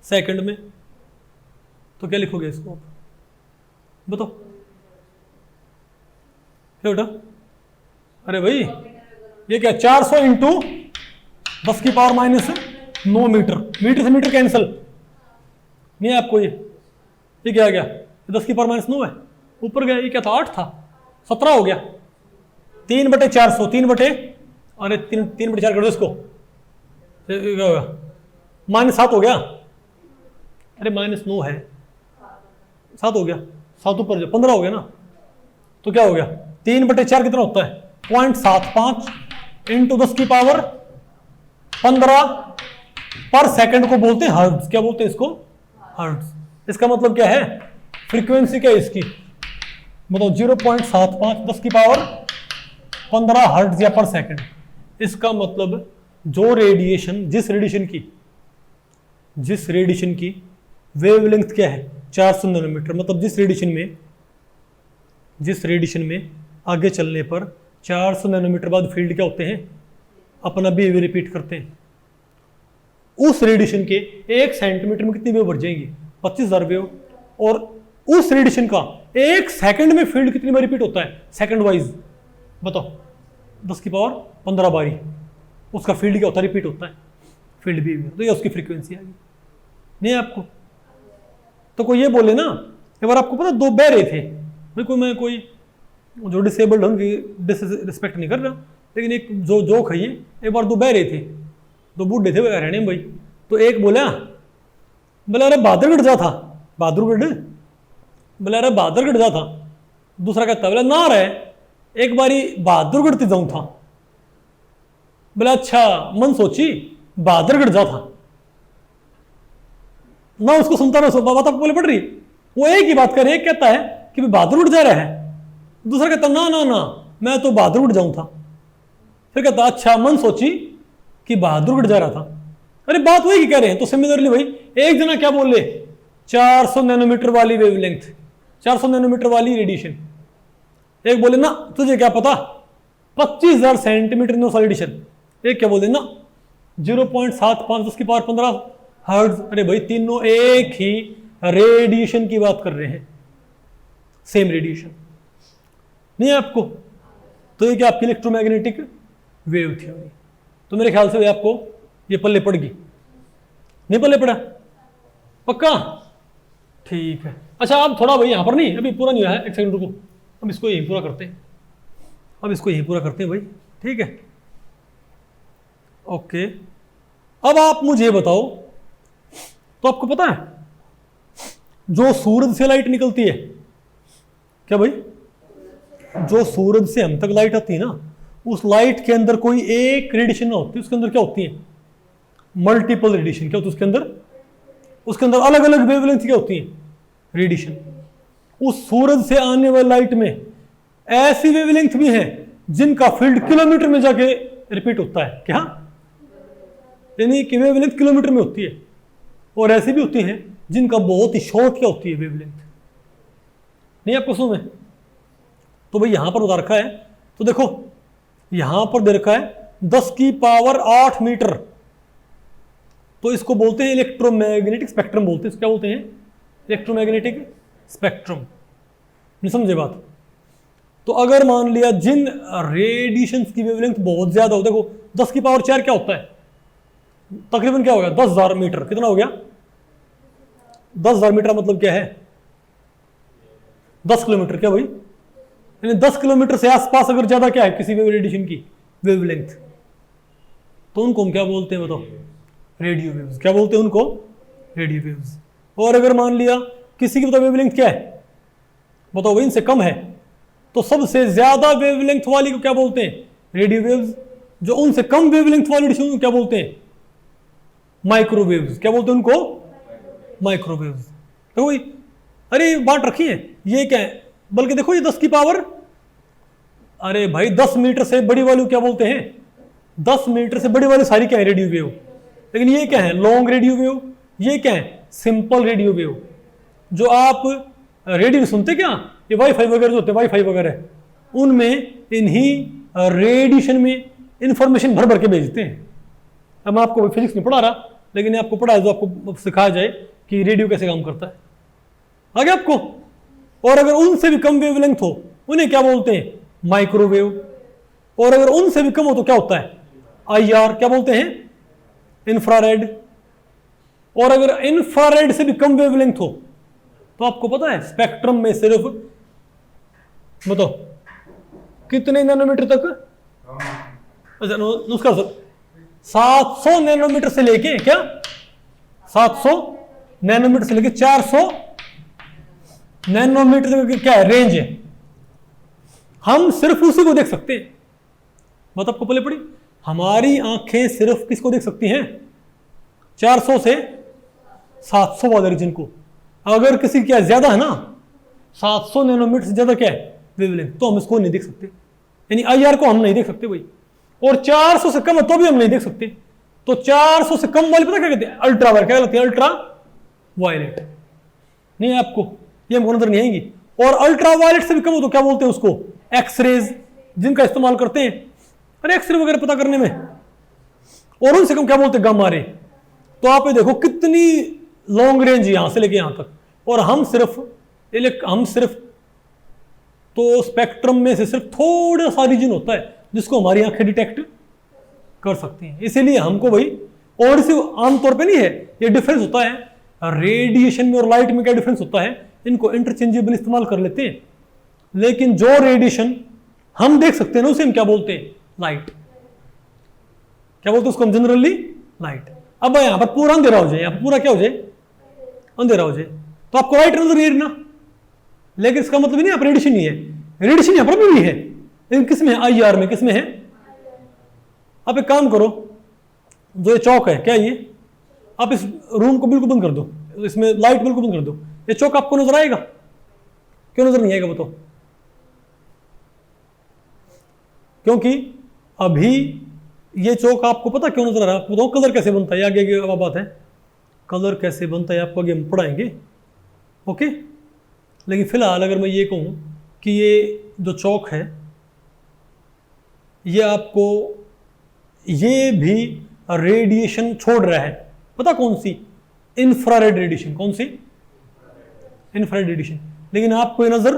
सेकंड में। तो क्या लिखोगे इसको आप बताओ क्या बेटा? अरे भाई ये क्या 400 × 10⁻⁹ मीटर, मीटर से मीटर कैंसिल नहीं है आपको। ये क्या आ गया? 10⁻⁹ है, ऊपर गया ये क्या था 8 था 17 हो गया। 3/400 3/, अरे 3/4 कर दो इसको, क्या होगा? -7 हो गया। अरे -9 है, 7 हो गया, 7 ऊपर जो 15 हो गया ना। तो क्या हो गया? 3/4 कितना होता है? 0.75 × 10⁻15 पर सेकंड को बोलते हैं हर्ट्ज। क्या बोलते हैं इसको? हर्ट्ज। इसका मतलब क्या है? फ्रीक्वेंसी क्या है इसकी बताओ? 0.75 10⁻15 हर्ट्ज या पर सेकंड। इसका मतलब जो रेडिएशन, जिस रेडिएशन की वेवलेंथ क्या है 400 नैनोमीटर, मतलब जिस रेडिएशन में आगे चलने पर 400 नैनोमीटर बाद फील्ड क्या होते हैं? अपना बिहेवियर रिपीट करते हैं। उस रेडिएशन के 1 सेंटीमीटर में कितनी वेव बढ़ जाएंगी? 25,000 वेव। और उस रेडिएशन का 1 सेकंड में फील्ड कितनी बार रिपीट होता है सेकंड वाइज बताओ? 10⁻15 बारी उसका फील्ड क्या होता है? रिपीट होता है फील्ड बिहेवियर। तो ये उसकी फ्रीक्वेंसी आ गई नहीं आपको? तो कोई ये बोले ना, एक बार आपको पता 2 बह रहे थे भाई, मैं कोई जो डिसेबल्ड है उनकी डिसरिस्पेक्ट नहीं कर रहा, लेकिन एक जो जोक है ये, एक बार 2 बह रहे थे, 2 बूढ़े थे हरियाणा में भाई। तो एक बोला अरे बहादुरगढ़ जा था, बहादुरगढ़ बोला अरे बहादुरगढ़ जा था। दूसरा कहता बोला ना रहे एक बारी बहादुरगढ़ ते जाऊं था। बोला अच्छा, मन सोची बहादुरगढ़ जा था ना। उसको सुनता ना बात आपको बोले पड़ रही, वो एक ही बात कर रही है, कहता है कि बहादुरगढ़ जा रहा है, दूसरा कहता ना ना ना मैं तो बहादुरगढ़ जाऊं था। फिर कहता अच्छा, मन सोची कि बहादुरगढ़ जा रहा था। अरे बात वही कह रहे हैं। तो सिमिलरली भाई एक जना क्या बोल ले 400 नैनोमीटर वाली वेवलेंथ, 400 नैनोमीटर वाली रेडिएशन, एक बोले ना तुझे क्या पता 25,000 सेंटीमीटर रेडिएशन, एक क्या बोले ना 0.75 10⁻15 हर्ट्ज। अरे भाई तीनों एक ही रेडिएशन की बात कर रहे हैं, सेम रेडिएशन नहीं है आपको? तो ये क्या आपकी इलेक्ट्रोमैग्नेटिक वेव थ्योरी। तो मेरे ख्याल से आपको ये पल्ले पड़ गई, नहीं पल्ले पड़ा? पक्का? ठीक है। अच्छा अब थोड़ा भाई यहां पर नहीं, अभी पूरा नहीं हुआ है, एक सेकंड रुको, अब इसको यहीं पूरा करते हैं, भाई ठीक है ओके। अब आप मुझे बताओ, तो आपको पता है जो सूरज से लाइट निकलती है, क्या भाई जो सूरज से हम तक लाइट आती है ना, उस लाइट के अंदर कोई एक रेडिएशन ना होती, उसके अंदर क्या होती है? Multiple radiation. क्या होती है उसके अंदर अलग अलग वेवलेंथ क्या होती है? रेडिएशन। उस सूरज से आने वाली लाइट में ऐसी वेवलेंथ भी है जिनका फील्ड किलोमीटर में जाके रिपीट होता है। क्या? यानी कि वेवलेंथ किलोमीटर में होती है, और ऐसी भी होती हैं जिनका बहुत ही शॉर्ट क्या होती है वेवलेंथ, नहीं आपको समझ में? तो भाई यहां पर बता रखा है, तो देखो यहां पर दे रखा है 10⁸ मीटर, तो इसको बोलते हैं इलेक्ट्रोमैग्नेटिक स्पेक्ट्रम बोलते हैं। क्या बोलते हैं? Electromagnetic spectrum. नहीं समझे बात? तो अगर मान लिया जिन रेडिएशन की वेवलेंथ बहुत ज्यादा हो, देखो 10⁻4 क्या होता है? तकरीबन क्या हो गया 10,000 मीटर। कितना हो गया? 10,000 मीटर मतलब क्या है? 10 किलोमीटर। क्या भाई? यानी 10 किलोमीटर से आसपास अगर ज्यादा क्या है किसी भी रेडिएशन की वेवलेंथ, तो उनको हम क्या बोलते हैं बताओ? Radio waves. क्या बोलते हैं उनको? Radio waves. और अगर मान लिया किसी की बताओ वेवलेंथ क्या है बताओ भाई, इनसे कम है, तो सबसे ज्यादा वेवलेंथ वाली को क्या बोलते हैं? Radio waves. जो उनसे कम वेवलेंथ वाली रेडिएशन को क्या बोलते हैं? माइक्रोवेव्स। क्या बोलते हैं उनको? माइक्रोवेव्स। तो भाई अरे बात रखी है, ये क्या है? बल्कि देखो ये 10 की पावर, अरे भाई 10 मीटर से बड़ी वाली क्या बोलते हैं? 10 मीटर से बड़ी वाली सारी क्या है, रेडियो वेव। लेकिन ये क्या है, लॉन्ग रेडियो वेव, ये क्या है, सिंपल रेडियो वेव। जो आप रेडियो सुनते क्या, ये वाईफाई वगैरह जो होते हैं, वाईफाई वगैरह, उनमें इन्हीं रेडिएशन में इंफॉर्मेशन भर भर के भेजते हैं। अब मैं आपको फिजिक्स नहीं पढ़ा रहा, लेकिन आपको पढ़ा है जो आपको सिखाया जाए कि रेडियो कैसे काम करता है, आगे आपको। और अगर उनसे भी कम वेवलेंथ हो उन्हें क्या बोलते हैं, माइक्रोवेव। और अगर उनसे भी कम हो तो क्या होता है, आईआर, क्या बोलते हैं, इंफ्रारेड। और अगर इंफ्रारेड से भी कम वेवलेंथ हो तो आपको पता है स्पेक्ट्रम में सिर्फ बताओ कितने नैनोमीटर तक, अच्छा नुस्खा सर, 700 नैनोमीटर से लेके क्या, 700 नैनोमीटर से लेके 400 नैनोमीटर तक क्या है, रेंज है। हम सिर्फ उसी को देख सकते हैं। बात आपको पहले पड़ी, हमारी आंखें सिर्फ किसको देख सकती हैं, 400 से 700 वाले रीजन को। अगर किसी क्या ज्यादा है ना, 700 नैनोमीटर से ज्यादा क्या है वेवलेंथ, तो हम इसको नहीं देख सकते, यानी आईआर को हम नहीं देख सकते भाई। और 400 से कम है तो भी हम नहीं देख सकते। तो 400 से कम वाले पता क्या कहते हैं, अल्ट्रा वायलेट, क्या कहते हैं, अल्ट्रा वायलेट। नहीं आपको ये हमको नजर नहीं आएंगी। और अल्ट्रा वायलेट से भी कम हो तो क्या बोलते हैं उसको, एक्सरेज, जिनका इस्तेमाल करते हैं अरे एक्सरे वगैरह पता करने में। और उनसे कम क्या बोलते हैं, गामा रे। तो आप ये देखो कितनी लॉन्ग रेंज यहां से लेके यहां तक। और हम सिर्फ तो स्पेक्ट्रम में से सिर्फ थोड़ा सा रीजन होता है जिसको हमारी आंखें डिटेक्ट कर सकती हैं। इसीलिए हमको भाई, और इसे आमतौर पे नहीं है, ये डिफरेंस होता है रेडिएशन में और लाइट में। क्या डिफरेंस होता है, इनको इंटरचेंजेबल इस्तेमाल कर लेते हैं, लेकिन जो रेडिएशन हम देख सकते हैं ना उसे हम क्या बोलते हैं, लाइट। क्या बोलते हैं उसको हम जनरली, लाइट। अब यहां पर पूरा अंधेरा हो जाए, यहां पर पूरा क्या हो जाए, अंधेरा हो जाए, तो आपको लाइट नजर नहीं ना, लेकिन इसका मतलब नहीं आप रेडिएशन नहीं है, रेडिएशन यहां पर भी है, लेकिन किसमें है, आईआर में। किसमें है, आप एक काम करो, जो ये चौक है क्या ये, आप इस रूम को बिल्कुल बंद कर दो, इसमें लाइट बिल्कुल बंद कर दो, ये चौक आपको नजर आएगा, क्यों नजर नहीं आएगा बताओ, क्योंकि अभी ये चौक आपको पता क्यों नजर आ रहा है, आपको बताओ कलर कैसे बनता है, आगे बात है, कलर कैसे बनता है आपको आगे हम पढ़ाएंगे, ओके। लेकिन फिलहाल अगर मैं ये कहूं कि ये जो चौक है ये आपको, ये भी रेडिएशन छोड़ रहा है, पता कौन सी, इंफ्रारेड रेडिएशन। कौन सी, इंफ्रारेड रेडिएशन। लेकिन आपको ये नजर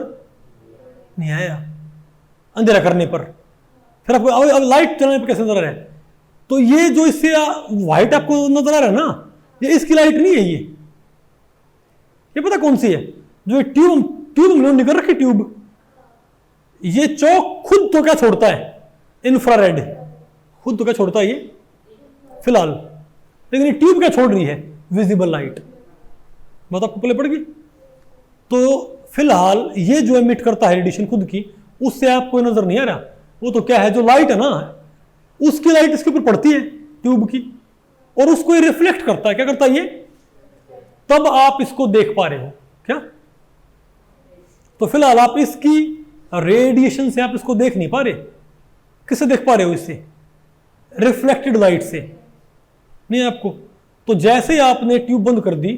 नहीं आया अंधेरा करने पर, फिर आपको अब लाइट चलाने पर कैसे नजर आ रहा है। तो ये जो इससे व्हाइट आपको नजर आ रहा है ना, ये इसकी लाइट नहीं है, ये पता कौन सी है, जो ये ट्यूब में निकल रखी ट्यूब, ये चौक खुद तो क्या छोड़ता है, इंफ्रारेड, खुद तो क्या छोड़ता है ये फिलहाल, लेकिन ये ट्यूब क्या छोड़ रही है, विजिबल लाइट। बात आपको पहले पड़ गई। तो फिलहाल ये जो एमिट करता है रेडिएशन खुद की, उससे आपको नजर नहीं आ रहा, वो तो क्या है, जो लाइट है ना, उसकी लाइट इसके ऊपर पड़ती है ट्यूब की, और उसको ये रिफ्लेक्ट करता है, क्या करता है ये, तब आप इसको देख पा रहे हो क्या। तो फिलहाल आप इसकी रेडिएशन से आप इसको देख नहीं पा रहे, किससे देख पा रहे हो, इससे रिफ्लेक्टेड लाइट से, नहीं आपको। तो जैसे ही आपने ट्यूब बंद कर दी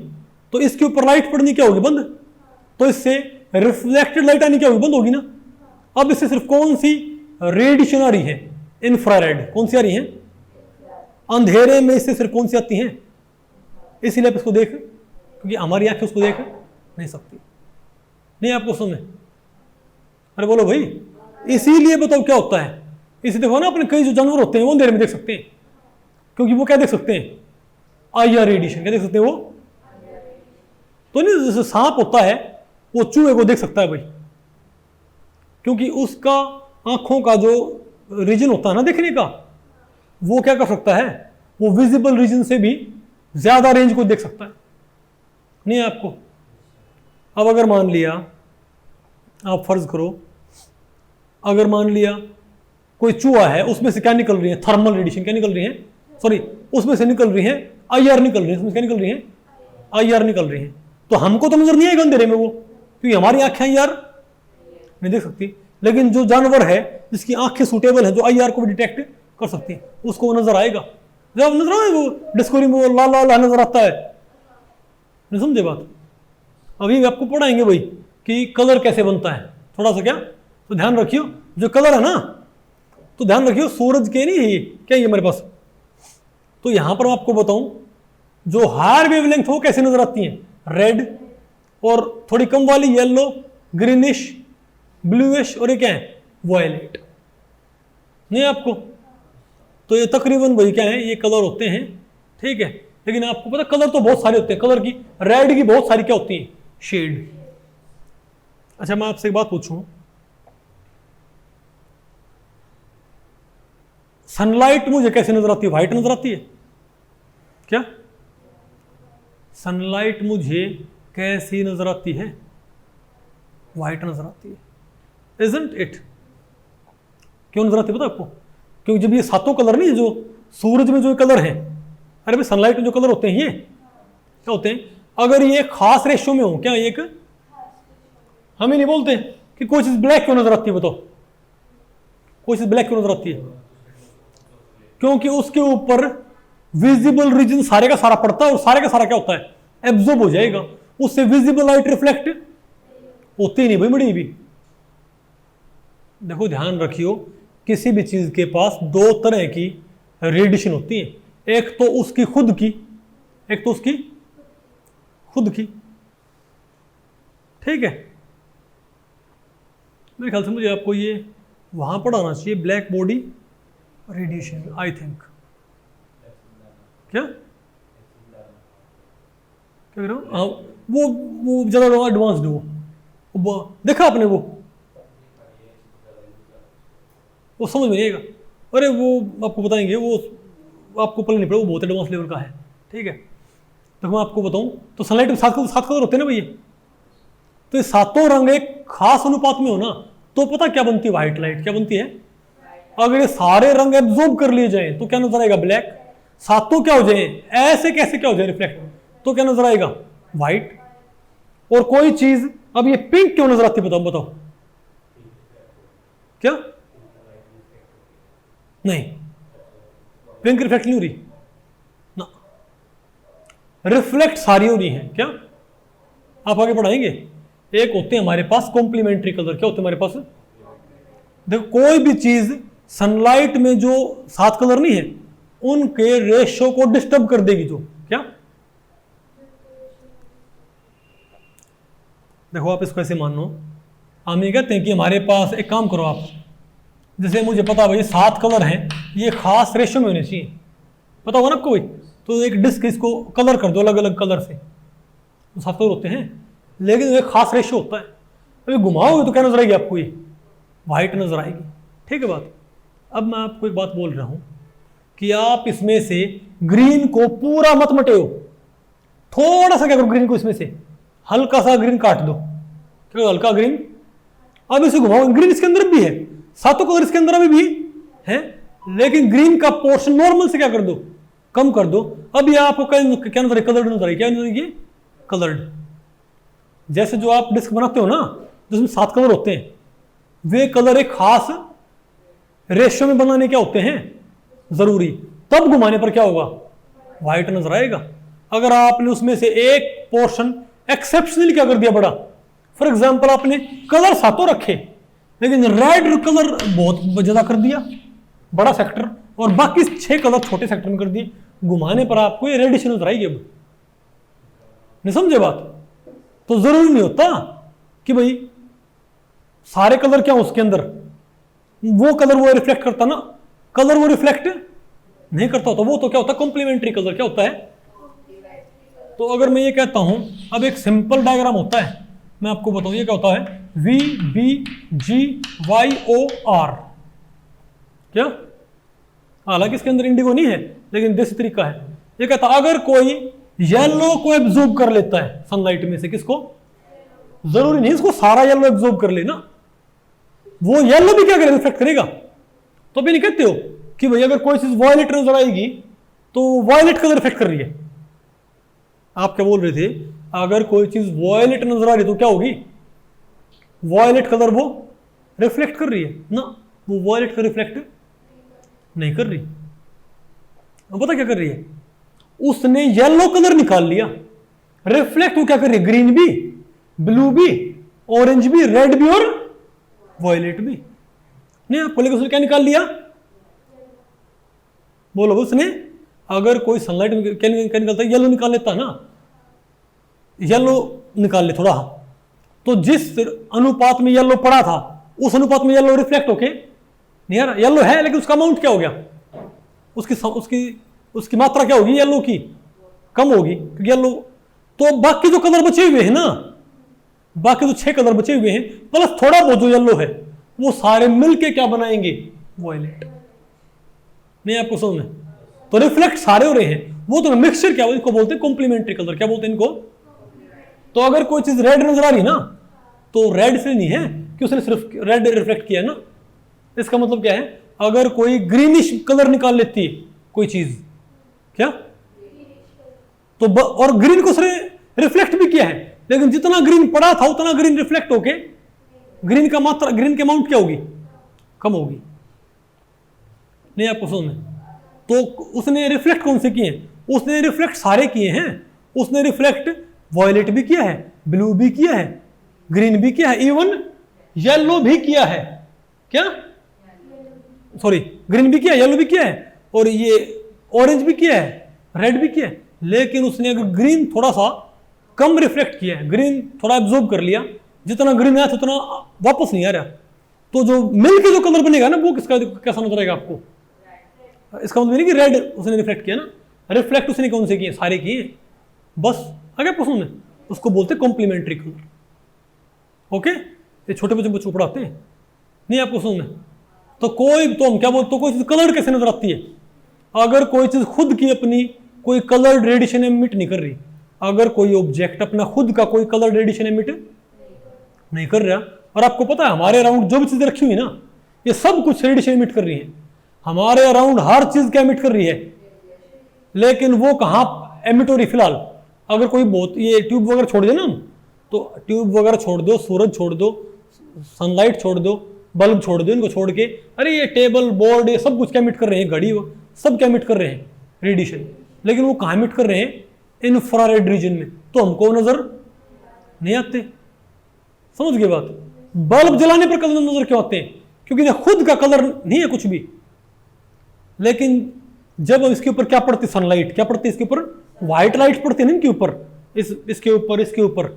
तो इसके ऊपर लाइट पड़नी क्या होगी, बंद, तो इससे रिफ्लेक्टेड लाइट आनी क्या होगी, बंद होगी ना। अब इससे सिर्फ कौन सी रेडिएशन आ रही है, इंफ्रारेड। कौन सी आ रही है, अंधेरे में इससे सिर्फ कौन सी आती हैं, इसीलिए आप इसको देख, क्योंकि हमारी आंखें उसको देख नहीं सकती, नहीं आपको समझ। अरे बोलो भाई, इसीलिए बताओ क्या होता है, इसी देखो ना अपने कई जो जानवर होते हैं वो अंधेरे में देख सकते हैं, क्योंकि वो क्या देख सकते हैं, आईआर रेडिएशन, क्या देख सकते हैं वो। तो नहीं, जैसे सांप होता है वो चूहे को देख सकता है भाई, क्योंकि उसका आंखों का जो रीजन होता है ना देखने का, वो क्या कर सकता है, वो विजिबल रीजन से भी ज्यादा रेंज को देख सकता है, नहीं आपको। अब अगर मान लिया, आप फर्ज करो, अगर मान लिया कोई चूहा है, उसमें से क्या निकल रही है, थर्मल रेडिएशन, क्या निकल रही है, सॉरी, उसमें से निकल रही है आईआर निकल रही है, उसमें क्या निकल रही है, आईआर निकल रही है। तो हमको तो नजर नहीं आएगा अंधेरे में वो, क्योंकि हमारी आंखें आईआर नहीं देख सकती। लेकिन जो जानवर है जिसकी आंखें सूटेबल है, जो आईआर को भी डिटेक्ट कर सकती हैं, उसको वो नजर आएगा। जब नजर आए वो डिस्कवरी में वो लाल लाल नजर आता है, नहीं समझे बात? अभी आपको पढ़ाएंगे भाई कि कलर कैसे बनता है, थोड़ा सा क्या तो ध्यान रखियो। जो कलर है ना, तो ध्यान रखियो सूरज के नहीं है क्या ये मेरे पास। तो यहां पर मैं आपको बताऊं जो हायर वेवलेंथ वो कैसे नजर आती है, रेड, और थोड़ी कम वाली येलो, ग्रीनिश, ब्लूइश, और ये क्या है वायलेट, नहीं आपको। तो ये तकरीबन वही क्या है, ये कलर होते हैं, ठीक है। लेकिन आपको पता कलर तो बहुत सारे होते हैं, कलर की रेड की बहुत सारी क्या होती है शेड। अच्छा मैं आपसे एक बात पूछूं, सनलाइट मुझे कैसे नजर आती है, व्हाइट नजर आती है क्या? सनलाइट मुझे कैसी नजर आती है, व्हाइट नजर आती है, इजंट इट? क्यों नजर आती है पता आपको? क्योंकि जब ये सातों कलर नहीं जो सूरज में जो कलर है, अरे भाई सनलाइट में जो कलर होते हैं ये क्या होते हैं, अगर ये खास रेशियो में हो, क्या एक हम ही नहीं बोलते कि कोई चीज ब्लैक क्यों नजर आती है, बताओ कोई चीज ब्लैक क्यों नजर आती है? क्योंकि उसके ऊपर विजिबल रीजन सारे का सारा पड़ता है, और सारे का सारा क्या होता है एब्जॉर्ब हो जाएगा, उससे विजिबल लाइट रिफ्लेक्ट होती ही नहीं भाई बड़ी भी। देखो ध्यान रखियो, किसी भी चीज के पास दो तरह की रेडिएशन होती है, एक तो उसकी खुद की, एक तो उसकी खुद की, ठीक है। मेरे ख्याल से मुझे आपको ये वहां पढ़ाना चाहिए, black body radiation I think. क्या क्या कह रहा हूं? हाँ वो ज्यादा एडवांस्ड वो देखा आपने, वो समझ में नहीं आएगा, अरे वो आपको बताएंगे, वो आपको पढ़ना नहीं पड़ेगा, वो बहुत एडवांस लेवल का है, ठीक है। तो मैं आपको बताऊं तो सनलाइट में सात कलर होते हैं ना भैया, तो ये सातों रंग एक खास अनुपात में हो ना, तो पता क्या बनती है व्हाइट लाइट, क्या बनती है? अगर ये सारे रंग एब्जॉर्ब कर लिए जाए तो क्या नजर आएगा ब्लैक, सातों क्या हो जाए ऐसे कैसे क्या हो जाए रिफ्लेक्ट, तो क्या नजर आएगा व्हाइट। और कोई चीज, अब ये पिंक क्यों नजर आती है बताओ क्या? नहीं पिंक रिफ्लेक्ट नहीं हो रही ना, रिफ्लेक्ट सारी हो रही है क्या? आप आगे पढ़ाएंगे, एक होते हैं हमारे पास कॉम्प्लीमेंट्री कलर, क्या होते हैं हमारे पास? देखो कोई भी चीज सनलाइट में जो सात कलर नहीं है उनके रेशियो को डिस्टर्ब कर देगी, जो क्या? देखो आप इसको ऐसे मान लो, हम ये कहते हैं कि हमारे पास एक काम करो आप, जैसे मुझे पता भाई सात कलर हैं, ये खास रेशियो में होने चाहिए, पता होगा ना आपको भाई, तो एक डिस्क इसको कलर कर दो अलग अलग कलर से, तो सात कलर होते हैं, लेकिन एक खास रेशियो होता है। अभी घुमाओगे तो क्या नजर आएगी आपको? ये व्हाइट नजर आएगी, ठीक है बात। अब मैं आपको एक बात बोल रहा हूं कि आप इसमें से ग्रीन को पूरा मत मटेओ, थोड़ा सा क्या करो, ग्रीन को इसमें से हल्का सा ग्रीन काट दो, क्या हल्का ग्रीन। अब इसे घुमाओ, ग्रीन इसके अंदर भी है, सातों कलर इसके अंदर अभी भी है, लेकिन ग्रीन का पोर्शन नॉर्मल से क्या कर दो, कम कर दो। अब ये आपको क्या नजर है? कलर्ड नजर है, क्या नजर है? कलर्ड। जैसे जो आप डिस्क बनाते हो ना जिसमें सात कलर होते हैं, वे कलर एक खास रेशियो में बनाने क्या होते हैं जरूरी, तब घुमाने पर क्या होगा व्हाइट नजर आएगा। अगर आपने उसमें से एक पोर्शन एक्सेप्शनली क्या कर दिया बड़ा, फॉर एग्जांपल आपने कलर सातों रखे लेकिन रेड कलर बहुत ज्यादा कर दिया बड़ा सेक्टर, और बाकी 6 कलर छोटे सेक्टर में कर दिए, घुमाने पर आपको ये रेडिएशन नजर आएगी। अब नहीं समझे बात? तो जरूरी नहीं होता कि भाई सारे कलर क्या उसके अंदर, वो कलर वो रिफ्लेक्ट करता ना, कलर वो रिफ्लेक्ट नहीं करता होता, वो तो क्या होता है कॉम्प्लीमेंट्री कलर, क्या होता है। तो अगर मैं ये कहता हूं, अब एक सिंपल डायग्राम होता है, मैं आपको बताऊं ये क्या होता है, V B G Y O R, क्या? हालांकि इसके अंदर इंडिगो नहीं है लेकिन देसी तरीका है। ये कहता है अगर कोई येलो को एब्जॉर्ब कर लेता है सनलाइट में से, किसको? जरूरी नहीं इसको सारा येलो एब्जॉर्ब कर लेना, वो येलो भी क्या करेगा रिफ्लेक्ट करेगा। तो भी नहीं कहते हो कि भाई अगर कोई चीज वॉयलेट नजर आएगी तो वॉयलेट कलर रिफ्लेक्ट कर रही है। आप क्या बोल रहे थे? अगर कोई चीज वॉयलेट नजर आ रही तो क्या होगी? वॉयलेट कलर वो रिफ्लेक्ट कर रही है ना, वो वॉयलेट का रिफ्लेक्ट नहीं कर रही। अब पता क्या कर रही है, उसने येलो कलर निकाल लिया, रिफ्लेक्ट वो क्या कर रही है, ग्रीन भी, ब्लू भी, ऑरेंज भी, रेड भी और वॉयलेट भी। नहीं आपको लेकर उसने क्या निकाल लिया, बोलो उसने, अगर कोई सनलाइट क्या निकलता है, येलो निकाल लेता ना, येलो निकाल ले थोड़ा, तो जिस अनुपात में येलो पड़ा था उस अनुपात में येलो रिफ्लेक्ट होके नहीं आ रहा। येलो है लेकिन उसका अमाउंट क्या हो गया, उसकी मात्रा क्या होगी येलो की, कम होगी, क्योंकि येलो। तो बाकी जो कलर बचे हुए हैं ना, बाकी जो 6 कलर बचे हुए हैं प्लस थोड़ा बहुत जो येलो है, वो सारे मिलके क्या बनाएंगे, वॉयलेट। नहीं आपको समझ में, तो रिफ्लेक्ट सारे हो रहे हैं, वो तो मिक्सचर क्या इनको बोलते हैं, कॉम्प्लीमेंट्री कलर। क्या बोलते हैं इनको। तो अगर कोई चीज रेड नजर आ रही ना, तो रेड से नहीं है कि उसने सिर्फ रेड रिफ्लेक्ट किया ना, इसका मतलब क्या है, अगर कोई ग्रीनिश कलर निकाल लेती है कोई चीज, क्या तो और ग्रीन को उसने रिफ्लेक्ट भी किया है, लेकिन जितना ग्रीन पड़ा था उतना ग्रीन रिफ्लेक्ट होके ग्रीन का मात्रा, ग्रीन की अमाउंट क्या होगी, कम होगी। नहीं आपको समझ में, तो उसने रिफ्लेक्ट कौन से किए हैं, उसने रिफ्लेक्ट सारे किए हैं, उसने रिफ्लेक्ट वॉयलेट भी किया है, ब्लू भी किया है, ग्रीन भी किया है, इवन येलो भी किया है। क्या सॉरी, ग्रीन भी किया है, येलो भी किया है, और ये ऑरेंज भी किया है, रेड भी किया है। लेकिन उसने अगर ग्रीन थोड़ा सा कम रिफ्लेक्ट किया है, ग्रीन थोड़ा एब्जॉर्ब कर लिया, जितना ग्रीन आया था उतना वापस नहीं आ रहा, तो जो मिलके जो कलर बनेगा ना, वो किसका कैसा नजर आएगा आपको। इसका मतलब नहीं कि रेड उसने रिफ्लेक्ट किया ना, रिफ्लेक्ट उसने कौन से किए, सारे किए, बस आगे पसंद है, उसको बोलते कॉम्प्लीमेंट्री कलर। ओके, ये छोटे बच्चों पढ़ाते हैं, नहीं आपको समझ में। तो कोई, तो हम क्या बोलते, तो कोई चीज कलर कैसे नजर आती है, अगर कोई चीज खुद की अपनी कोई कलर रेडिएशन एमिट नहीं कर रही, अगर कोई ऑब्जेक्ट अपना खुद का कोई कलर रेडिएशन एमिट नहीं कर रहा, और आपको पता है हमारे अराउंड जो भी चीजें रखी हुई ना, ये सब कुछ रेडिएशन एमिट कर रही है, हमारे अराउंड हर चीज क्या एमिट कर रही है, लेकिन वो कहां एमिट हो रही फिलहाल। अगर कोई बहुत ये ट्यूब वगैरह छोड़ दे ना, तो ट्यूब वगैरह छोड़ दो, सूरज छोड़ दो, सनलाइट छोड़ दो, बल्ब छोड़ दो, इनको छोड़ के अरे ये टेबल बोर्ड ये सब कुछ क्या एमिट कर रहे हैं, घड़ी सब क्या एमिट कर रहे हैं, रेडिएशन। लेकिन वो कहाँ एमिट कर रहे हैं, इंफ्रारेड रीजन में, तो हमको नजर नहीं आते। समझ गए बात। बल्ब जलाने पर कलर नजर क्यों आते हैं, क्योंकि खुद का कलर नहीं है कुछ भी, लेकिन जब इसके ऊपर क्या पड़ती, सनलाइट क्या पड़ती है इसके ऊपर, व्हाइट लाइट पड़ती है ना इनके ऊपर, इसके ऊपर, इसके ऊपर,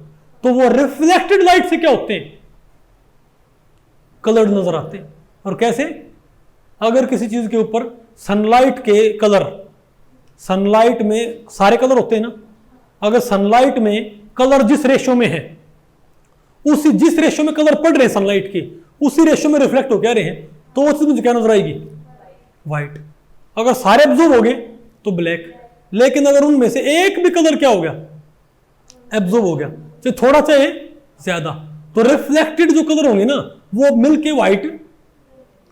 तो वो रिफ्लेक्टेड लाइट से क्या होते हैं, कलर नजर आते हैं। और कैसे, अगर किसी चीज के ऊपर सनलाइट के कलर, सनलाइट में सारे कलर होते हैं ना, अगर सनलाइट में कलर जिस रेशो में है, उसी जिस रेशो में कलर पड़ रहे हैं सनलाइट के, उसी रेशो में रिफ्लेक्ट हो क्या रहे हैं, तो वो चीज मुझे क्या नजर आएगी, व्हाइट। अगर सारे एब्जॉर्ब हो गए तो ब्लैक। लेकिन अगर उनमें से एक भी कलर क्या हो गया, एब्जॉर्ब हो गया, चाहे थोड़ा चाहे ज्यादा, तो रिफ्लेक्टेड जो कलर होंगे ना, वो मिलके व्हाइट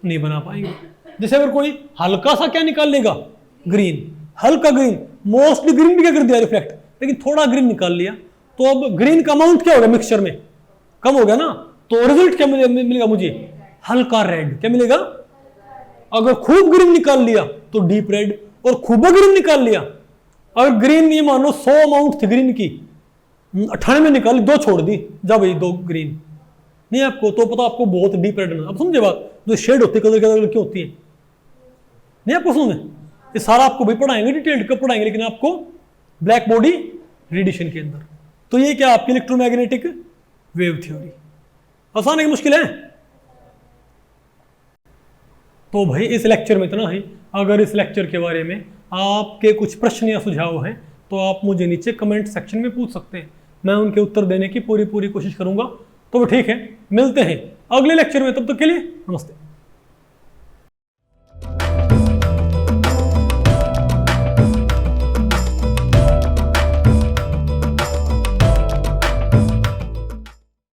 नहीं बना पाएंगे। जैसे अगर कोई हल्का सा क्या निकाल लेगा, ग्रीन, हल्का ग्रीन, मोस्टली ग्रीन भी क्या कर दिया रिफ्लेक्ट, लेकिन थोड़ा ग्रीन निकाल लिया, तो अब ग्रीन का अमाउंट क्या होगा मिक्सचर में, कम हो गया ना, तो रिजल्ट क्या मिलेगा मुझे, हल्का रेड। क्या मिलेगा, अगर खूब ग्रीन निकाल लिया तो डीप रेड, और खूब ग्रीन निकाल लिया, अगर ग्रीन ये मान लो 100 अमाउंट थी ग्रीन की, 98 निकाली, 2 छोड़ दी, जा भाई 2 ग्रीन, नहीं आपको तो पता, आपको बहुत डीप रेड। अब समझे बात, जो शेड होती है कलर कलर की होती है, नहीं आपको समझे, ये सारा आपको भी पढ़ाएंगे, डिटेल्ड कब पढ़ाएंगे, लेकिन आपको ब्लैक बॉडी रेडिएशन के अंदर। तो ये क्या आपकी इलेक्ट्रोमैग्नेटिक वेव थ्योरी, आसान है कि मुश्किल है। तो भाई इस लेक्चर में इतना ही। अगर इस लेक्चर के बारे में आपके कुछ प्रश्न या सुझाव हैं तो आप मुझे नीचे कमेंट सेक्शन में पूछ सकते हैं, मैं उनके उत्तर देने की पूरी कोशिश करूंगा। तो ठीक है, मिलते हैं अगले लेक्चर में, तब तक के लिए नमस्ते।